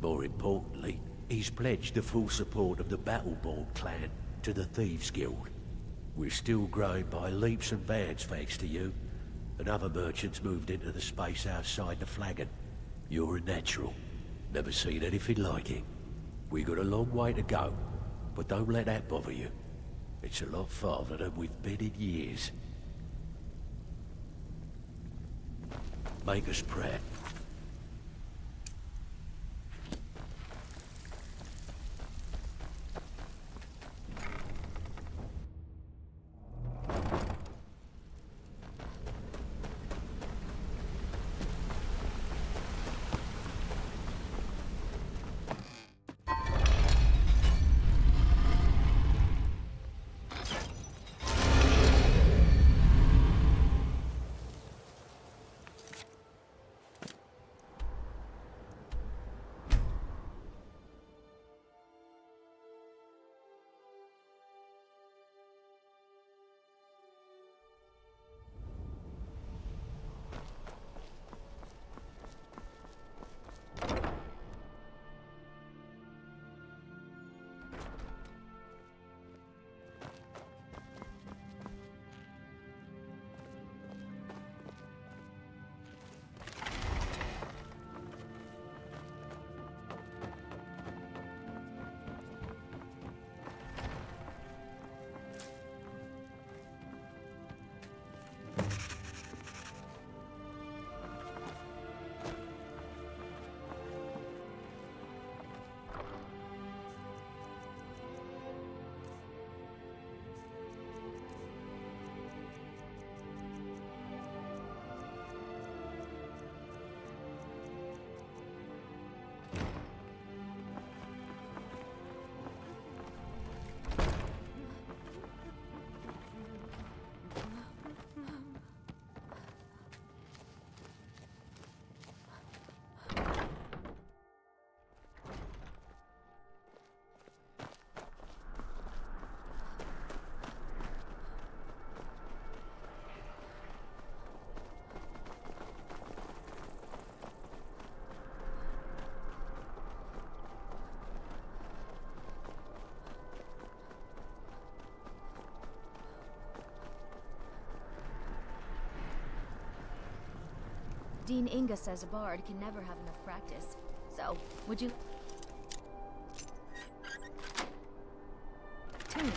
More importantly, he's pledged the full support of the Battleborn clan to the Thieves Guild. We're still growing by leaps and bounds thanks to you, and other merchants moved into the space outside the flagon. You're a natural. Never seen anything like it. We got a long way to go, but don't let that bother you. It's a lot farther than we've been in years. Make us proud. Dean Inga says a bard can never have enough practice. So, would you... Tune.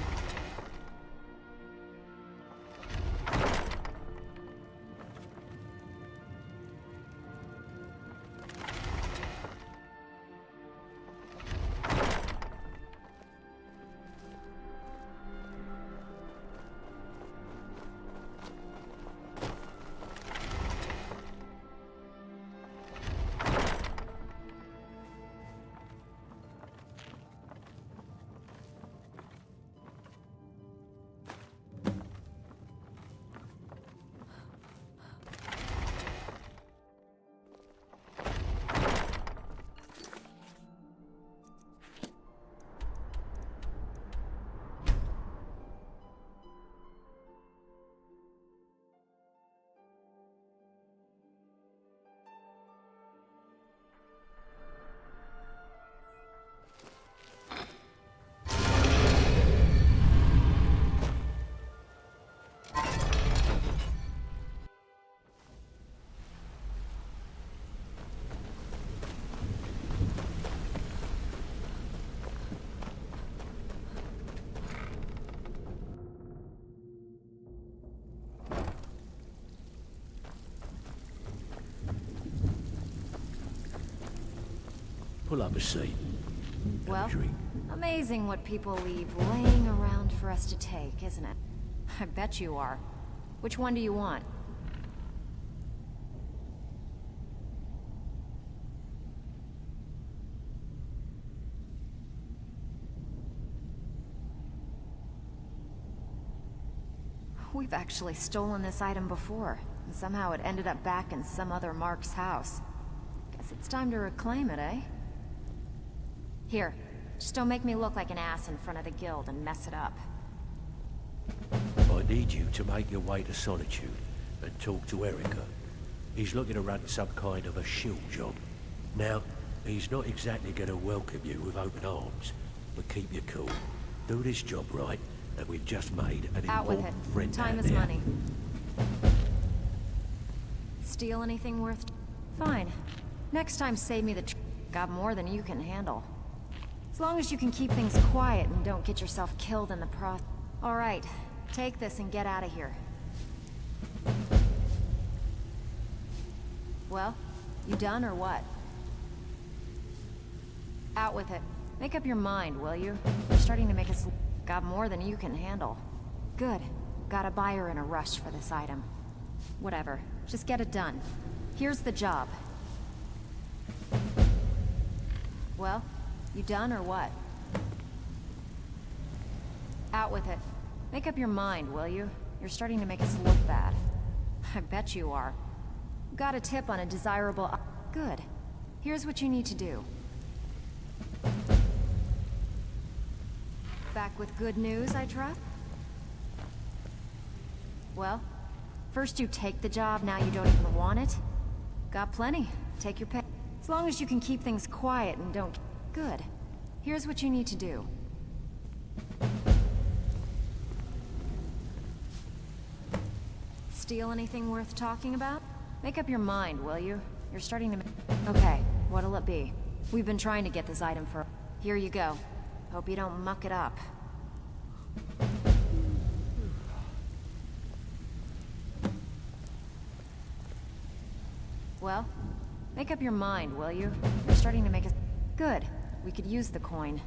Pull up a seat. Well, drink. amazing what people leave laying around for us to take, isn't it? I bet you are. Which one do you want? We've actually stolen this item before, and somehow it ended up back in some other Mark's house. Guess it's time to reclaim it, eh? Here, just don't make me look like an ass in front of the guild and mess it up. I need you to make your way to Solitude and talk to Erica. He's looking to run some kind of a shield job. Now, he's not exactly going to welcome you with open arms, but keep your cool. Do this job right, and we've just made an Out with important it. friend Time out is there. money. Steal anything worth... Fine. Next time save me the got more than you can handle. As long as you can keep things quiet and don't get yourself killed in the process. Alright, take this and get out of here. Well, you done or what? Out with it. Make up your mind, will you? You're starting to make us... Got more than you can handle. Good. Got a buyer in a rush for this item. Whatever. Just get it done. Here's the job. Well, you done or what? Out with it. Make up your mind, will you? You're starting to make us look bad. I bet you are. Got a tip on a desirable... Good. Here's what you need to do. Back with good news, I trust? Well, first you take the job, now you don't even want it? Got plenty. Take your pick. As long as you can keep things quiet and don't... Good. Here's what you need to do. Steal anything worth talking about? Make up your mind, will you? You're starting to... Okay, what'll it be? We've been trying to get this item for... Here you go. Hope you don't muck it up. Well, make up your mind, will you? You're starting to make us... Good. We could use the coin.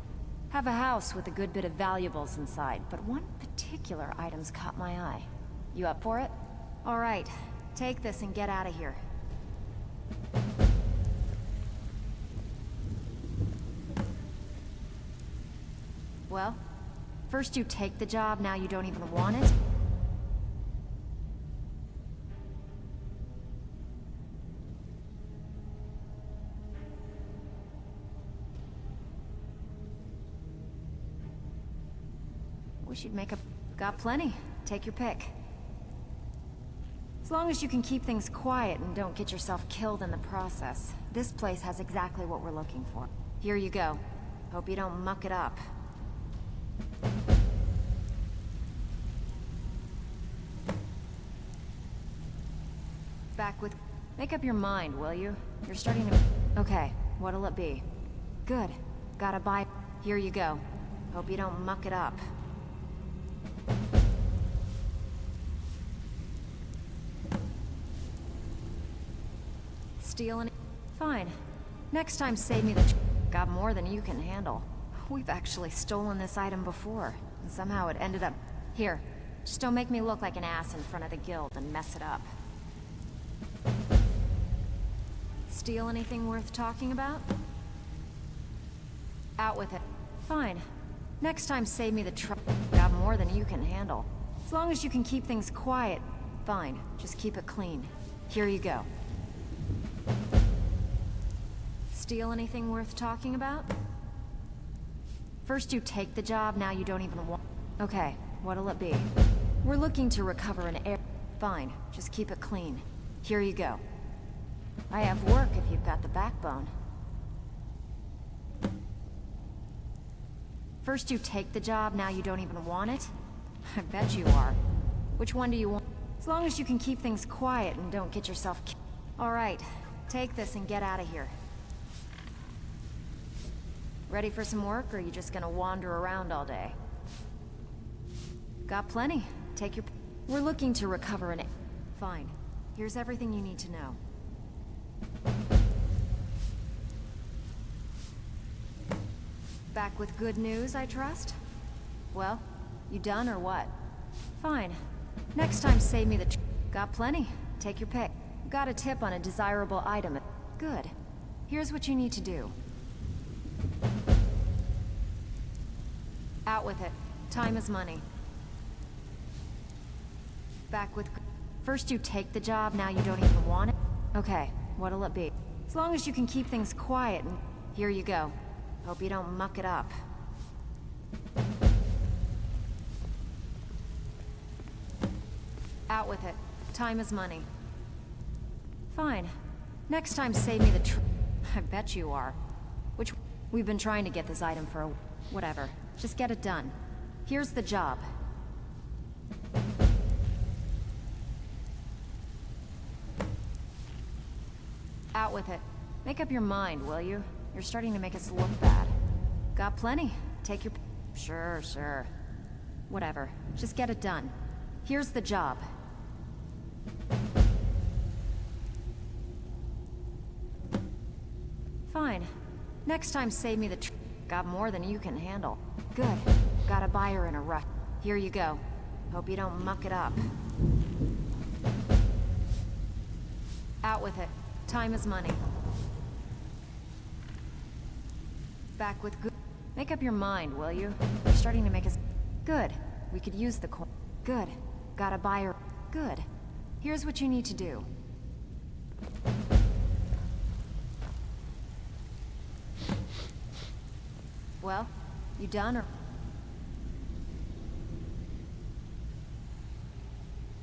Have a house with a good bit of valuables inside, but one particular item's caught my eye. You up for it? All right. Take this and get out of here. Well, first you take the job, now you don't even want it? Wish you'd make a... Got plenty. Take your pick. As long as you can keep things quiet and don't get yourself killed in the process, this place has exactly what we're looking for. Here you go. Hope you don't muck it up. Back with... Make up your mind, will you? You're starting to... Okay, what'll it be? Good. Gotta buy... Here you go. Hope you don't muck it up. Steal any... Fine. Next time save me the... Got more than you can handle. We've actually stolen this item before, and somehow it ended up... Here, just don't make me look like an ass in front of the guild and mess it up. Steal anything worth talking about? Out with it. Fine. Next time save me the Got more than you can handle. As long as you can keep things quiet. Fine, just keep it clean. Here you go. Steal anything worth talking about? First you take the job, now you don't even want... Okay, what'll it be? We're looking to recover an air... Fine, just keep it clean. Here you go. I have work if you've got the backbone. First you take the job, now you don't even want it? I bet you are. Which one do you want? As long as you can keep things quiet and don't get yourself... Alright, take this and get out of here. Ready for some work, or are you just gonna wander around all day? Got plenty. Take your... We're looking to recover an... Fine. Here's everything you need to know. Back with good news, I trust? Well, you done or what? Fine. Next time save me the... Got plenty. Take your pick. Got a tip on a desirable item. Good. Here's what you need to do. Out with it. Time is money. Back with... First you take the job, now you don't even want it? Okay, what'll it be? As long as you can keep things quiet and... Here you go. Hope you don't muck it up. Out with it. Time is money. Fine. Next time save me the I bet you are. Which... We've been trying to get this item for a... Whatever. Just get it done. Here's the job. Out with it. Make up your mind, will you? You're starting to make us look bad. Got plenty. Take your... Sure. Whatever. Just get it done. Here's the job. Fine. Next time save me the Got more than you can handle. Good. Got a buyer in a rush. Here you go. Hope you don't muck it up. Out with it. Time is money. Back with good... Make up your mind, will you? You're starting to make us... Good. We could use the coin. Good. Got a buyer. Good. Here's what you need to do. Well, you done or...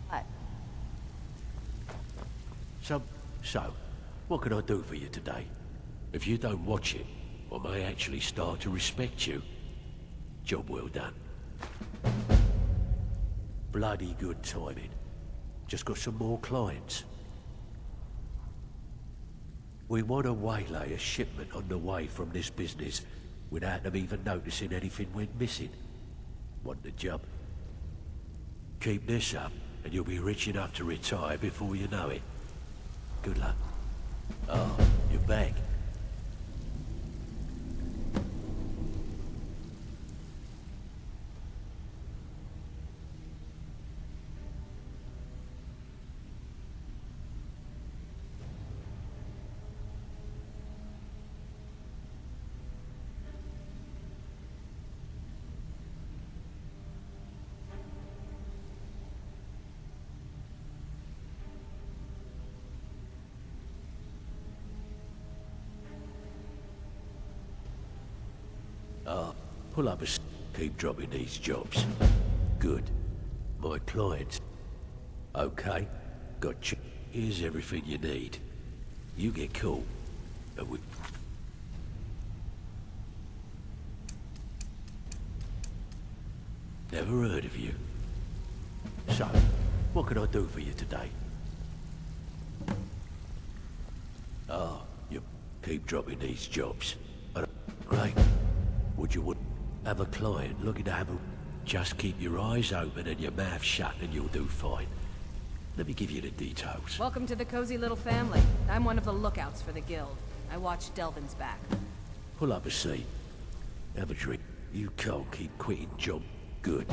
What? So, what can I do for you today? If you don't watch it, I may actually start to respect you. Job well done. Bloody good timing. Just got some more clients. We want to waylay a shipment on the way from this business without them even noticing anything went missing. Want the job? Keep this up, and you'll be rich enough to retire before you know it. Good luck. Oh, you're back. Pull up keep dropping these jobs. Good. My clients. Okay. Gotcha. Here's everything you need. You get caught, and we... Never heard of you. So, what can I do for you today? Oh, you keep dropping these jobs. Great. Would you have a client looking to have a... Just keep your eyes open and your mouth shut and you'll do fine. Let me give you the details. Welcome to the cozy little family. I'm one of the lookouts for the guild. I watch Delvin's back. Pull up a seat. Have a drink. You can't keep quitting job. Good.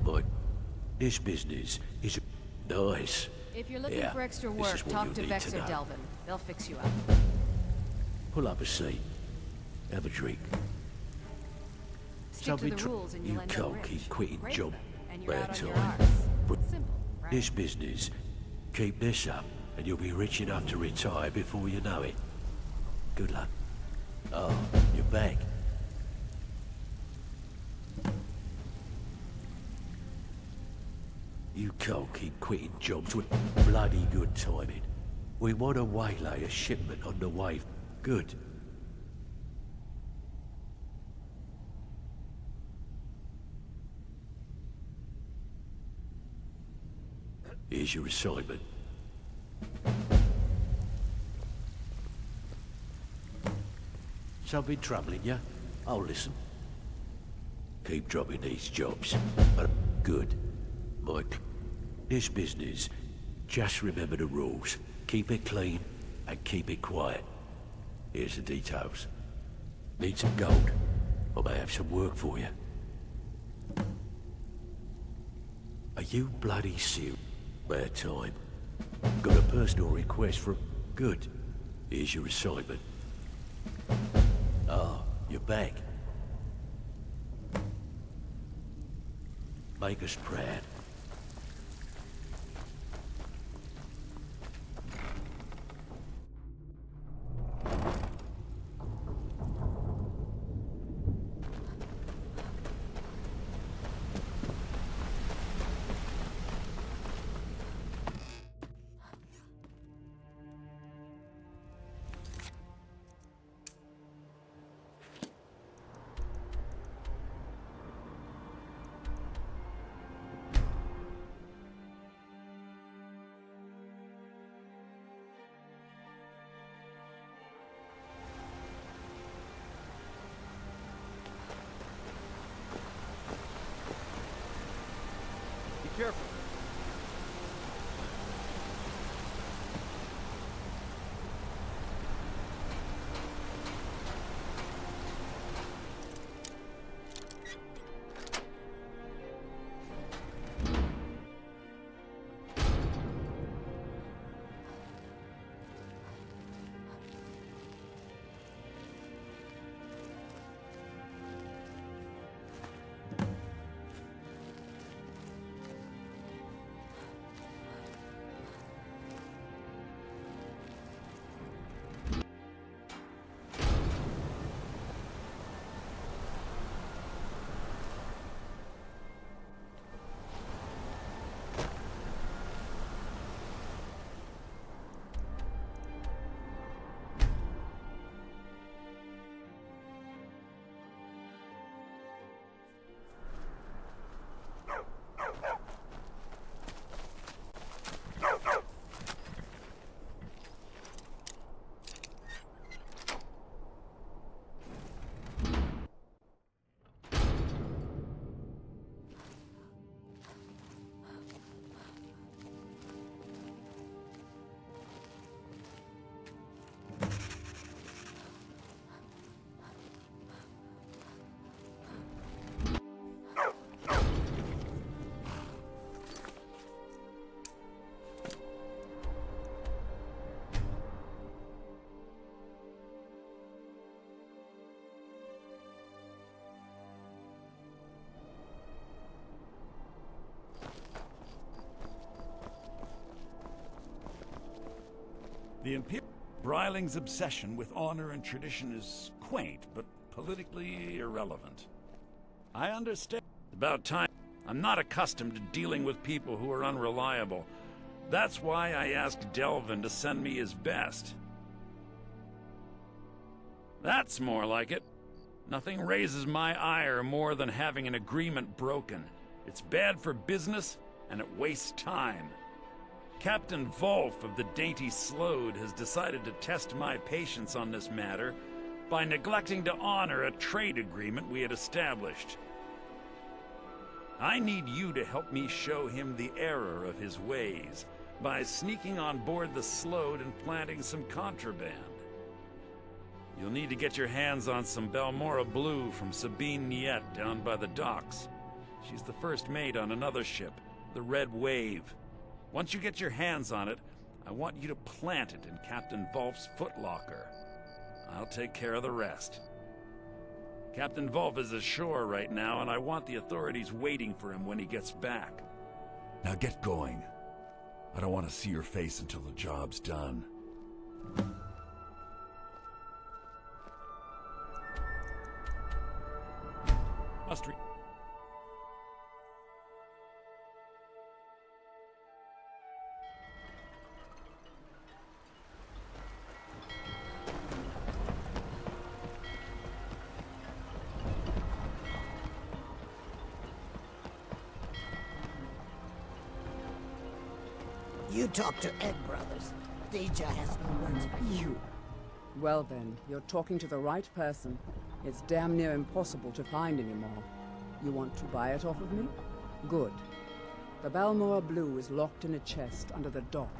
But this business is nice. If you're looking Yeah, for extra this work, is what talk you'll to need Vex to or know. Delvin. They'll fix you up. Pull up a seat. Have a drink. Stick to the rules and you'll You end up can't rich. keep quitting Great. job. And you're out on your time. arse. But Simple, right? this business, keep this up and you'll be rich enough to retire before you know it. Good luck. Oh, you're back. You can't keep quitting jobs with bloody good timing. We want to waylay a shipment on the way. Good. Here's your assignment. Something troubling you? I'll listen. Keep dropping these jobs. Good. Mike, this business, just remember the rules. Keep it clean and keep it quiet. Here's the details. Need some gold? I may have some work for you. Are you bloody serious? Bad time. Got a personal request from... Good. Here's your assignment. Ah, you're back. Make us proud. Be careful. The Imperial Briling's obsession with honor and tradition is quaint, but politically irrelevant. I understand. About time. I'm not accustomed to dealing with people who are unreliable. That's why I asked Delvin to send me his best. That's more like it. Nothing raises my ire more than having an agreement broken. It's bad for business, and it wastes time. Captain Wolf of the Dainty Slode has decided to test my patience on this matter by neglecting to honor a trade agreement we had established. I need you to help me show him the error of his ways by sneaking on board the Slode and planting some contraband. You'll need to get your hands on some Balmora Blue from Sabine Niet down by the docks. She's the first mate on another ship, the Red Wave. Once you get your hands on it, I want you to plant it in Captain Wolf's footlocker. I'll take care of the rest. Captain Wolf is ashore right now, and I want the authorities waiting for him when he gets back. Now get going. I don't want to see your face until the job's done. Must re- You talk to Egg Brothers. Deja has no words for you. Well then, you're talking to the right person. It's damn near impossible to find anymore. You want to buy it off of me? Good. The Balmora Blue is locked in a chest under the dock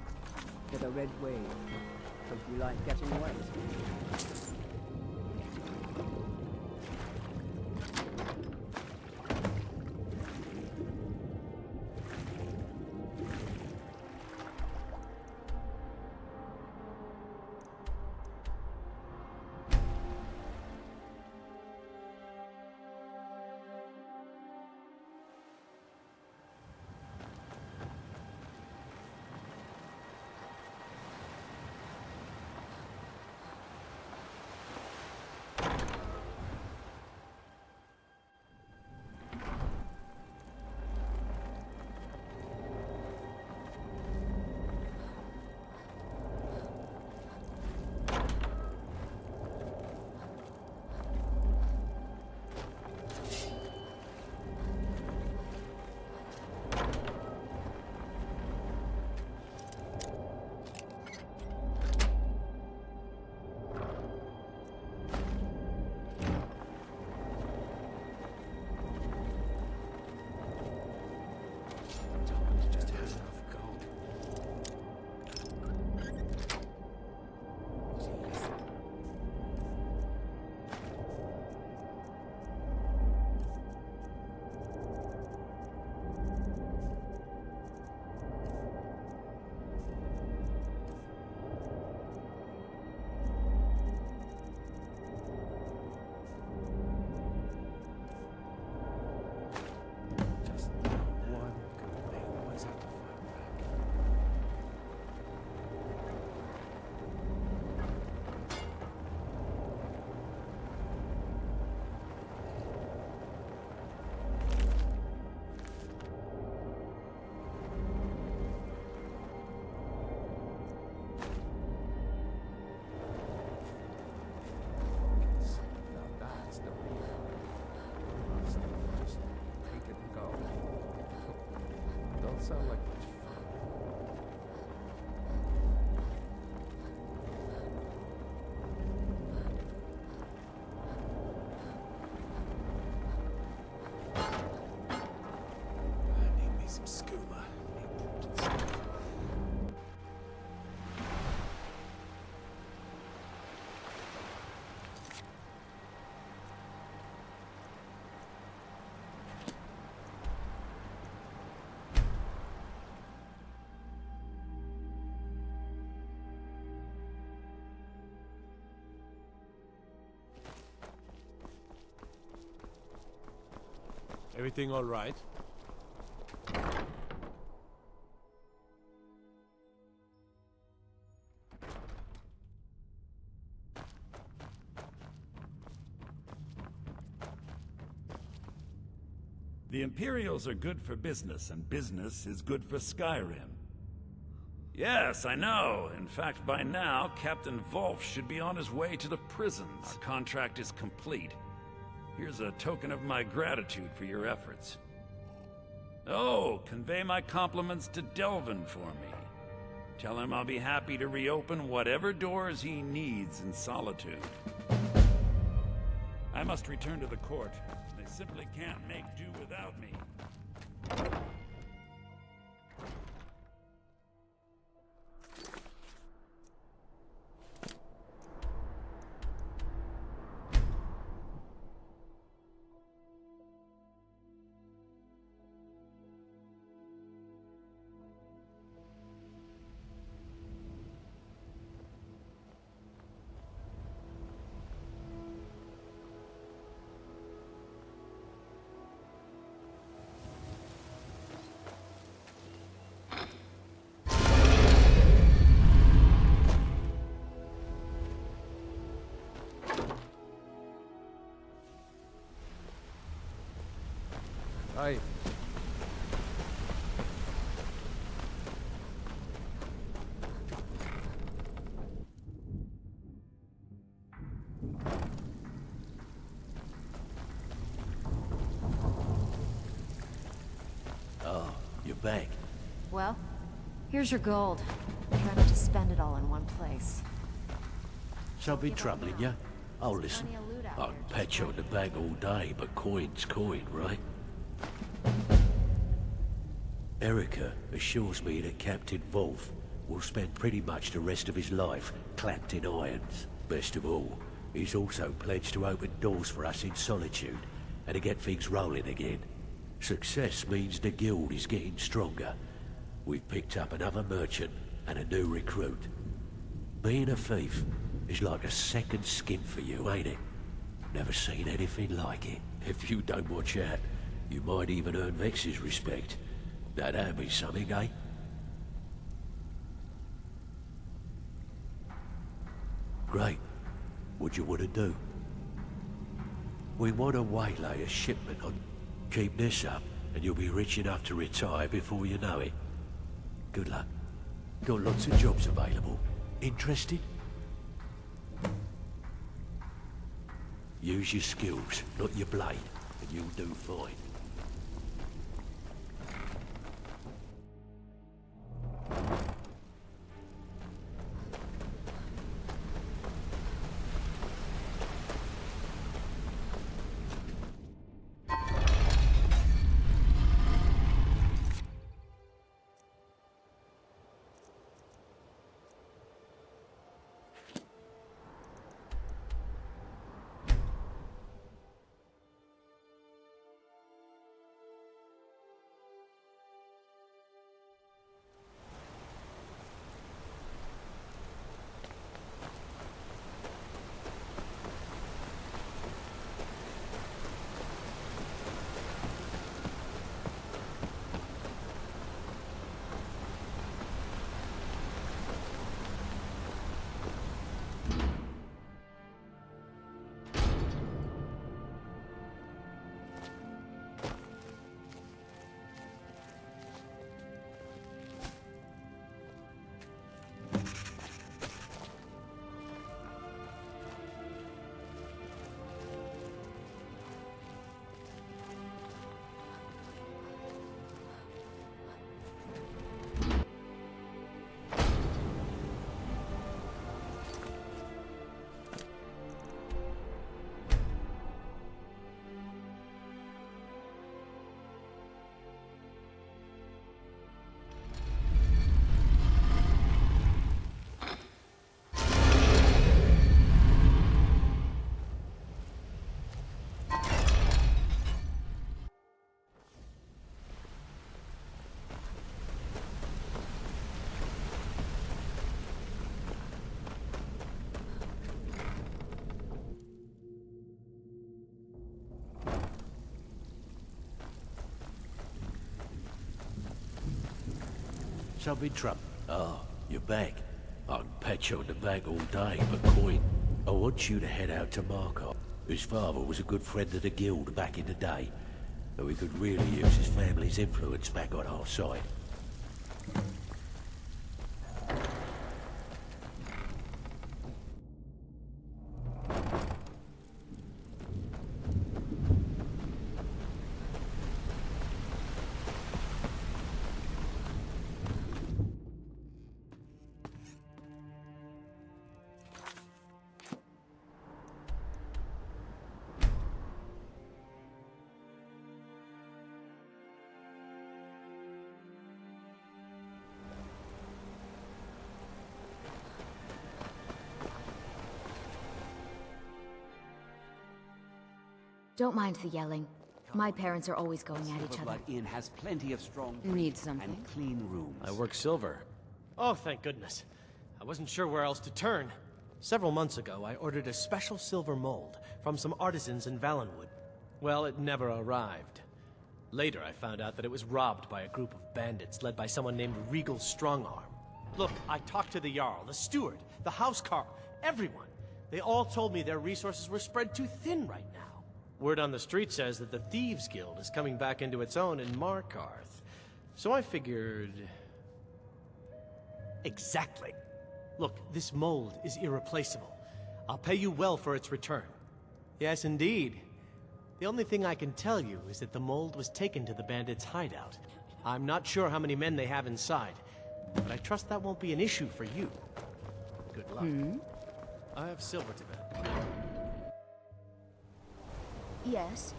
with a red wave. Would you like getting wet? Sound like much fun. I need me some scuba. Everything all right? The Imperials are good for business, and business is good for Skyrim. Yes, I know. In fact, by now, Captain Wolf should be on his way to the prisons. Our contract is complete. Here's a token of my gratitude for your efforts. Oh, convey my compliments to Delvin for me. Tell him I'll be happy to reopen whatever doors he needs in solitude. I must return to the court. They simply can't make do without me. Aye. Oh, you're back. Well, here's your gold. Try not to spend it all in one place. Something troubling you? Oh, listen. I can pat you on the back all day, but coin's coin, right? Erica assures me that Captain Wolf will spend pretty much the rest of his life clapped in irons. Best of all, he's also pledged to open doors for us in Solitude and to get things rolling again. Success means the guild is getting stronger. We've picked up another merchant and a new recruit. Being a thief is like a second skin for you, ain't it? Never seen anything like it. If you don't watch out, you might even earn Vex's respect. Now that'd be something, eh? Great. What do you want to do? We want to waylay a shipment on... Keep this up, and you'll be rich enough to retire before you know it. Good luck. Got lots of jobs available. Interested? Use your skills, not your blade, and you'll do fine. Something trouble. Oh, you're back. I can pat you on the back all day, but coin. I want you to head out to Markov. His father was a good friend of the guild back in the day, and we could really use his family's influence back on our side. Don't mind the yelling. My parents are always going at each other. Silverblood Inn has plenty of strong Need drinks something? and clean rooms. I work silver. Oh, thank goodness. I wasn't sure where else to turn. Several months ago, I ordered a special silver mold from some artisans in Valenwood. Well, it never arrived. Later, I found out that it was robbed by a group of bandits led by someone named Regal Strongarm. Look, I talked to the Jarl, the steward, the housecarl, everyone. They all told me their resources were spread too thin right now. Word on the street says that the Thieves Guild is coming back into its own in Markarth. So I figured... Exactly. Look, this mold is irreplaceable. I'll pay you well for its return. Yes, indeed. The only thing I can tell you is that the mold was taken to the bandits' hideout. I'm not sure how many men they have inside, but I trust that won't be an issue for you. Good luck. I have silver to bet. Yes.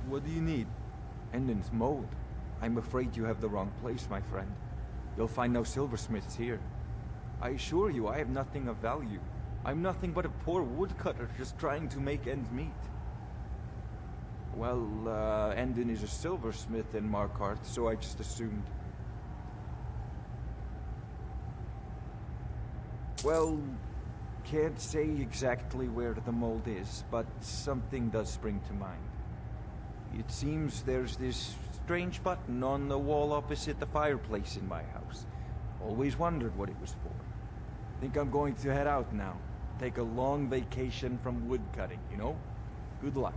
What do you need? Endon's mold. I'm afraid you have the wrong place, my friend. You'll find no silversmiths here. I assure you, I have nothing of value. I'm nothing but a poor woodcutter just trying to make ends meet. Well, Endon is a silversmith in Markarth, so I just assumed. Well, can't say exactly where the mold is, but something does spring to mind. It seems there's this strange button on the wall opposite the fireplace in my house. Always wondered what it was for. Think I'm going to head out now. Take a long vacation from woodcutting, you know? Good luck.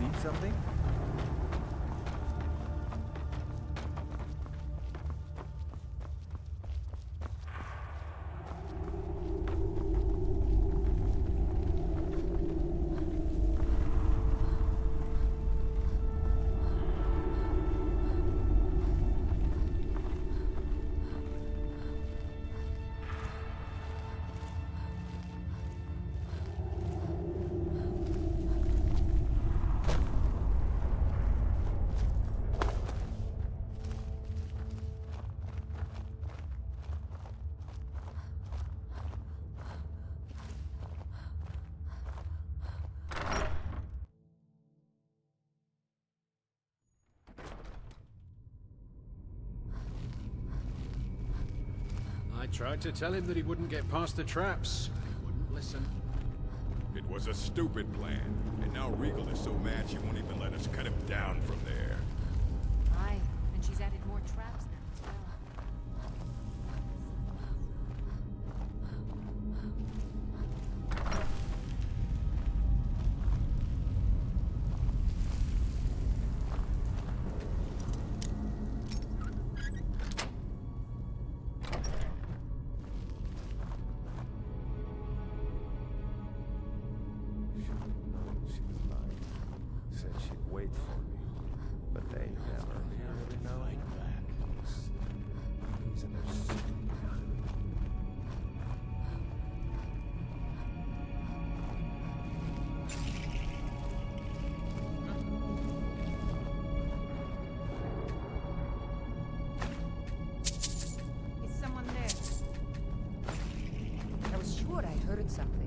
Need something? I tried to tell him that he wouldn't get past the traps. He wouldn't listen. It was a stupid plan, and now Regal is so mad she won't even let us cut him down from there. Aye, and she's added more traps now as well. Said she'd wait for me, but they never really know. These and their stupid Is someone there? I was sure I heard something.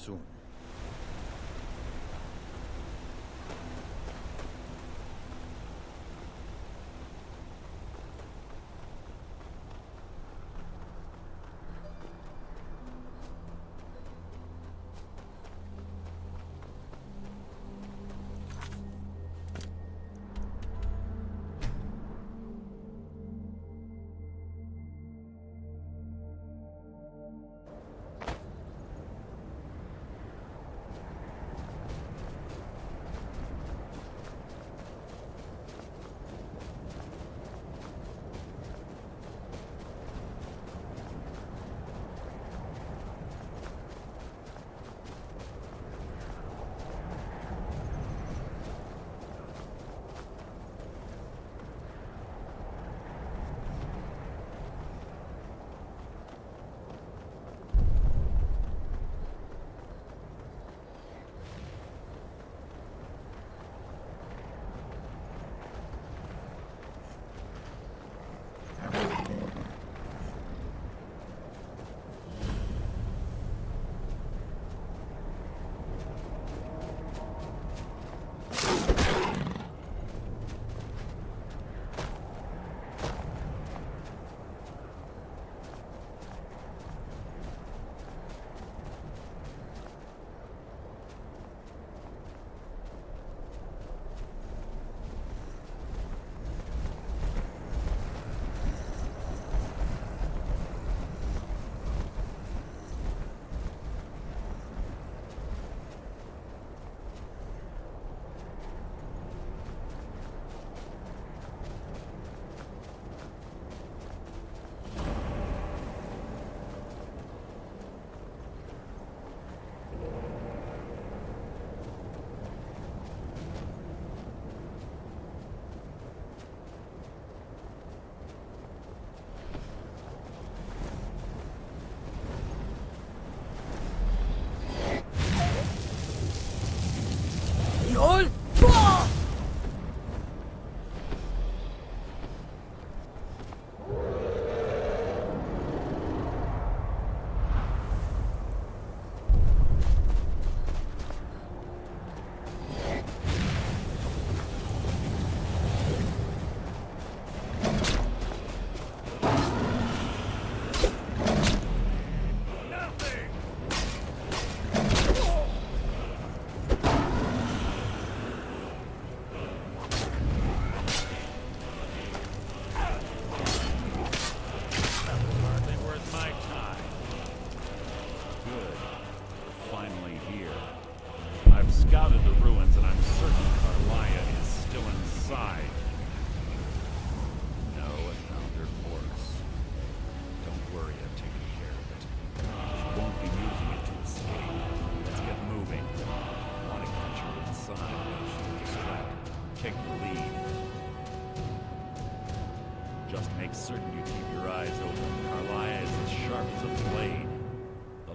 soon.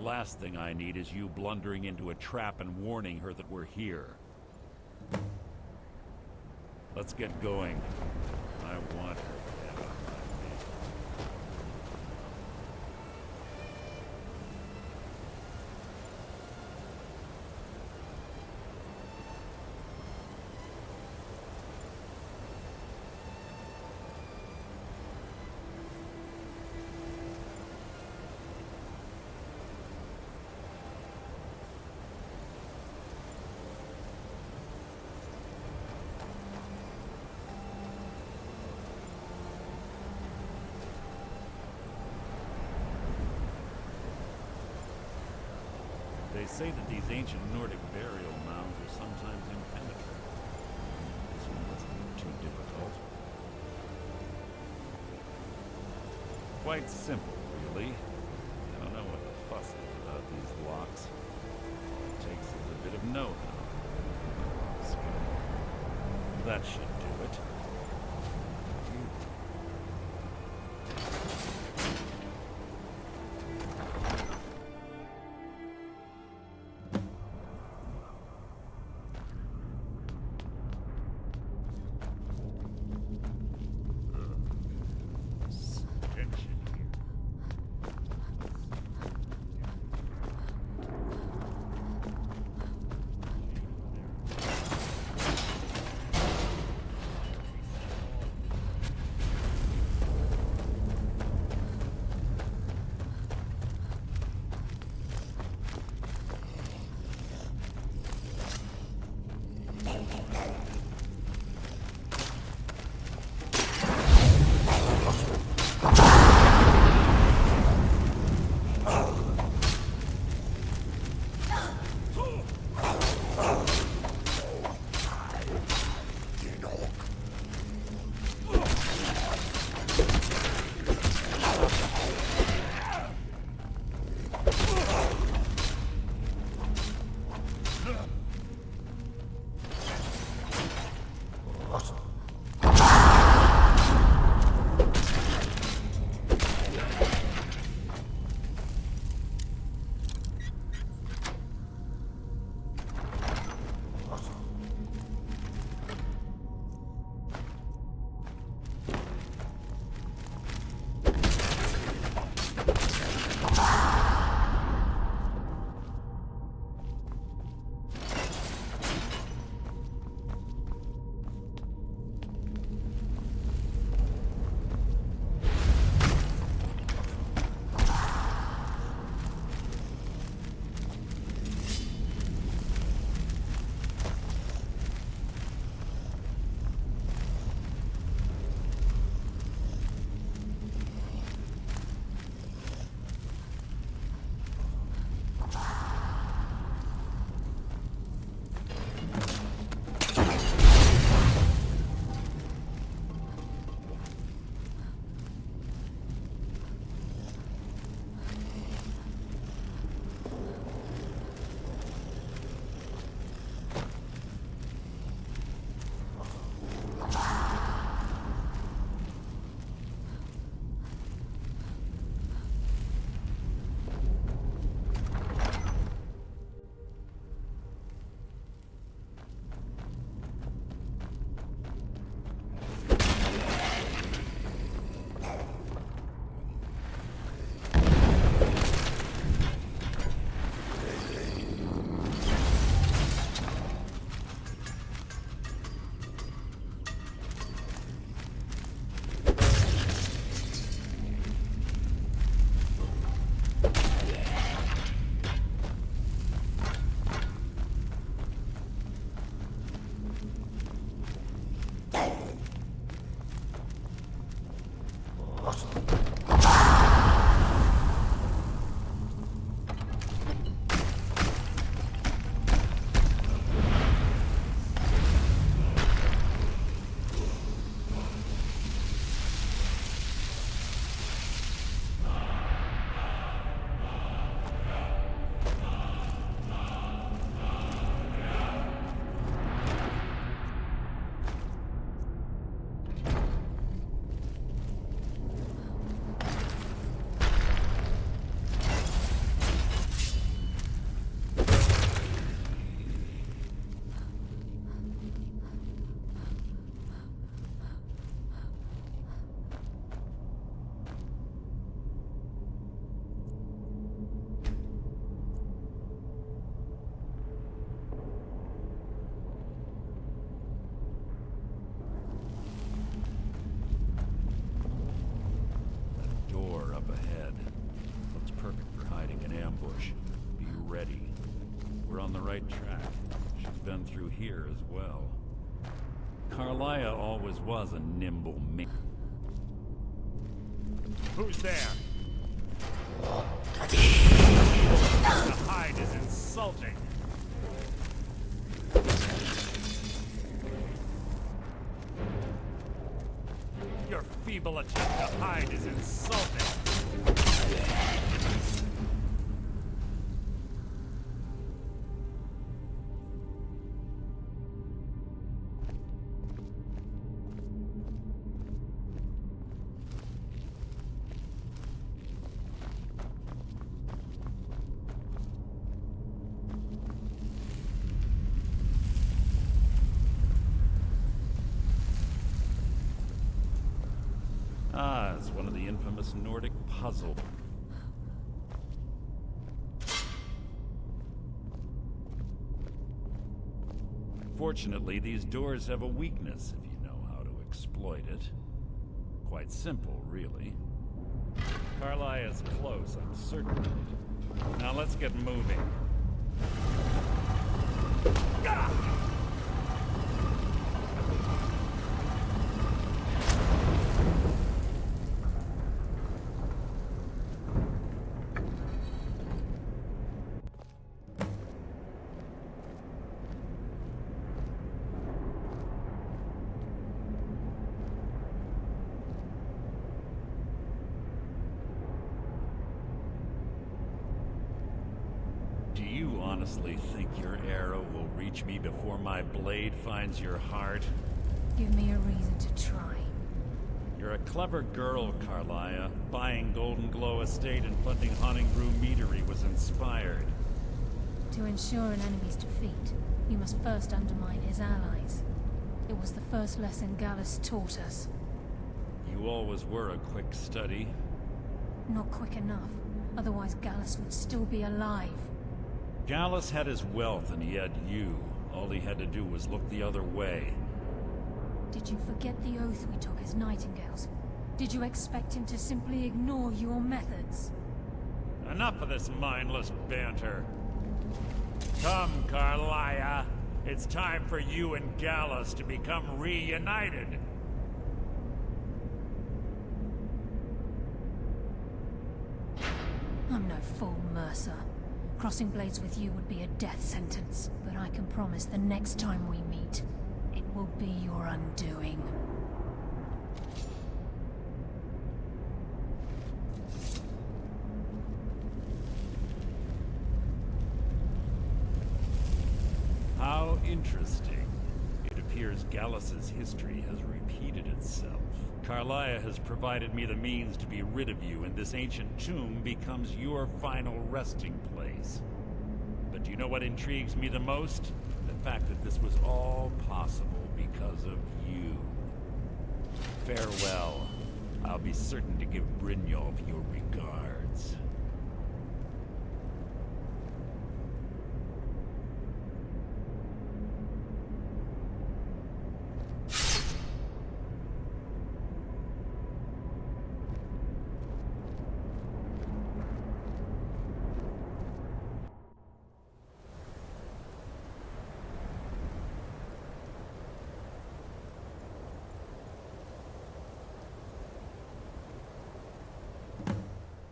Last thing I need is you blundering into a trap and warning her that we're here. Let's get going. I want her dead on my knee. They say that these ancient Nordic burial mounds are sometimes impenetrable. This one wasn't too difficult. Quite simple, really. I don't know what the fuss is about these locks. All it takes is a bit of know-how. That should do it. Through here as well. Carlia always was a nimble man. Who's there? The hide is insulting. Your feeble attempt to hide is insulting. Ah, it's one of the infamous Nordic puzzles. Fortunately, these doors have a weakness if you know how to exploit it. Quite simple, really. Carlia is close, I'm certain of it. Now let's get moving. Gah! Honestly think your arrow will reach me before my blade finds your heart? Give me a reason to try. You're a clever girl, Carlia. Buying Golden Glow Estate and funding Haunting Brew Meadery was inspired. To ensure an enemy's defeat, you must first undermine his allies. It was the first lesson Gallus taught us. You always were a quick study. Not quick enough. Otherwise Gallus would still be alive. Gallus had his wealth and he had you. All he had to do was look the other way. Did you forget the oath we took as Nightingales? Did you expect him to simply ignore your methods? Enough of this mindless banter. Come, Carlia. It's time for you and Gallus to become reunited. I'm no fool, Mercer. Crossing blades with you would be a death sentence, but I can promise the next time we meet, it will be your undoing. How interesting. It appears Gallus's history has repeated itself. Carlia has provided me the means to be rid of you, and this ancient tomb becomes your final resting place. But do you know what intrigues me the most? The fact that this was all possible because of you. Farewell. I'll be certain to give Brynjolf your regards.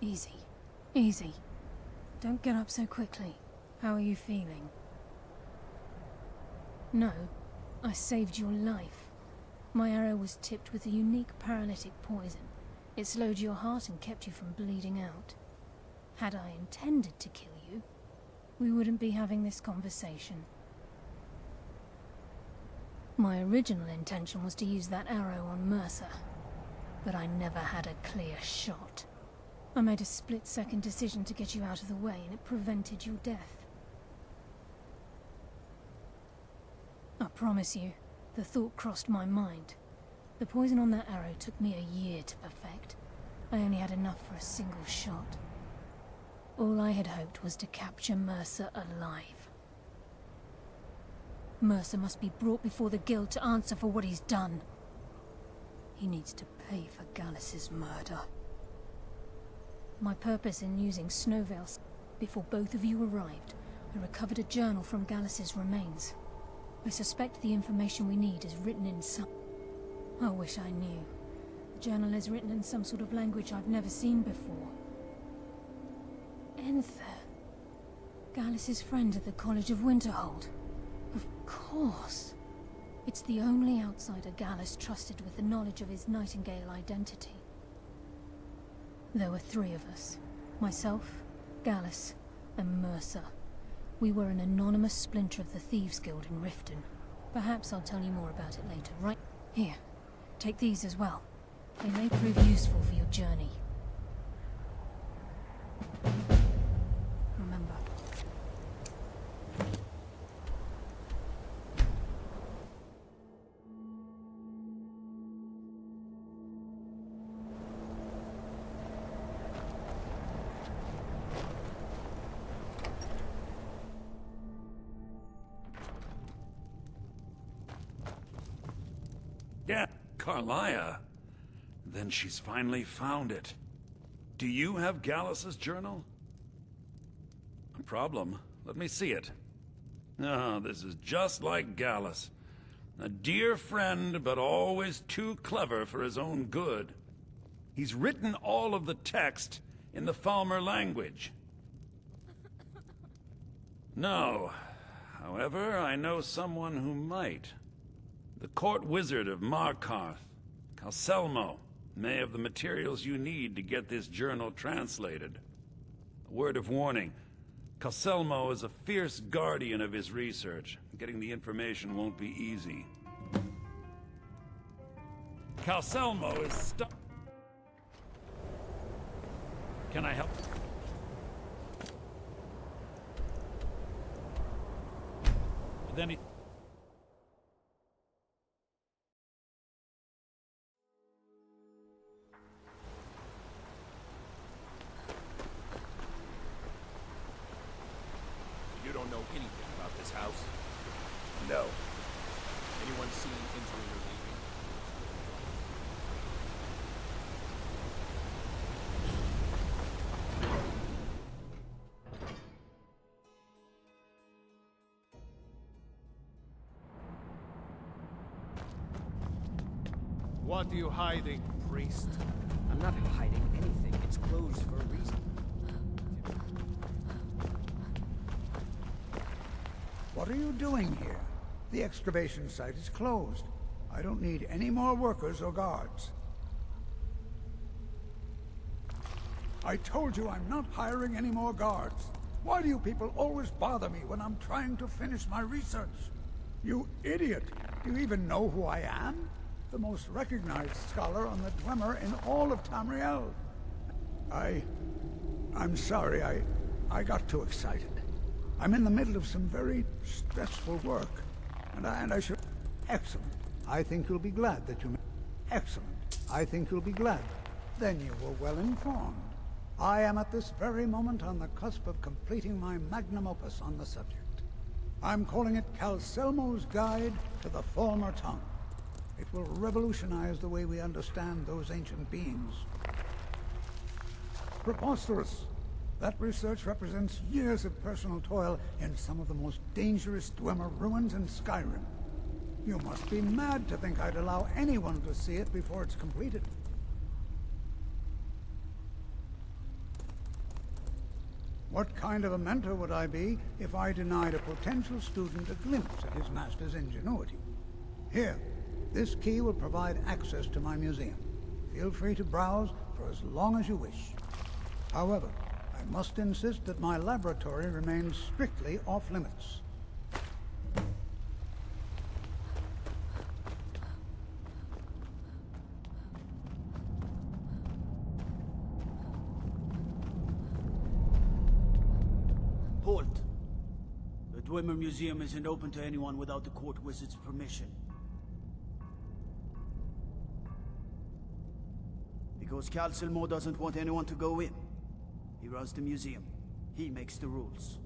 Easy. Easy. Don't get up so quickly. How are you feeling? No, I saved your life. My arrow was tipped with a unique paralytic poison. It slowed your heart and kept you from bleeding out. Had I intended to kill you, we wouldn't be having this conversation. My original intention was to use that arrow on Mercer, but I never had a clear shot. I made a split-second decision to get you out of the way, and it prevented your death. I promise you, the thought crossed my mind. The poison on that arrow took me a year to perfect. I only had enough for a single shot. All I had hoped was to capture Mercer alive. Mercer must be brought before the Guild to answer for what he's done. He needs to pay for Gallus's murder. My purpose in using Snowveil before both of you arrived, I recovered a journal from Gallus's remains. I suspect the information we need is written in some... I wish I knew. The journal is written in some sort of language I've never seen before. Enther. Gallus's friend at the College of Winterhold. Of course. It's the only outsider Gallus trusted with the knowledge of his Nightingale identity. There were 3 of us. Myself, Gallus, and Mercer. We were an anonymous splinter of the Thieves Guild in Riften. Perhaps I'll tell you more about it later, right? Here, take these as well. They may prove useful for your journey. Remember. Yeah, Carlia. Then she's finally found it. Do you have Gallus's journal? A problem? Let me see it. Ah, this is just like Gallus. A dear friend, but always too clever for his own good. He's written all of the text in the Falmer language. No. However, I know someone who might. The court wizard of Markarth, Calselmo, may have the materials you need to get this journal translated. A word of warning, Calselmo is a fierce guardian of his research. Getting the information won't be easy. Calselmo is stuck. Can I help? Then he... You don't know anything about this house? No. Anyone seen entering or leaving? What are you hiding, priest? I'm not hiding anything. It's closed for a reason. What are you doing here? The excavation site is closed. I don't need any more workers or guards. I told you I'm not hiring any more guards. Why do you people always bother me when I'm trying to finish my research? You idiot! Do you even know who I am? The most recognized scholar on the Dwemer in all of Tamriel. I'm sorry, I got too excited. I'm in the middle of some very stressful work, and I should... Excellent. I think you'll be glad that you... Excellent. I think you'll be glad. Then you were well informed. I am at this very moment on the cusp of completing my magnum opus on the subject. I'm calling it Calselmo's Guide to the Falmer Tongue. It will revolutionize the way we understand those ancient beings. Preposterous! That research represents years of personal toil in some of the most dangerous Dwemer ruins in Skyrim. You must be mad to think I'd allow anyone to see it before it's completed. What kind of a mentor would I be if I denied a potential student a glimpse at his master's ingenuity? Here, this key will provide access to my museum. Feel free to browse for as long as you wish. However, I must insist that my laboratory remains strictly off-limits. Halt! The Dwemer Museum isn't open to anyone without the court wizard's permission. Because Cal Silmo doesn't want anyone to go in. He runs the museum. He makes the rules.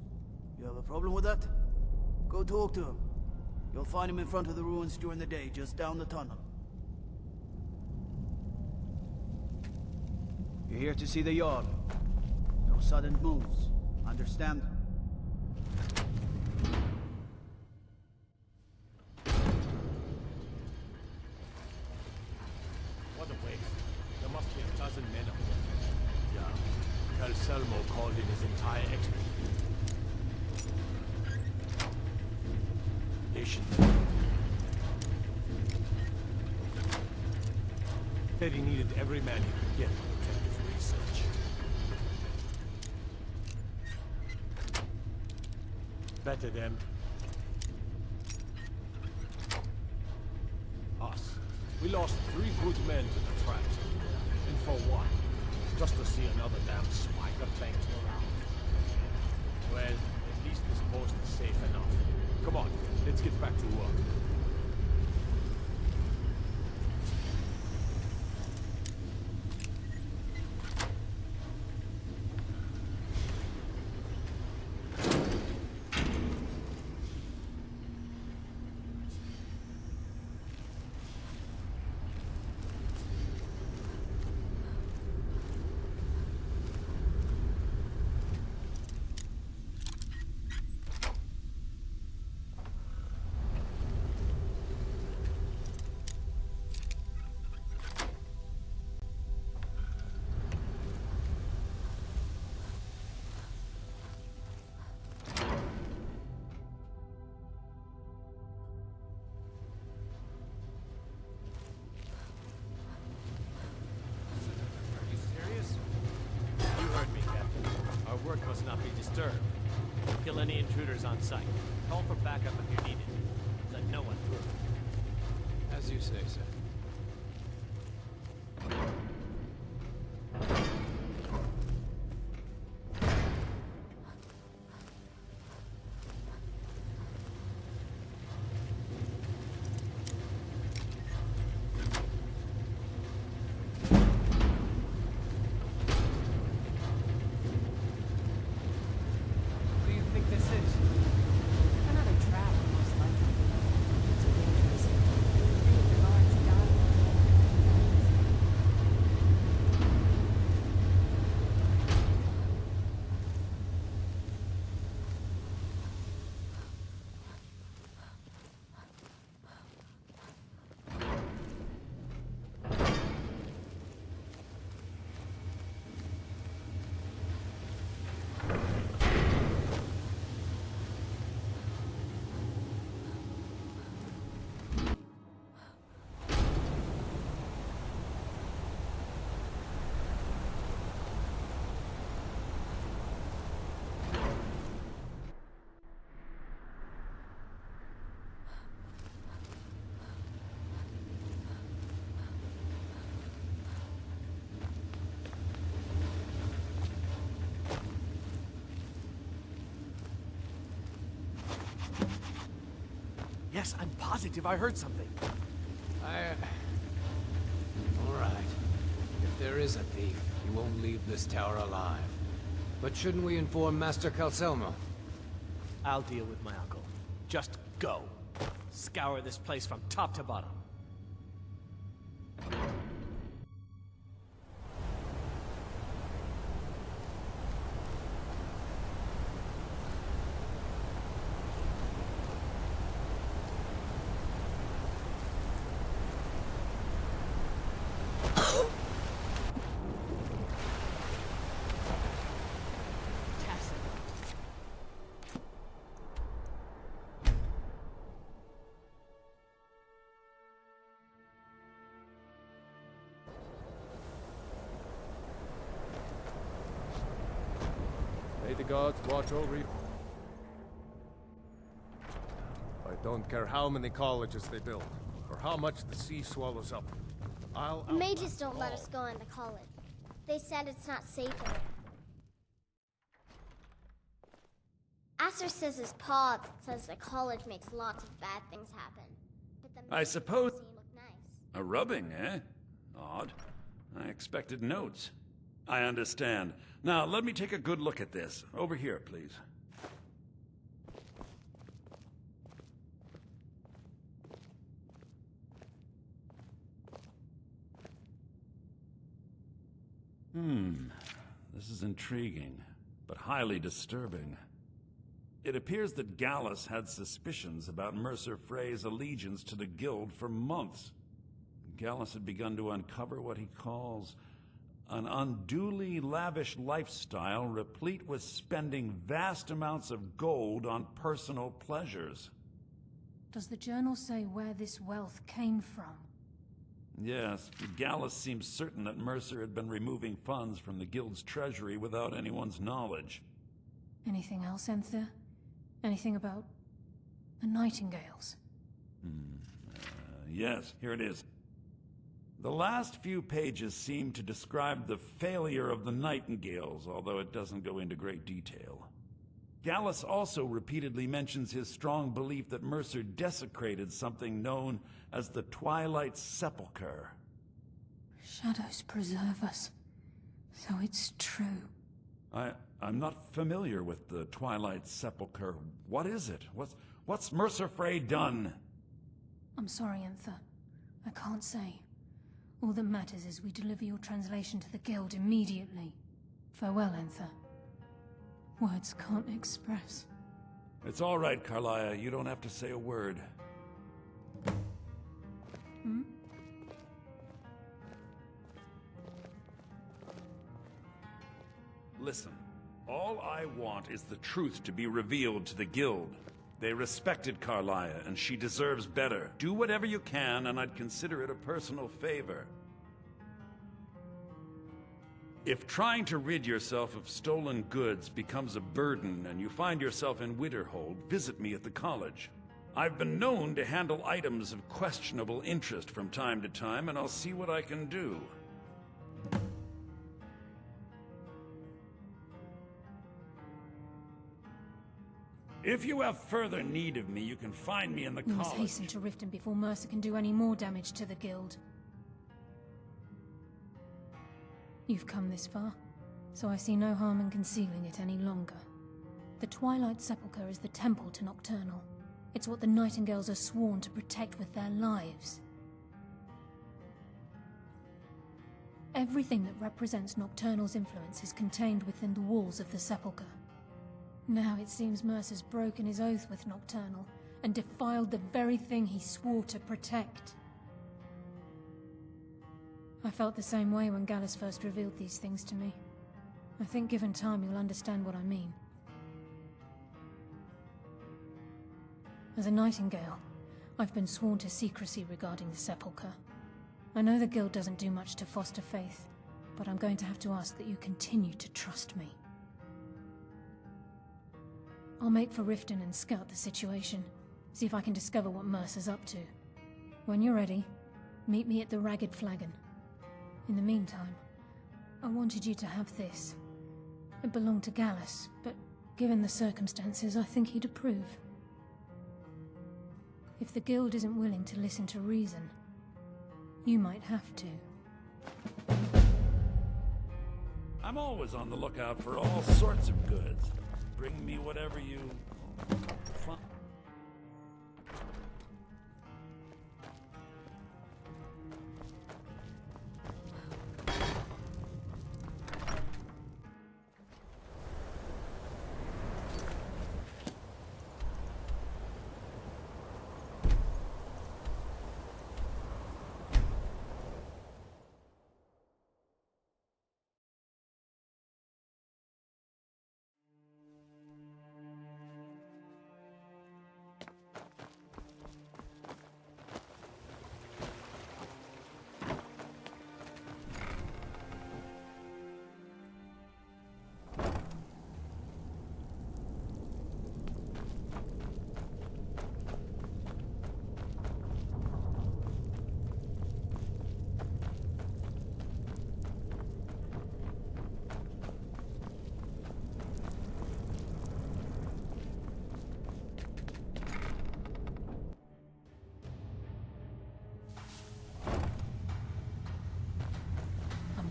You have a problem with that? Go talk to him. You'll find him in front of the ruins during the day, just down the tunnel. You're here to see the Jarl. No sudden moves. Understand? What a waste. There must be a dozen men up there. Yeah. Calselmo called in his entire expedition. Said he needed every man he could get for detective research. Better them. Us. We lost 3 good men to the traps. And for what? Just to see another damn spiker tanked around. Well, at least this post is safe enough. Come on, let's get back to work. Work must not be disturbed. Kill any intruders on site. Call for backup if you need it. Let no one through. As you say, sir. Yes, I'm positive I heard something. All right. If there is a thief, he won't leave this tower alive. But shouldn't we inform Master Calselmo? I'll deal with my uncle. Just go. Scour this place from top to bottom. gods watch over you. I don't care how many colleges they build, or how much the sea swallows up. Mages don't let us go into college. They said it's not safe in there. Aster says his paw says the college makes lots of bad things happen. But the I suppose... look nice. A rubbing, eh? Odd. I expected notes. I understand. Now, let me take a good look at this. Over here, please. This is intriguing, but highly disturbing. It appears that Gallus had suspicions about Mercer Frey's allegiance to the Guild for months. Gallus had begun to uncover what he calls an unduly lavish lifestyle replete with spending vast amounts of gold on personal pleasures. Does the journal say where this wealth came from? Yes, Gallus seems certain that Mercer had been removing funds from the Guild's treasury without anyone's knowledge. Anything else, Enther? Anything about the Nightingales? Yes, here it is. The last few pages seem to describe the failure of the Nightingales, although it doesn't go into great detail. Gallus also repeatedly mentions his strong belief that Mercer desecrated something known as the Twilight Sepulchre. Shadows preserve us. So it's true. I'm not familiar with the Twilight Sepulchre. What is it? What's Mercer Frey done? I'm sorry, Enther. I can't say. All that matters is we deliver your translation to the Guild immediately. Farewell, Enther. Words can't express. It's all right, Carlia. You don't have to say a word. Listen, all I want is the truth to be revealed to the Guild. They respected Carlia, and she deserves better. Do whatever you can, and I'd consider it a personal favor. If trying to rid yourself of stolen goods becomes a burden and you find yourself in Winterhold, visit me at the college. I've been known to handle items of questionable interest from time to time, and I'll see what I can do. If you have further need of me, you can find me in the We college. must hasten to Riften before Mercer can do any more damage to the Guild. You've come this far, so I see no harm in concealing it any longer. The Twilight Sepulchre is the temple to Nocturnal. It's what the Nightingales are sworn to protect with their lives. Everything that represents Nocturnal's influence is contained within the walls of the Sepulchre. Now it seems Mercer's broken his oath with Nocturnal and defiled the very thing he swore to protect. I felt the same way when Gallus first revealed these things to me. I think given time you'll understand what I mean. As a Nightingale, I've been sworn to secrecy regarding the Sepulchre. I know the Guild doesn't do much to foster faith, but I'm going to have to ask that you continue to trust me. I'll make for Riften and scout the situation, see if I can discover what Mercer's up to. When you're ready, meet me at the Ragged Flagon. In the meantime, I wanted you to have this. It belonged to Gallus, but given the circumstances, I think he'd approve. If the Guild isn't willing to listen to reason, you might have to. I'm always on the lookout for all sorts of goods. Bring me whatever you find.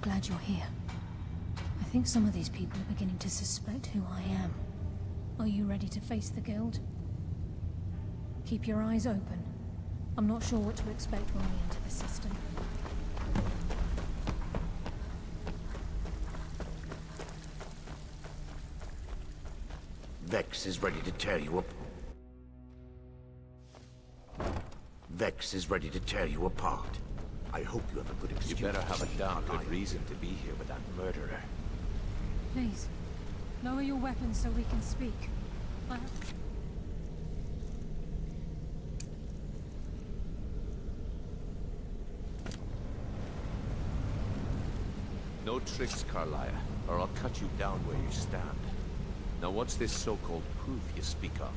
glad you're here. I think some of these people are beginning to suspect who I am. Are you ready to face the Guild? Keep your eyes open. I'm not sure what to expect when we enter the system. Vex is ready to tear you up. Vex is ready to tear you apart. I hope you have a good excuse. You better have a damn good reason to be here with that murderer. Please, lower your weapons so we can speak. I have... No tricks, Carlia, or I'll cut you down where you stand. Now what's this so-called proof you speak of?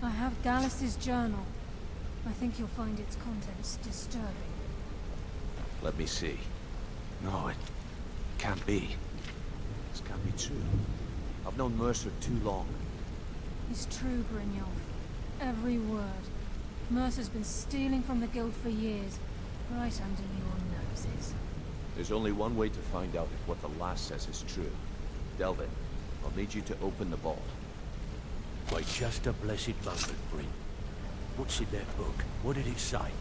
I have Gallus's journal. I think you'll find its contents disturbing. Let me see. No, it can't be. This can't be true. I've known Mercer too long. It's true, Brynjolf. Every word. Mercer's been stealing from the Guild for years, right under your noses. There's only one way to find out if what the lass says is true. Delvin, I'll need you to open the vault. Wait just a blessed moment, Bryn. What's in that book? What did it say?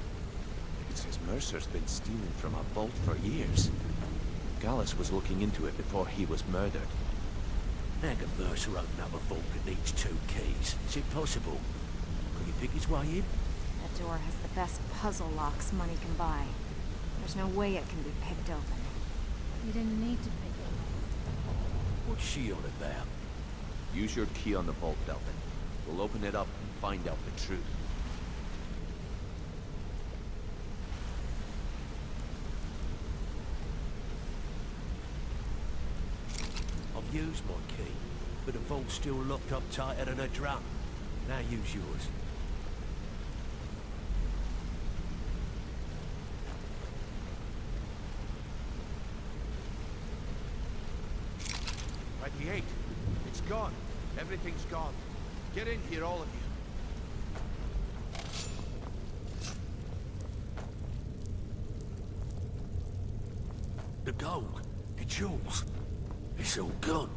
It says Mercer's been stealing from a vault for years. Gallus was looking into it before he was murdered. How can Mercer open up a vault that needs 2 keys? Is it possible? Can you pick his way in? That door has the best puzzle locks money can buy. There's no way it can be picked open. You didn't need to pick it. What's she on about? Use your key on the vault, Delvin. We'll open it up and find out the truth. I've used my key, but the vault's still locked up tighter than a drum. Now use yours. Right, the 8. It's gone. Everything's gone. Get in here, all of you. The gold, the jewels, it's all gone.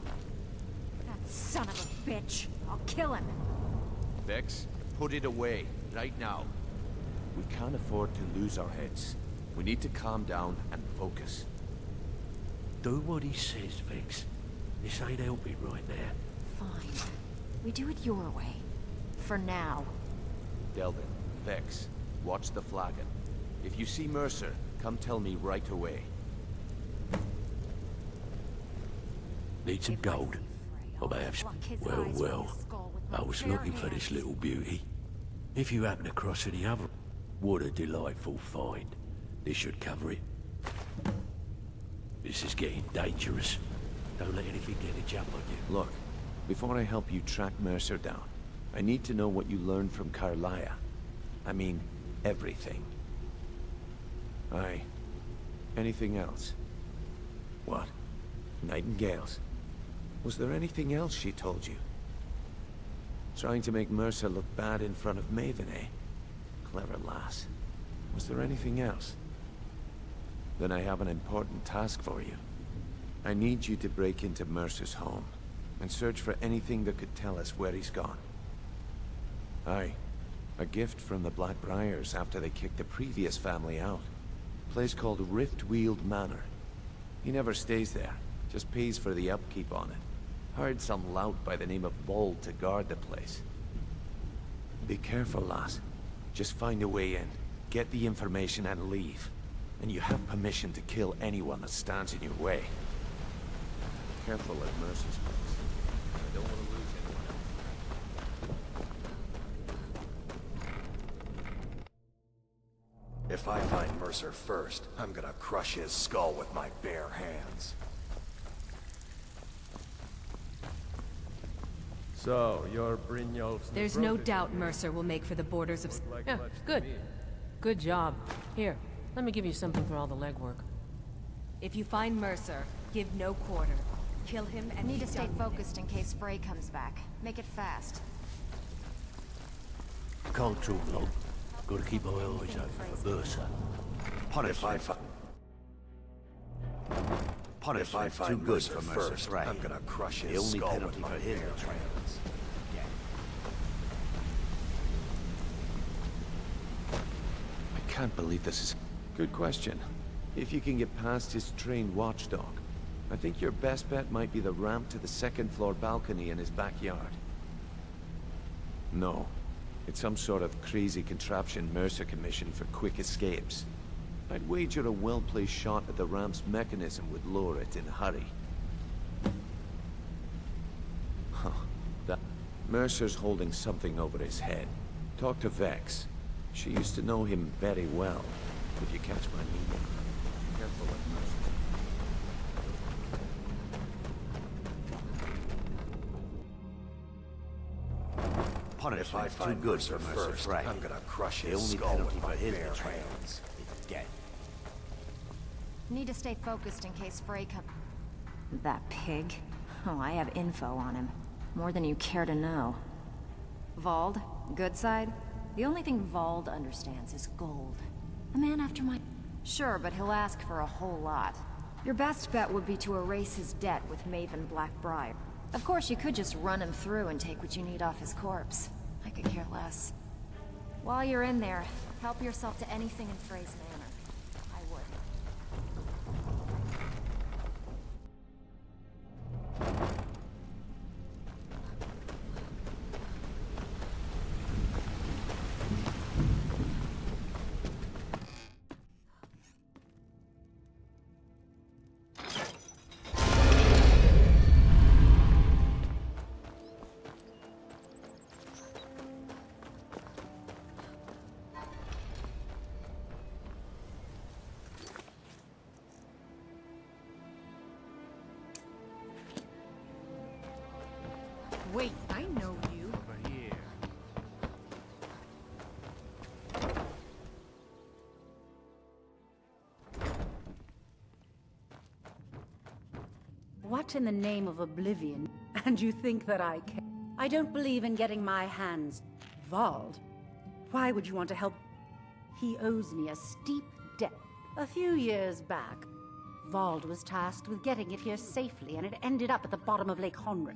That son of a bitch. I'll kill him. Vex, put it away, right now. We can't afford to lose our heads. We need to calm down and focus. Do what he says, Vex. This ain't helping right now. Fine. We do it your way. For now. Delvin, Vex, watch the flagon. If you see Mercer, come tell me right away. Need some gold? Or perhaps, well, I was looking for this little beauty. If you happen across any other, what a delightful find. This should cover it. This is getting dangerous. Don't let anything get a jump on you. Look, before I help you track Mercer down, I need to know what you learned from Carlia. I mean, everything. Aye. Anything else? What? Nightingales? Was there anything else she told you? Trying to make Mercer look bad in front of Maven, eh? Clever lass. Was there anything else? Then I have an important task for you. I need you to break into Mercer's home and search for anything that could tell us where he's gone. Aye. A gift from the Blackbriars after they kicked the previous family out. A place called Riftweald Manor. He never stays there, just pays for the upkeep on it. Hired some lout by the name of Vold to guard the place. Be careful, lass. Just find a way in, get the information and leave. And you have permission to kill anyone that stands in your way. Careful at Mercer's place. I don't want to lose anyone else. If I find Mercer first, I'm gonna crush his skull with my bare hands. So, you're Brynjolf's... There's no doubt Mercer will make for the borders of... Yeah, good. Good job. Here, let me give you something for all the legwork. If you find Mercer, give no quarter. Kill him and Need be to stay done with it. focused in case Frey comes back. Make it fast. Can't talk long. Gotta keep my eyes open for Mercer. If I If I find too good for first, I'm gonna crush his skull with my bare hands. I can't believe this is... Good question. If you can get past his trained watchdog, I think your best bet might be the ramp to the second-floor balcony in his backyard. No. It's some sort of crazy contraption Mercer commissioned for quick escapes. I'd wager a well-placed shot at the ramp's mechanism would lower it in a hurry. Huh. That... Mercer's holding something over his head. Talk to Vex. She used to know him very well, if you catch my meaning. Careful with Mercer. If I find too good for first, I'm gonna crush his skull with my bare hands. Dead. Need to stay focused in case Frey comes. That pig? Oh, I have info on him. More than you care to know. Vald, good side? The only thing Vald understands is gold. A man after my... Sure, but he'll ask for a whole lot. Your best bet would be to erase his debt with Maven Blackbriar. Of course, you could just run him through and take what you need off his corpse. I could care less. While you're in there, help yourself to anything in Frey's manor. I would. Wait, I know you. Over here. What in the name of oblivion? And you think that I care? I don't believe in getting my hands... Vald? Why would you want to help? He owes me a steep debt. A few years back, Vald was tasked with getting it here safely, and it ended up at the bottom of Lake Honric.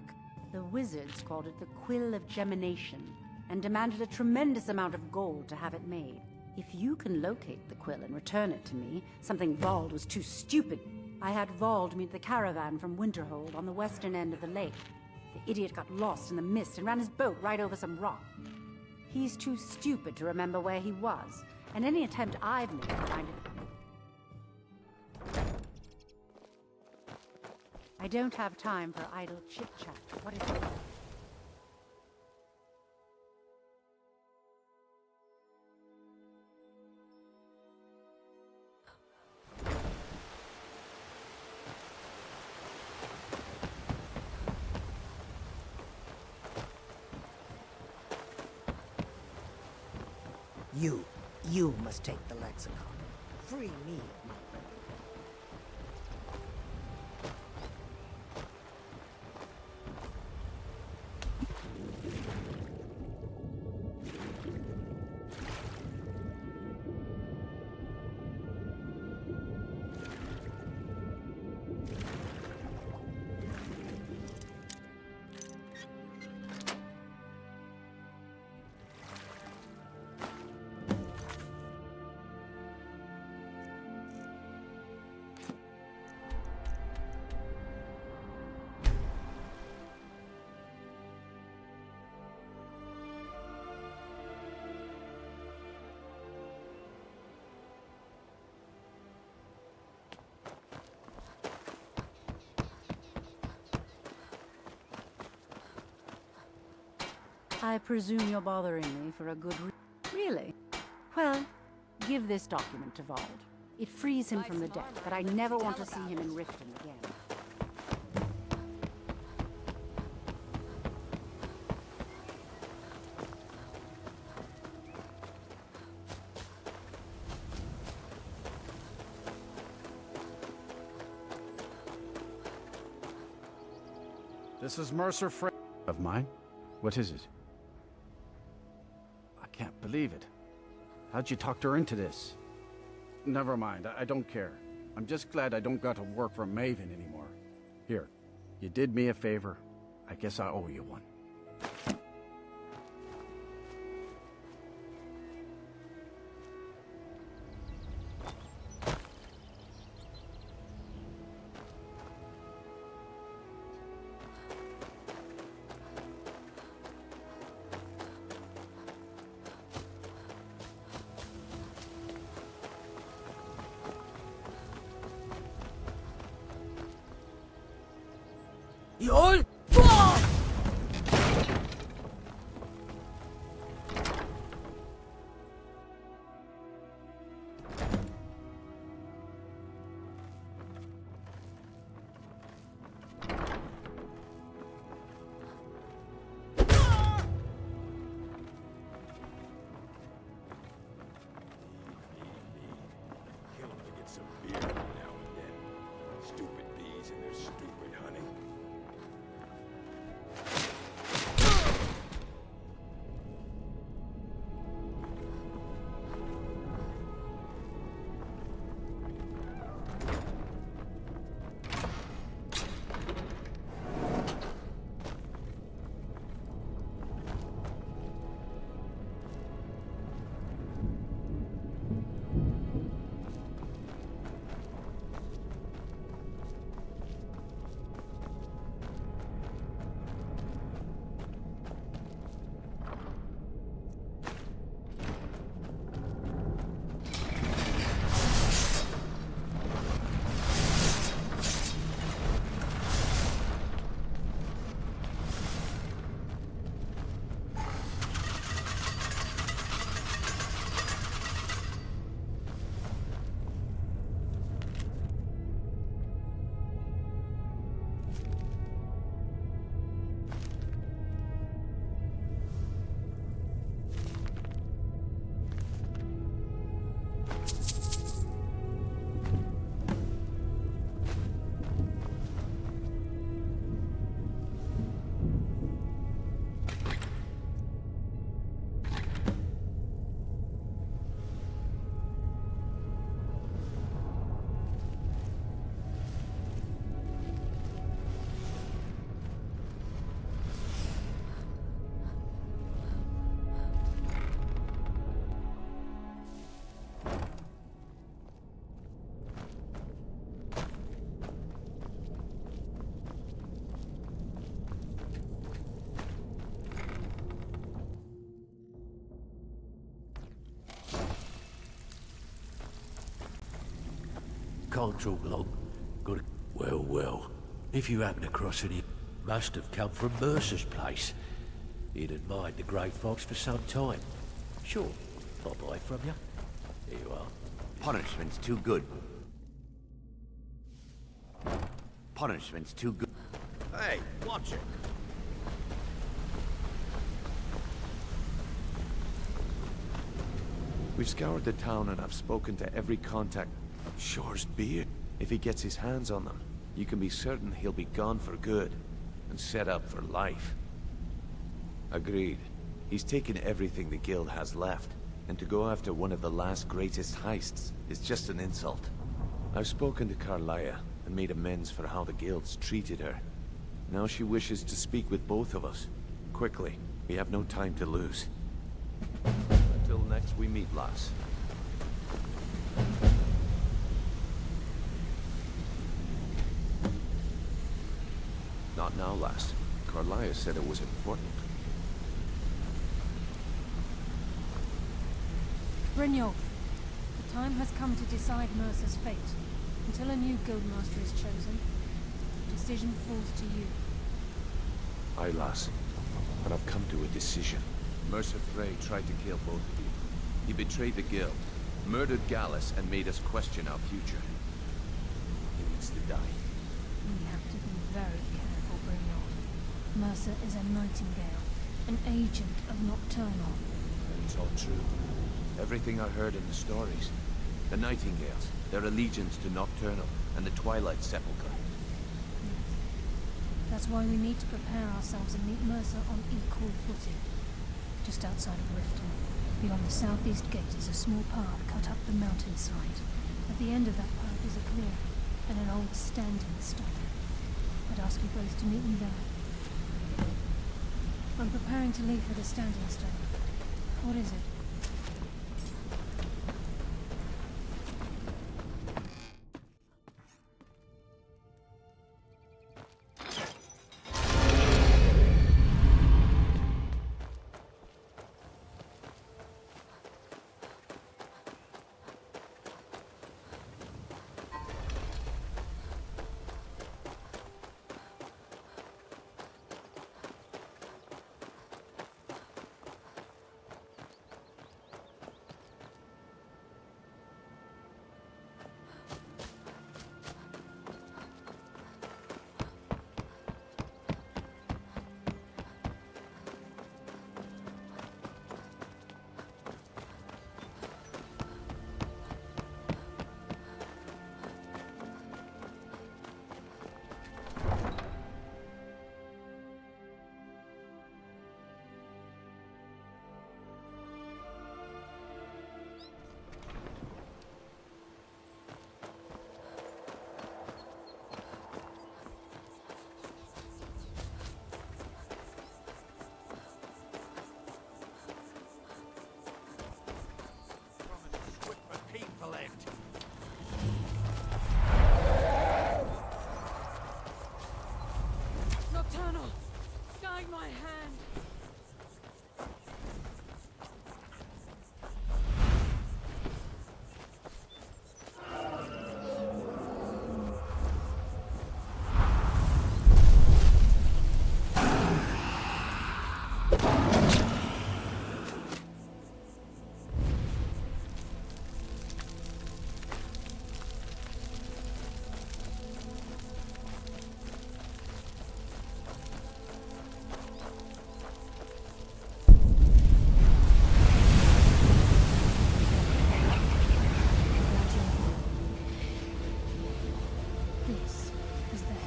The wizards called it the Quill of Gemination, and demanded a tremendous amount of gold to have it made. If you can locate the quill and return it to me, something Vald was too stupid. I had Vald meet the caravan from Winterhold on the western end of the lake. The idiot got lost in the mist and ran his boat right over some rock. He's too stupid to remember where he was, and any attempt I've made to find it... I don't have time for idle chit-chat. What is it? You must take the lexicon. Free me, my friend. I presume you're bothering me for a good reason. Really? Well, give this document to Vald. It frees him from the debt, but I never want to see him in Riften again. This is Mercer Frey. Of mine? What is it? I can't believe it. How'd you talk her into this? Never mind, I don't care. I'm just glad I don't got to work for Maven anymore. Here, you did me a favor. I guess I owe you one. You're... Some beer now and then. Stupid bees and their stupid honey. Can't talk long. Gotta... Well. If you happen across any... Must have come from Mercer's place. He'd admired the Grey Fox for some time. Sure, I'll buy from you. Here you are. Punishment's too good. Punishment's too good. Hey, watch it. We've scoured the town and I've spoken to every contact. Shore's beard. If he gets his hands on them, you can be certain he'll be gone for good and set up for life. Agreed. He's taken everything the guild has left, and to go after one of the last greatest heists is just an insult. I've spoken to Carlia and made amends for how the guild's treated her. Now she wishes to speak with both of us. Quickly, we have no time to lose. Until next we meet, lass. Not now, lass. Carlia said it was important. Brynjolf, the time has come to decide Mercer's fate. Until a new guildmaster is chosen, the decision falls to you. Aye, lass. But I've come to a decision. Mercer Frey tried to kill both of you. He betrayed the guild, murdered Gallus, and made us question our future. He needs to die. We have to be very careful, Brynjolf. Mercer is a nightingale, an agent of Nocturnal. It's all true. Everything I heard in the stories. The Nightingales, their allegiance to Nocturnal, and the Twilight Sepulchre. That's why we need to prepare ourselves and meet Mercer on equal footing. Just outside of Riften, beyond the southeast gate is a small path cut up the mountainside. At the end of that path is headquarters are clear, and an old standing stone. I'd ask you both to meet me there. I'm preparing to leave for the standing stone. What is it? Nocturnal! Guide my hand!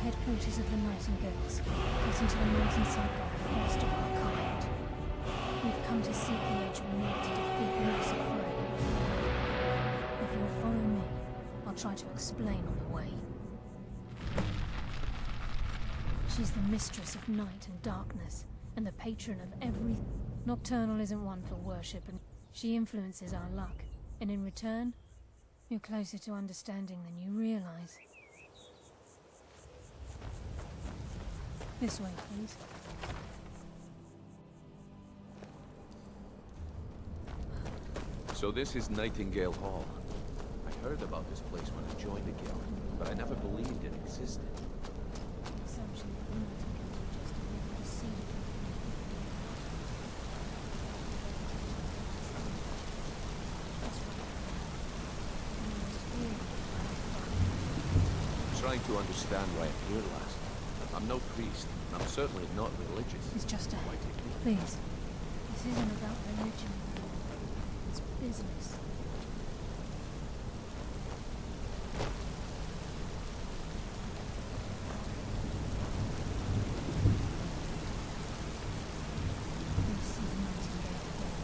Headquarters of the Nightingales, cutting to the northern circle, the first of our kind. We've come to seek the edge we need to defeat the Lucifer. If you'll follow me, I'll try to explain on the way. She's the mistress of night and darkness, and the patron of every... Nocturnal isn't one for worship, and she influences our luck. And in return, you're closer to understanding than you realize. This way, please. So this is Nightingale Hall. I heard about this place when I joined the guild, but I never believed it existed. Assumption that the Nightingales were just a river to sea. I'm trying to understand why I'm here last. I'm no priest, and I'm certainly not religious. It's just a... Please. This isn't about religion. It's business. This is Nightingale Hall.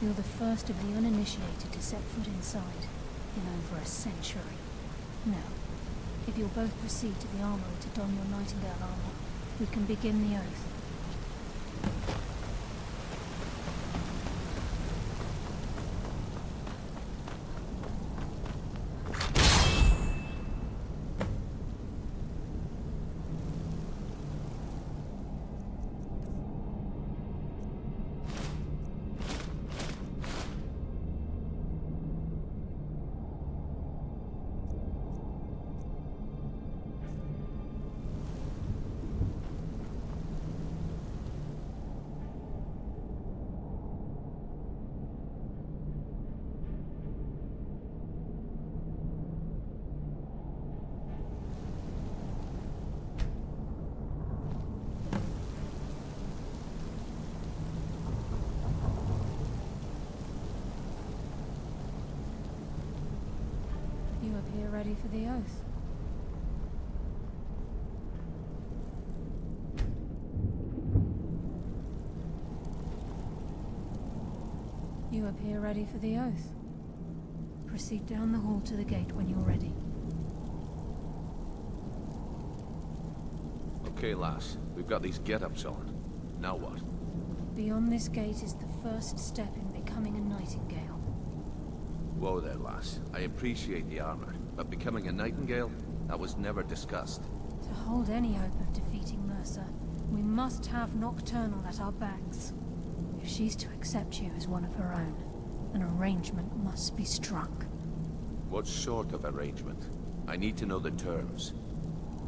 You're the first of the uninitiated to set foot inside in over a century. Now, if you'll both proceed to the armory to don your Nightingale armor, we can begin the oath. You appear ready for the oath. You appear ready for the oath. Proceed down the hall to the gate when you're ready. Okay, lass. We've got these get-ups on. Now what? Beyond this gate is the first step in becoming a nightingale. Whoa there, lass. I appreciate the armor, but becoming a nightingale? That was never discussed. To hold any hope of defeating Mercer, we must have Nocturnal at our backs. If she's to accept you as one of her own, an arrangement must be struck. What sort of arrangement? I need to know the terms.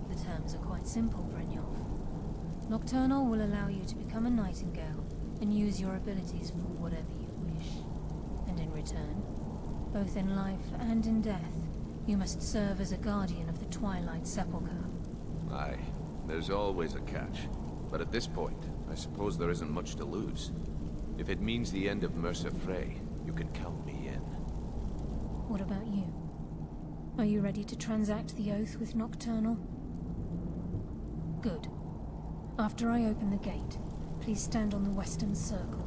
The terms are quite simple, Brynjolf. Nocturnal will allow you to become a nightingale and use your abilities for whatever you wish. And in return, both in life and in death, you must serve as a guardian of the Twilight Sepulchre. Aye, there's always a catch. But at this point, I suppose there isn't much to lose. If it means the end of Mercer Frey, you can count me in. What about you? Are you ready to transact the oath with Nocturnal? Good. After I open the gate, please stand on the western circle.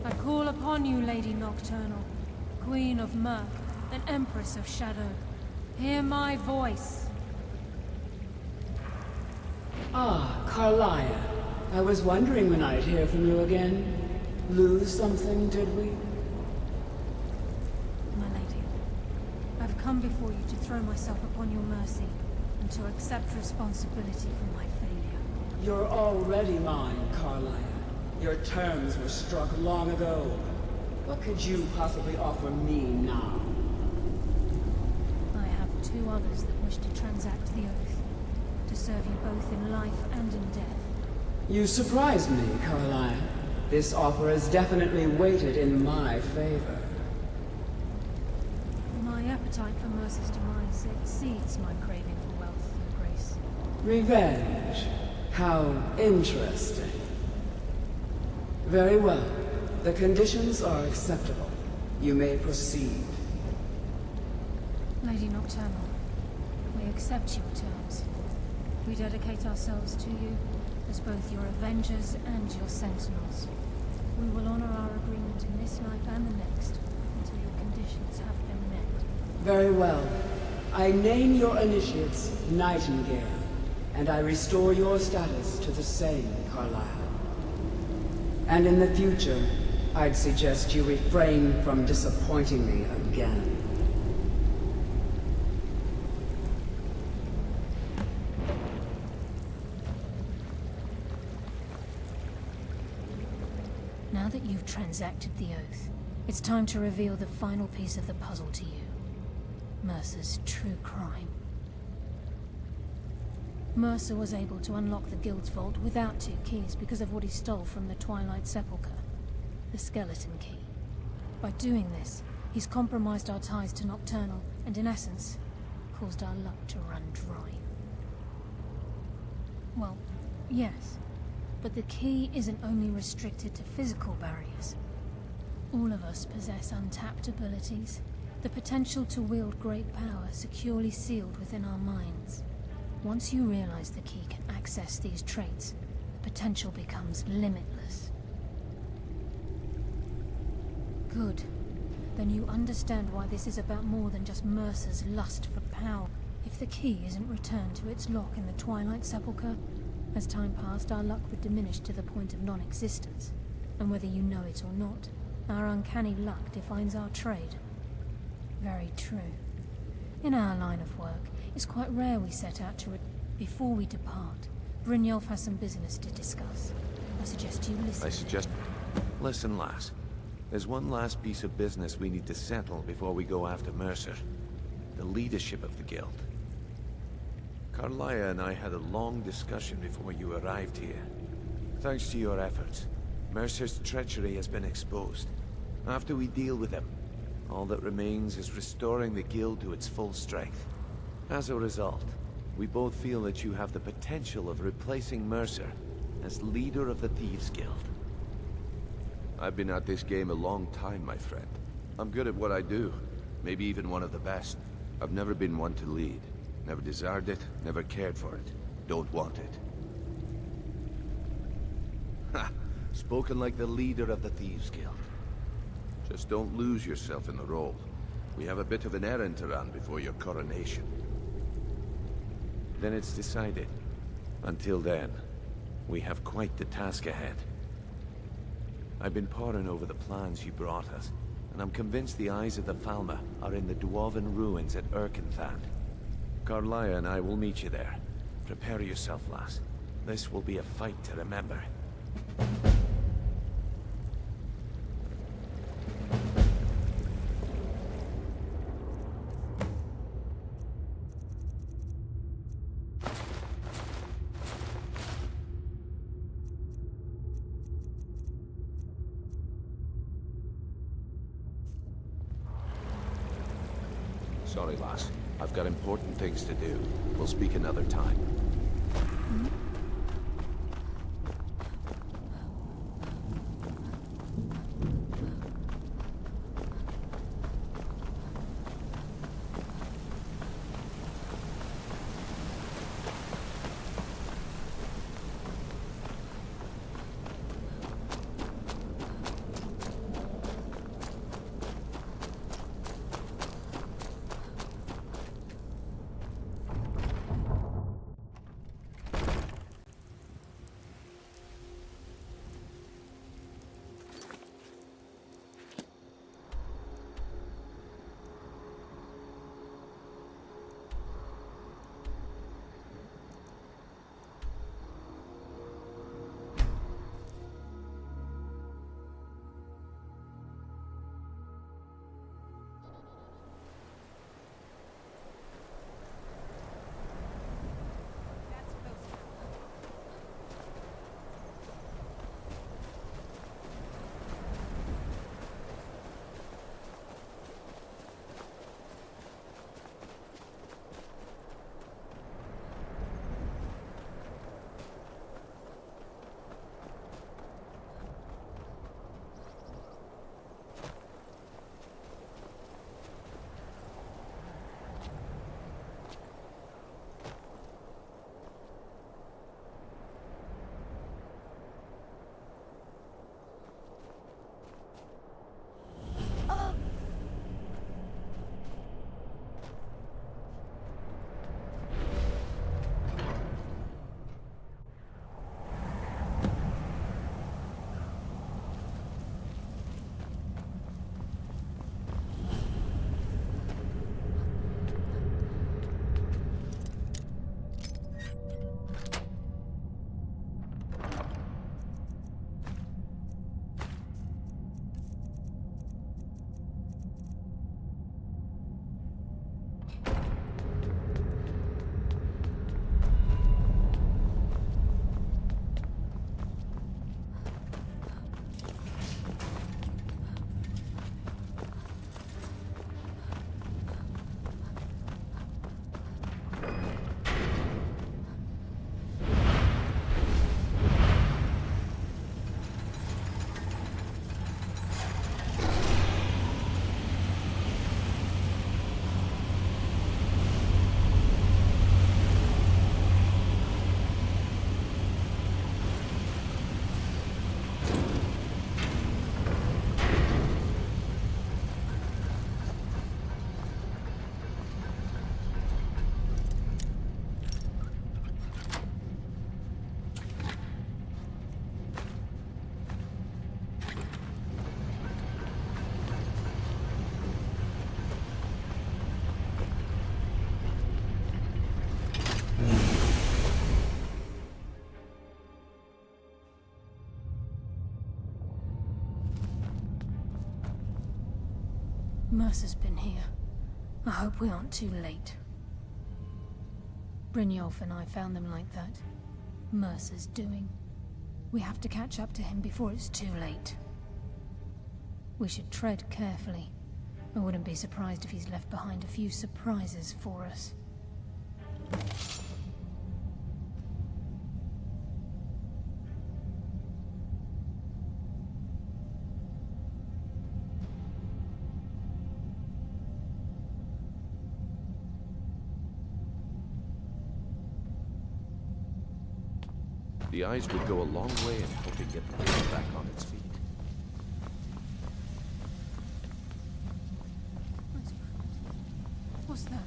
I call upon you, Lady Nocturnal, Queen of Murk, and Empress of Shadow. Hear my voice. Ah, Carlia. I was wondering when I'd hear from you again. Lose something, did we? My lady, I've come before you to throw myself upon your mercy, and to accept responsibility for my failure. You're already mine, Carlia. Your terms were struck long ago. What could you possibly offer me now? I have two others that wish to transact the oath, to serve you both in life and in death. You surprise me, Carlia. This offer is definitely weighted in my favor. My appetite for Mercer's demise exceeds my craving for wealth and grace. Revenge. How interesting. Very well. The conditions are acceptable. You may proceed. Lady Nocturnal, we accept your terms. We dedicate ourselves to you as both your avengers and your sentinels. We will honor our agreement in this life and the next until your conditions have been met. Very well. I name your initiates Nightingale, and I restore your status to the same, Carlisle. And in the future, I'd suggest you refrain from disappointing me again. Now that you've transacted the oath, it's time to reveal the final piece of the puzzle to you. Mercer's true crime. Mercer was able to unlock the Guild's vault without 2 keys because of what he stole from the Twilight Sepulchre, the skeleton key. By doing this, he's compromised our ties to Nocturnal and, in essence, caused our luck to run dry. Well, yes, but the key isn't only restricted to physical barriers. All of us possess untapped abilities, the potential to wield great power securely sealed within our minds. Once you realize the key can access these traits, potential becomes limitless. Good. Then you understand why this is about more than just Mercer's lust for power. If the key isn't returned to its lock in the Twilight Sepulchre, As time passed, our luck would diminish to the point of non-existence. And whether you know it or not, our uncanny luck defines our trade. Very true. In our line of work, it's quite rare we set out to before we depart. Brynjolf has some business to discuss. I suggest you listen. Listen, lass. There's one last piece of business we need to settle before we go after Mercer. The leadership of the guild. Carlia and I had a long discussion before you arrived here. Thanks to your efforts, Mercer's treachery has been exposed. After we deal with him, all that remains is restoring the guild to its full strength. As a result, we both feel that you have the potential of replacing Mercer as leader of the Thieves Guild. I've been at this game a long time, my friend. I'm good at what I do, maybe even one of the best. I've never been one to lead. Never desired it, never cared for it. Don't want it. Ha! Spoken like the leader of the Thieves Guild. Just don't lose yourself in the role. We have a bit of an errand to run before your coronation. Then it's decided. Until then, we have quite the task ahead. I've been poring over the plans you brought us, and I'm convinced the eyes of the Falmer are in the Dwarven ruins at Erkenthand. Carlia and I will meet you there. Prepare yourself, lass. This will be a fight to remember. Sorry, lass. I've got important things to do. We'll speak another time. Mercer's been here. I hope we aren't too late. Brynjolf and I found them like that. Mercer's doing. We have to catch up to him before it's too late. We should tread carefully. I wouldn't be surprised if he's left behind a few surprises for us. The eyes would go a long way in helping get the place back on its feet. What's that?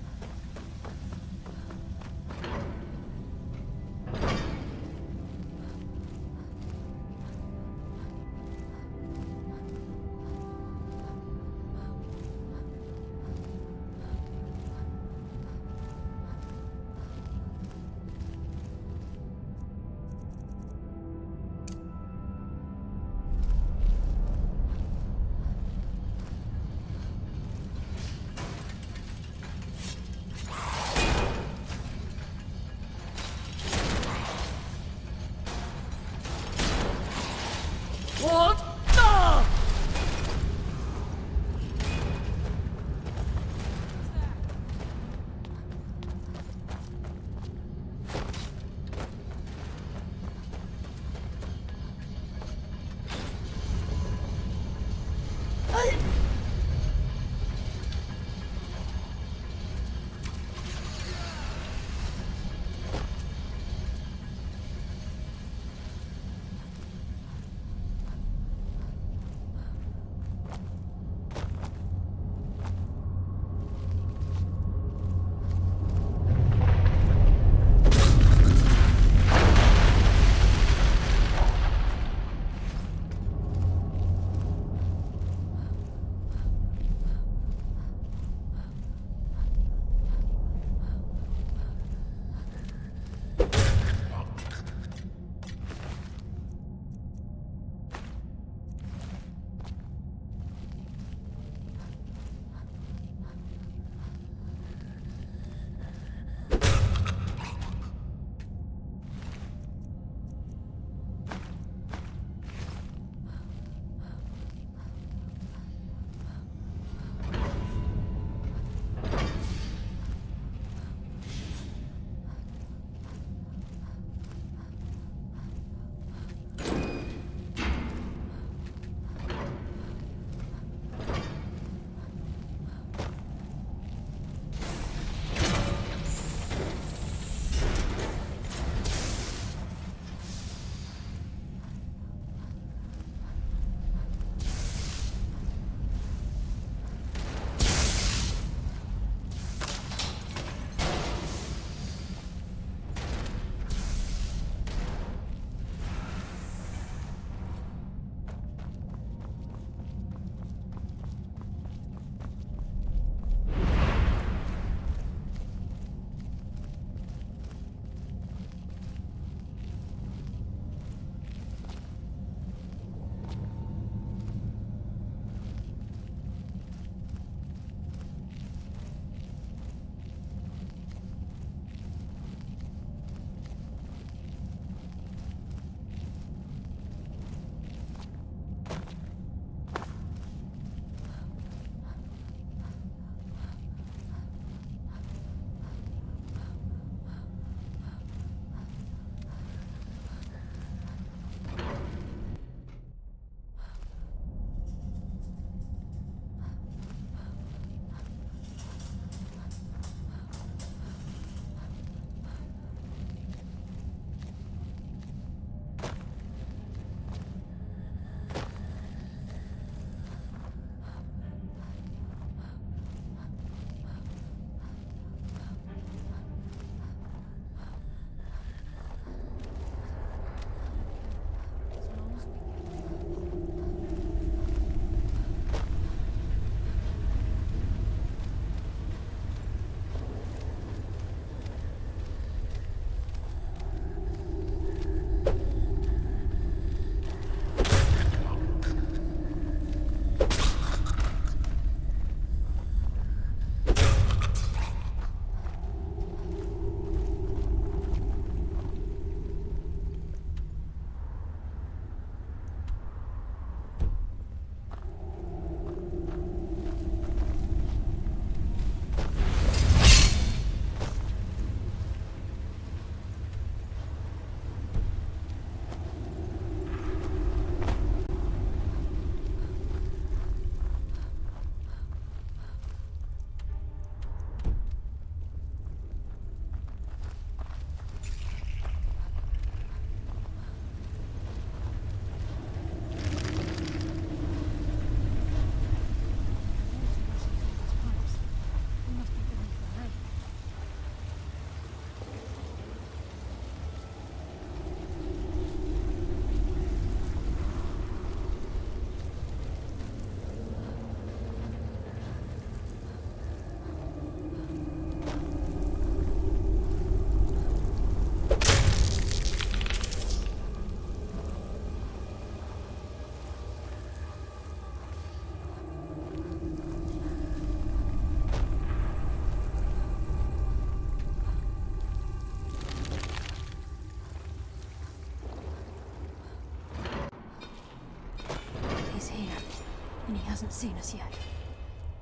hasn't seen us yet.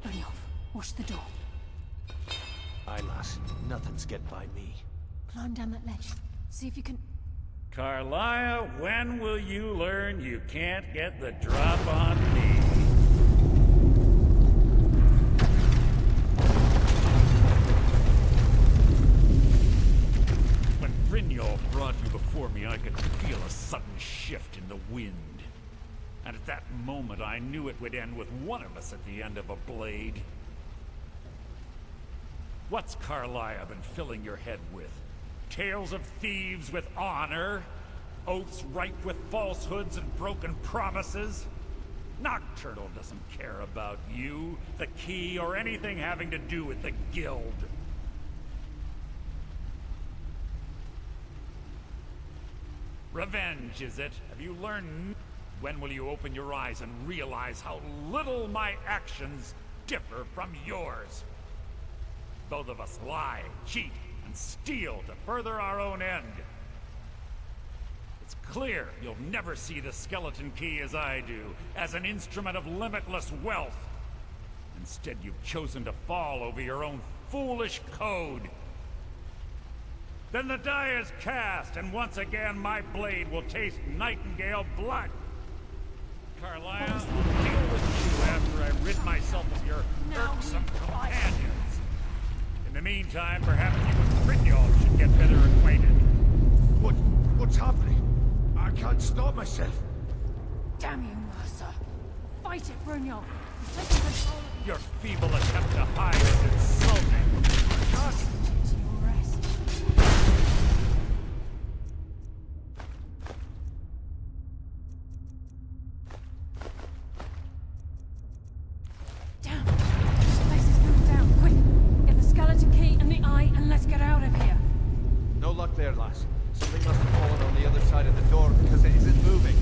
Brynjolf, watch the door. Aye, lass. Nothing's getting by me. Climb down that ledge. See if you can... Carlia, when will you learn you can't get the drop on me? When Brynjolf brought you before me, I could feel a sudden shift in the wind. And at that moment, I knew it would end with one of us at the end of a blade. What's Carlia been filling your head with? Tales of thieves with honor? Oaths ripe with falsehoods and broken promises? Nocturnal doesn't care about you, the key, or anything having to do with the guild. Revenge, is it? Have you learned? When will you open your eyes and realize how little my actions differ from yours? Both of us lie, cheat, and steal to further our own end. It's clear you'll never see the skeleton key as I do, as an instrument of limitless wealth. Instead, you've chosen to fall over your own foolish code. Then the die is cast, and once again my blade will taste Nightingale blood. Carlia, I'll deal with you after I rid myself of your irksome companions. In the meantime, perhaps you and Brynjolf should get better acquainted. What's happening? I can't stop myself. Damn you, Mercer. Fight it, Brynjolf. He's taking control of... Your feeble attempt to hide is insulting. Just to your rest. Damn. This place is coming down. Quick! Get the skeleton key and the eye, and let's get out of here. No luck there, lass. Something must have fallen on the other side of the door because it isn't moving.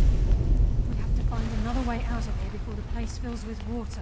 We have to find another way out of here before the place fills with water.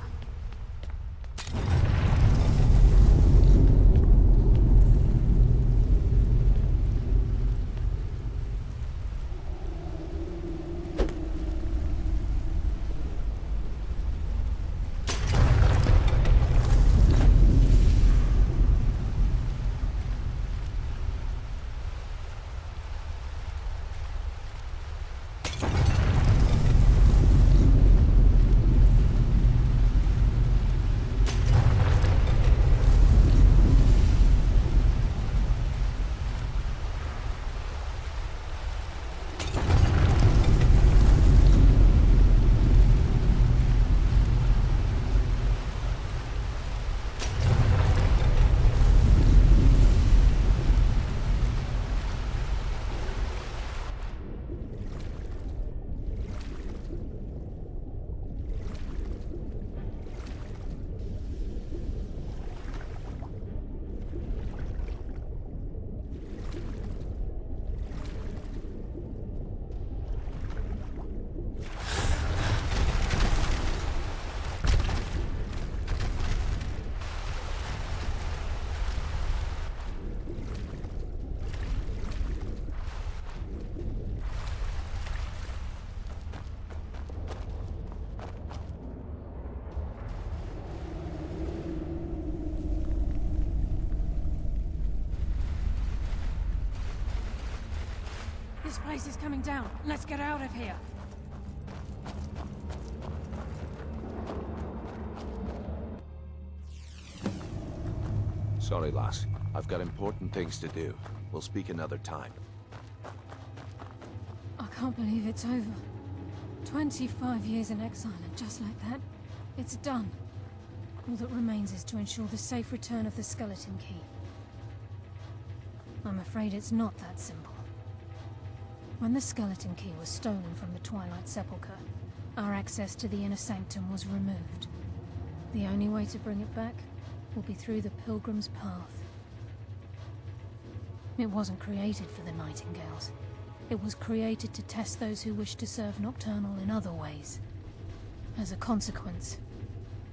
This place is coming down. Let's get out of here. Sorry, lass. I've got important things to do. We'll speak another time. I can't believe it's over. 25 years in exile, and just like that, it's done. All that remains is to ensure the safe return of the skeleton key. I'm afraid it's not that simple. When the skeleton key was stolen from the Twilight Sepulchre, our access to the inner sanctum was removed. The only way to bring it back will be through the Pilgrim's Path. It wasn't created for the Nightingales. It was created to test those who wish to serve Nocturnal in other ways. As a consequence,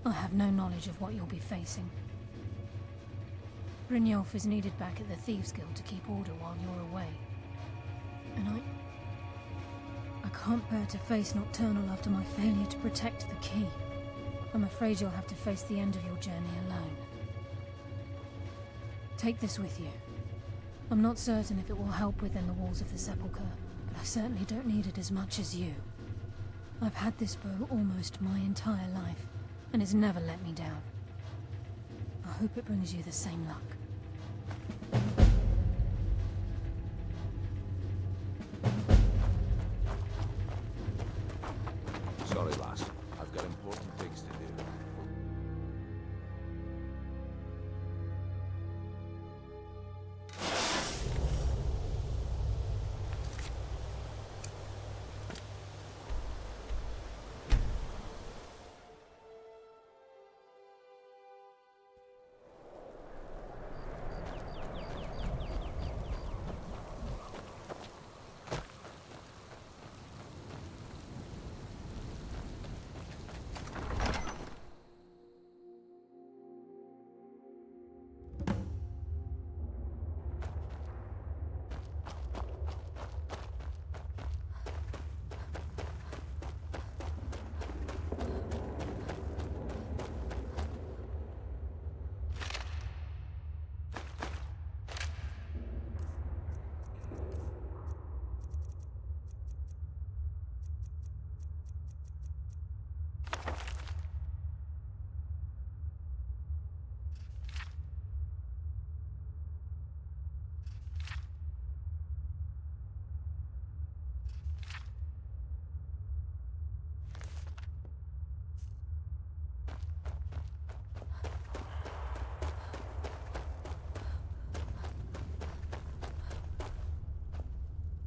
I have no knowledge of what you'll be facing. Brynjolf is needed back at the Thieves Guild to keep order while you're away. And I can't bear to face Nocturnal after my failure to protect the key. I'm afraid you'll have to face the end of your journey alone. Take this with you. I'm not certain if it will help within the walls of the Sepulchre, but I certainly don't need it as much as you. I've had this bow almost my entire life, and it's never let me down. I hope it brings you the same luck. Sorry, lass. I've got important things to do.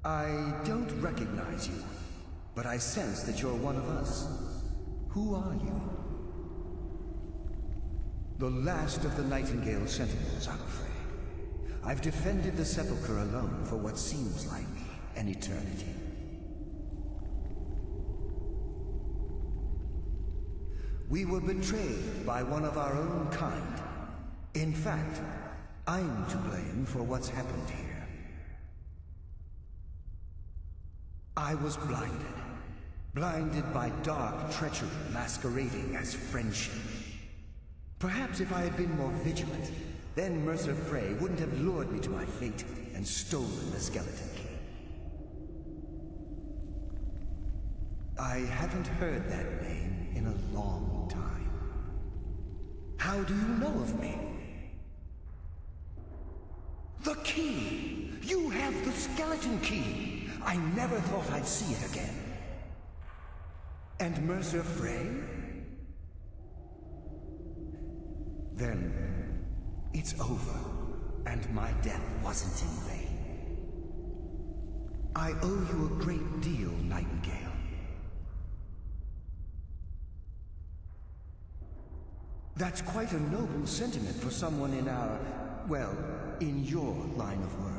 I don't recognize you, but I sense that you're one of us. Who are you? The last of the Nightingale Sentinels, I'm afraid. I've defended the Sepulchre alone for what seems like an eternity. We were betrayed by one of our own kind. In fact, I'm to blame for what's happened here. I was blinded. Blinded by dark treachery masquerading as friendship. Perhaps if I had been more vigilant, then Mercer Frey wouldn't have lured me to my fate and stolen the skeleton key. I haven't heard that name in a long time. How do you know of me? The key! You have the skeleton key! I never thought I'd see it again. And Mercer Frey? Then it's over, and my death wasn't in vain. I owe you a great deal, Nightingale. That's quite a noble sentiment for someone in our, well, in your line of work.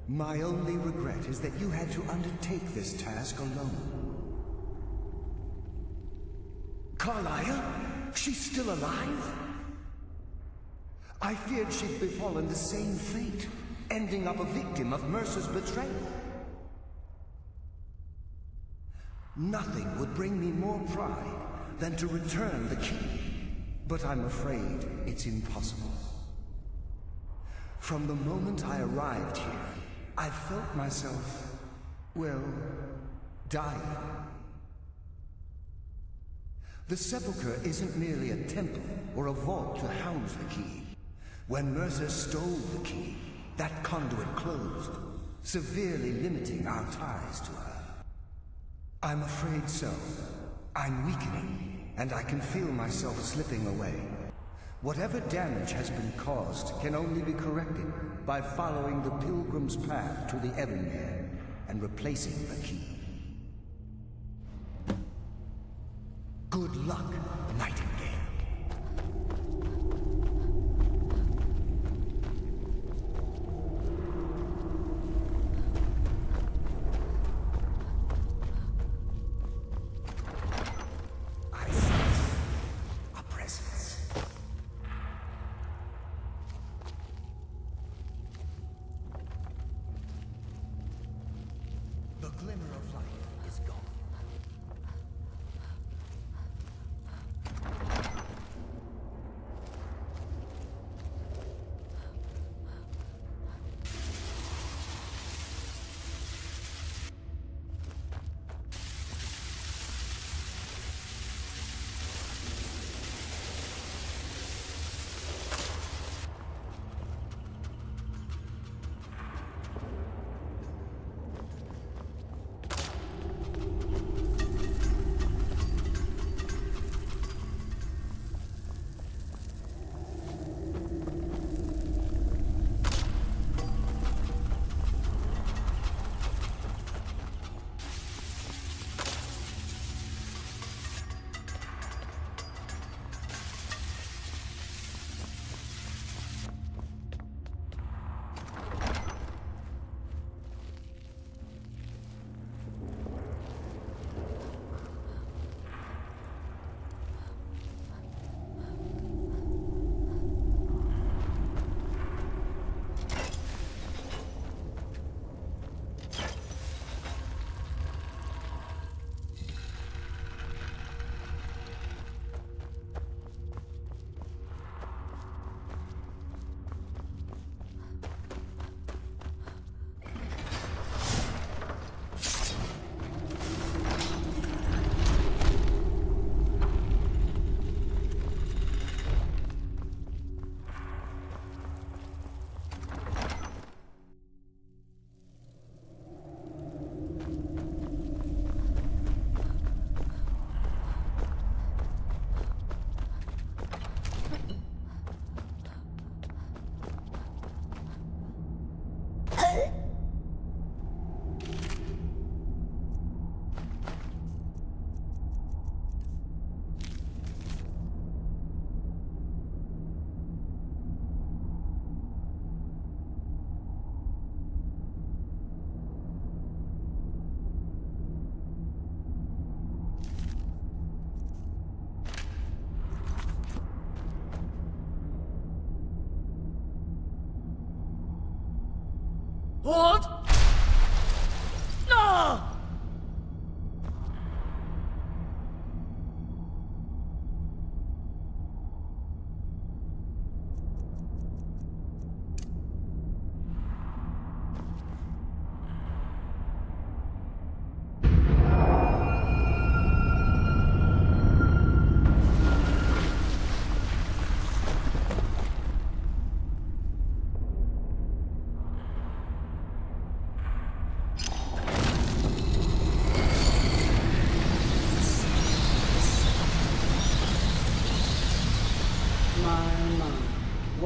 My only regret is that you had to undertake this task alone. Carlia? She's still alive? I feared she'd befallen the same fate, ending up a victim of Mercer's betrayal. Nothing would bring me more pride than to return the key, but I'm afraid it's impossible. From the moment I arrived here, I felt myself, well, dying. The Sepulchre isn't merely a temple or a vault to house the key. When Mercer stole the key, that conduit closed, severely limiting our ties to her. I'm afraid so. I'm weakening, and I can feel myself slipping away. Whatever damage has been caused can only be corrected by following the Pilgrim's path to the Ebonmere and replacing the key. Good luck, Nightingale. I sense a presence. The glimmer of life is gone.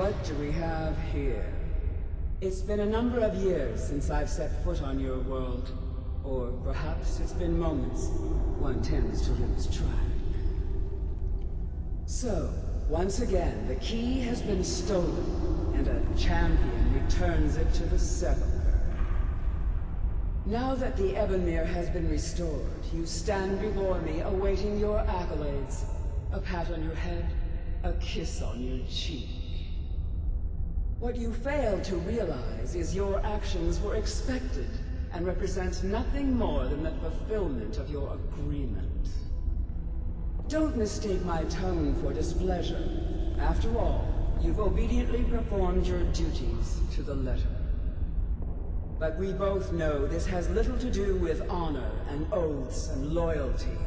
what do we have here? It's been a number of years since I've set foot on your world. Or perhaps it's been moments. One tends to lose track. So, once again, the key has been stolen, and a champion returns it to the sepulchre. Now that the Ebonmere has been restored, you stand before me awaiting your accolades. A pat on your head, a kiss on your cheek. What you fail to realize is your actions were expected and represent nothing more than the fulfillment of your agreement. Don't mistake my tone for displeasure. After all, you've obediently performed your duties to the letter. But we both know this has little to do with honor and oaths and loyalty.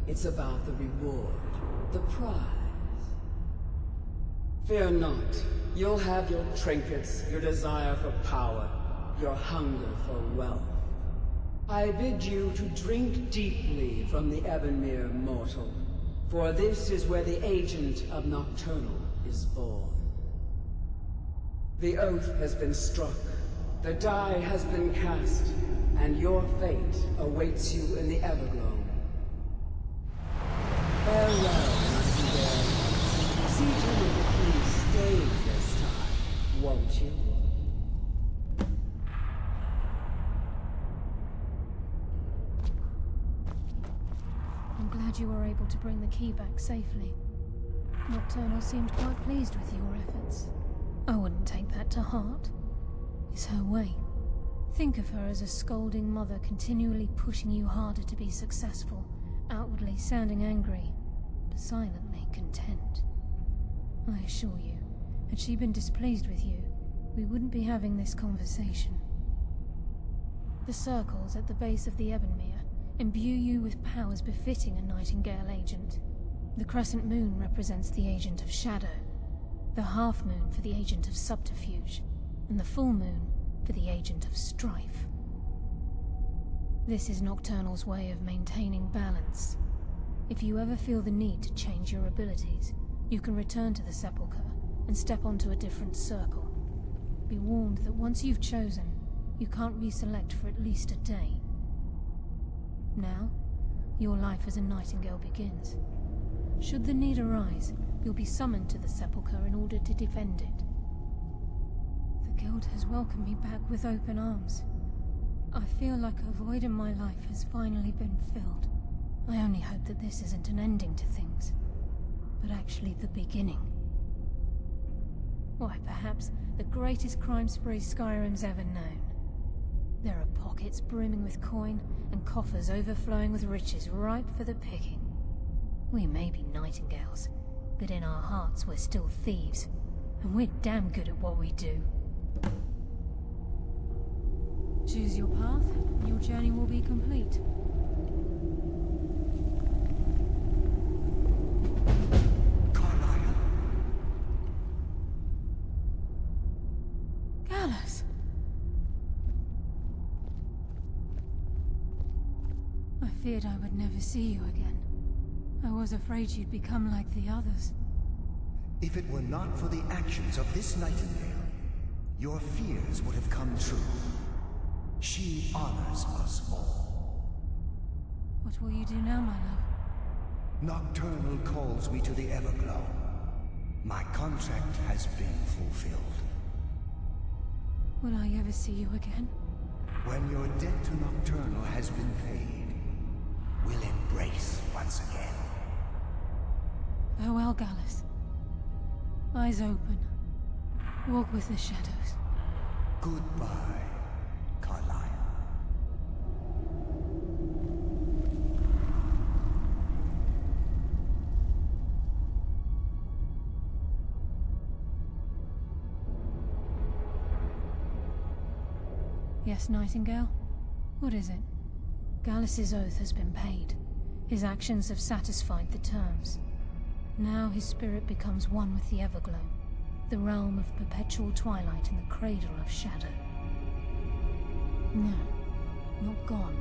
It's about the reward, the prize. Fear not. You'll have your trinkets, your desire for power, your hunger for wealth. I bid you to drink deeply from the Ebonmere mortal, for this is where the agent of Nocturnal is born. The oath has been struck, the die has been cast, and your fate awaits you in the Everglow. Farewell, Nightingale. See to it that you stay this time, won't you? I'm glad you were able to bring the key back safely. Nocturnal seemed quite pleased with your efforts. I wouldn't take that to heart. It's her way. Think of her as a scolding mother continually pushing you harder to be successful, outwardly sounding angry, but silently content. I assure you, had she been displeased with you, we wouldn't be having this conversation. The circles at the base of the Ebonmere imbue you with powers befitting a Nightingale agent. The crescent moon represents the agent of shadow, the half moon for the agent of subterfuge, and the full moon for the agent of strife. This is Nocturnal's way of maintaining balance. If you ever feel the need to change your abilities, you can return to the Sepulchre and step onto a different circle. Be warned that once you've chosen, you can't reselect for at least a day. Now, your life as a Nightingale begins. Should the need arise, you'll be summoned to the Sepulchre in order to defend it. The Guild has welcomed me back with open arms. I feel like a void in my life has finally been filled. I only hope that this isn't an ending to things, but actually the beginning. Why, perhaps the greatest crime spree Skyrim's ever known. There are pockets brimming with coin, and coffers overflowing with riches ripe for the picking. We may be Nightingales, but in our hearts we're still thieves, and we're damn good at what we do. Choose your path, and your journey will be complete. Gallus! I feared I would never see you again. I was afraid you'd become like the others. If it were not for the actions of this Nightingale, your fears would have come true. She honors us all. What will you do now, my love? Nocturnal calls me to the Everglow. My contract has been fulfilled. Will I ever see you again? When your debt to Nocturnal has been paid, we'll embrace once again. Farewell, Gallus. Eyes open. Walk with the shadows. Goodbye, Carlisle. Yes, Nightingale? What is it? Gallus's oath has been paid. His actions have satisfied the terms. Now his spirit becomes one with the Everglow, the realm of perpetual twilight and the cradle of shadow. No, not gone.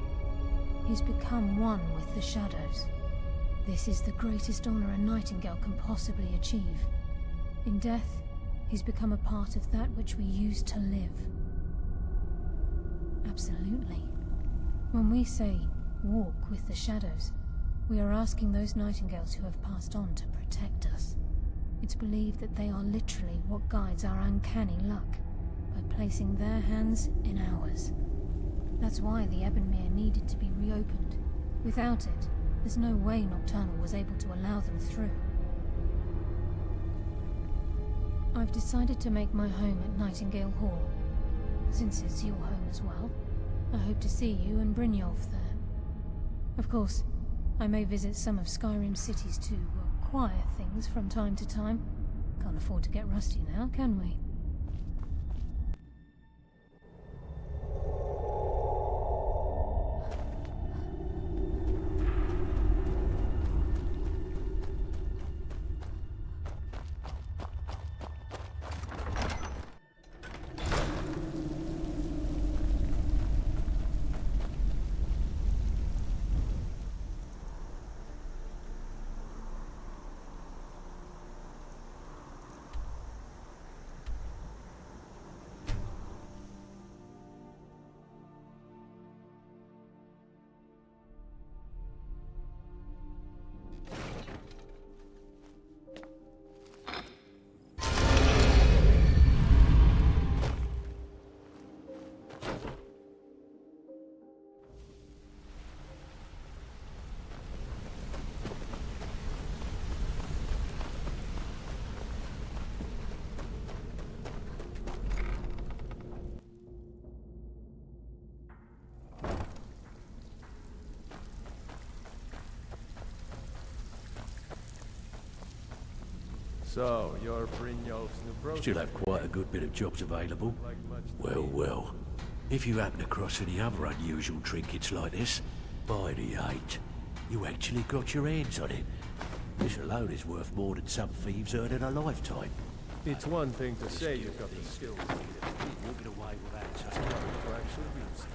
He's become one with the shadows. This is the greatest honor a Nightingale can possibly achieve. In death, He's become a part of that which we used to live. Absolutely. When we say, walk with the shadows, we are asking those nightingales who have passed on to protect us. It's believed that they are literally what guides our uncanny luck, by placing their hands in ours. That's why the Ebonmere needed to be reopened. Without it, there's no way Nocturnal was able to allow them through. I've decided to make my home at Nightingale Hall. Since it's your home as well, I hope to see you and Brynjolf there. Of course, I may visit some of Skyrim's cities to acquire things from time to time. Can't afford to get rusty now, can we? So, you're Brynjolf's new bro? Still have quite a good bit of jobs available. Well, well. If you happen across any other unusual trinkets like this, by the 8, you actually got your hands on it. This alone is worth more than some thieves earn in a lifetime. It's one thing to say you've got the skills needed. You'll get away with that, It's another to actually use them.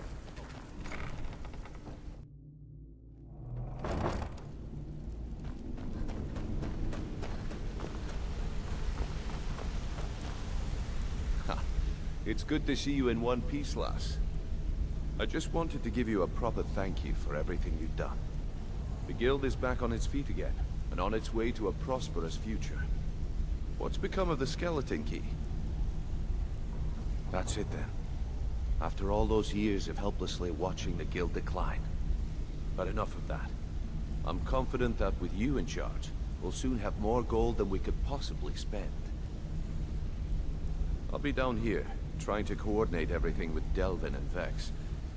It's good to see you in one piece, lass. I just wanted to give you a proper thank you for everything you've done. The guild is back on its feet again, and on its way to a prosperous future. What's become of the skeleton key? That's it then. After all those years of helplessly watching the guild decline. But enough of that. I'm confident that with you in charge, we'll soon have more gold than we could possibly spend. I'll be down here, trying to coordinate everything with Delvin and Vex,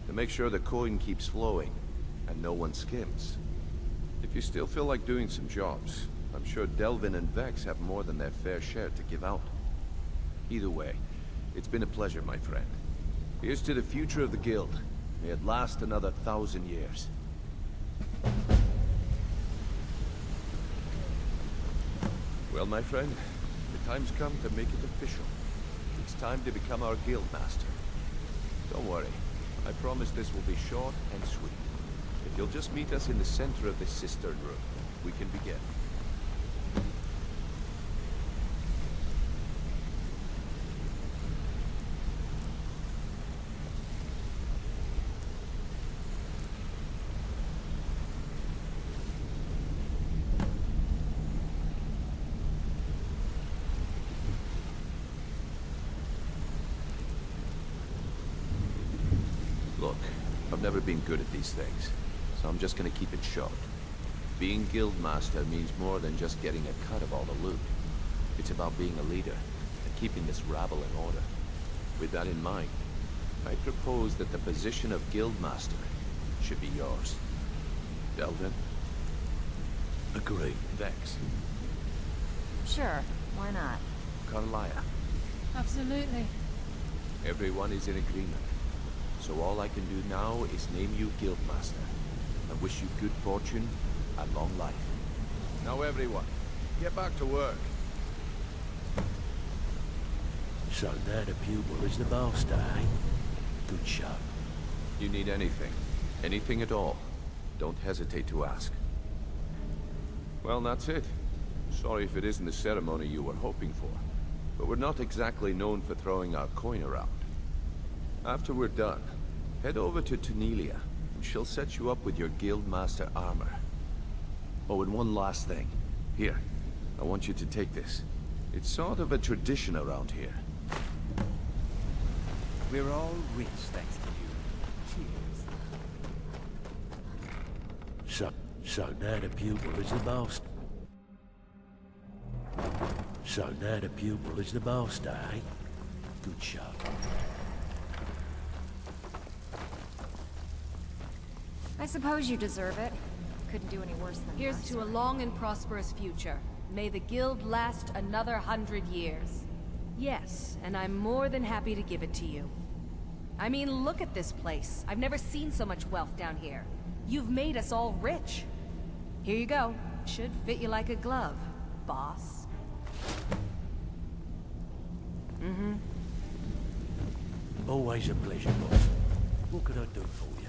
to make sure the coin keeps flowing, and no one skims. If you still feel like doing some jobs, I'm sure Delvin and Vex have more than their fair share to give out. Either way, it's been a pleasure, my friend. Here's to the future of the guild. May it last another 1,000 years. Well, my friend, the time's come to make it official. It's time to become our guild master. Don't worry, I promise this will be short and sweet. If you'll just meet us in the center of this cistern room, we can begin. Look, I've never been good at these things, so I'm just gonna keep it short. Being guildmaster means more than just getting a cut of all the loot. It's about being a leader, and keeping this rabble in order. With that in mind, I propose that the position of guildmaster should be yours. Delvin? Agree. Vex? Sure, why not? Carlia? Absolutely. Everyone is in agreement. So all I can do now is name you Guildmaster, and wish you good fortune and long life. Now everyone, get back to work. So that a pupil is the master, eh? Good show. You need anything at all, don't hesitate to ask. Well, that's it. Sorry if it isn't the ceremony you were hoping for. but we're not exactly known for throwing our coin around. After we're done, head over to Tunelia, and she'll set you up with your Guildmaster armor. Oh, and one last thing. Here, I want you to take this. It's sort of a tradition around here. We're all rich thanks to you. Cheers. So now the pupil is the master. So now the pupil is the master, eh? Good show. I suppose you deserve it. Couldn't do any worse than Here's Mercer. to a long and prosperous future. May the guild last another 100 years. Yes, and I'm more than happy to give it to you. I mean, look at this place. I've never seen so much wealth down here. You've made us all rich. Here you go. Should fit you like a glove, boss. Mm-hmm. Always a pleasure, boss. What can I do for you?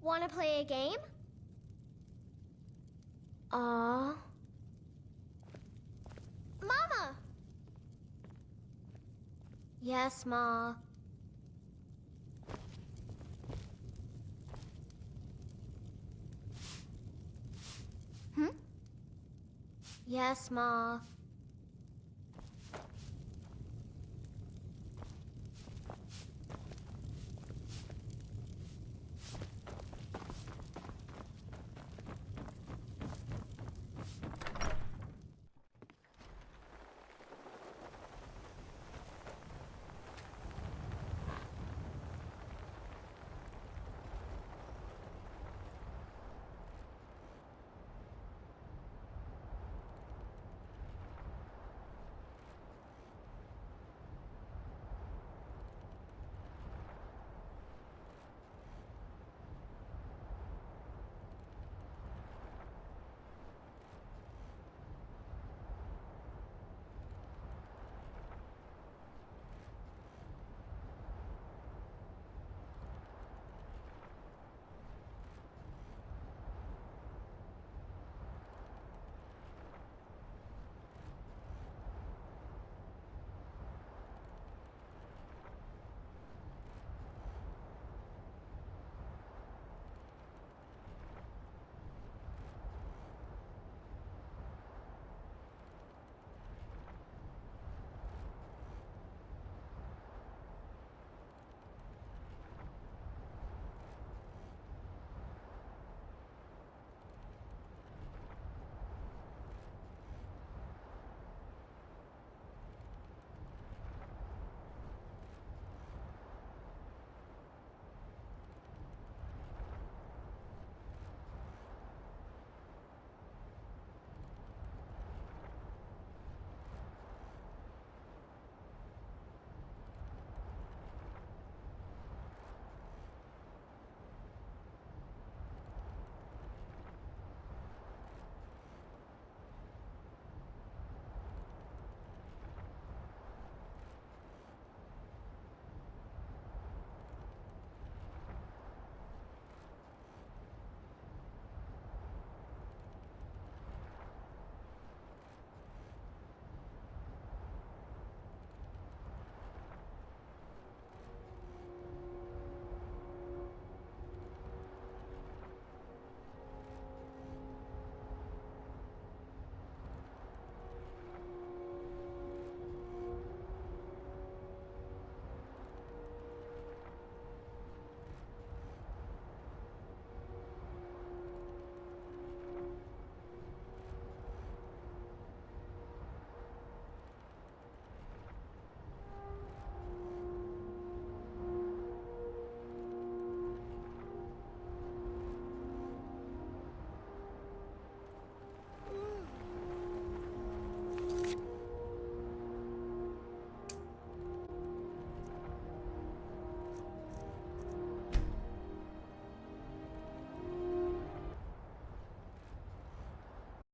Want to play a game? Aw. Mama! Yes, Ma. Hmm? Yes, Ma.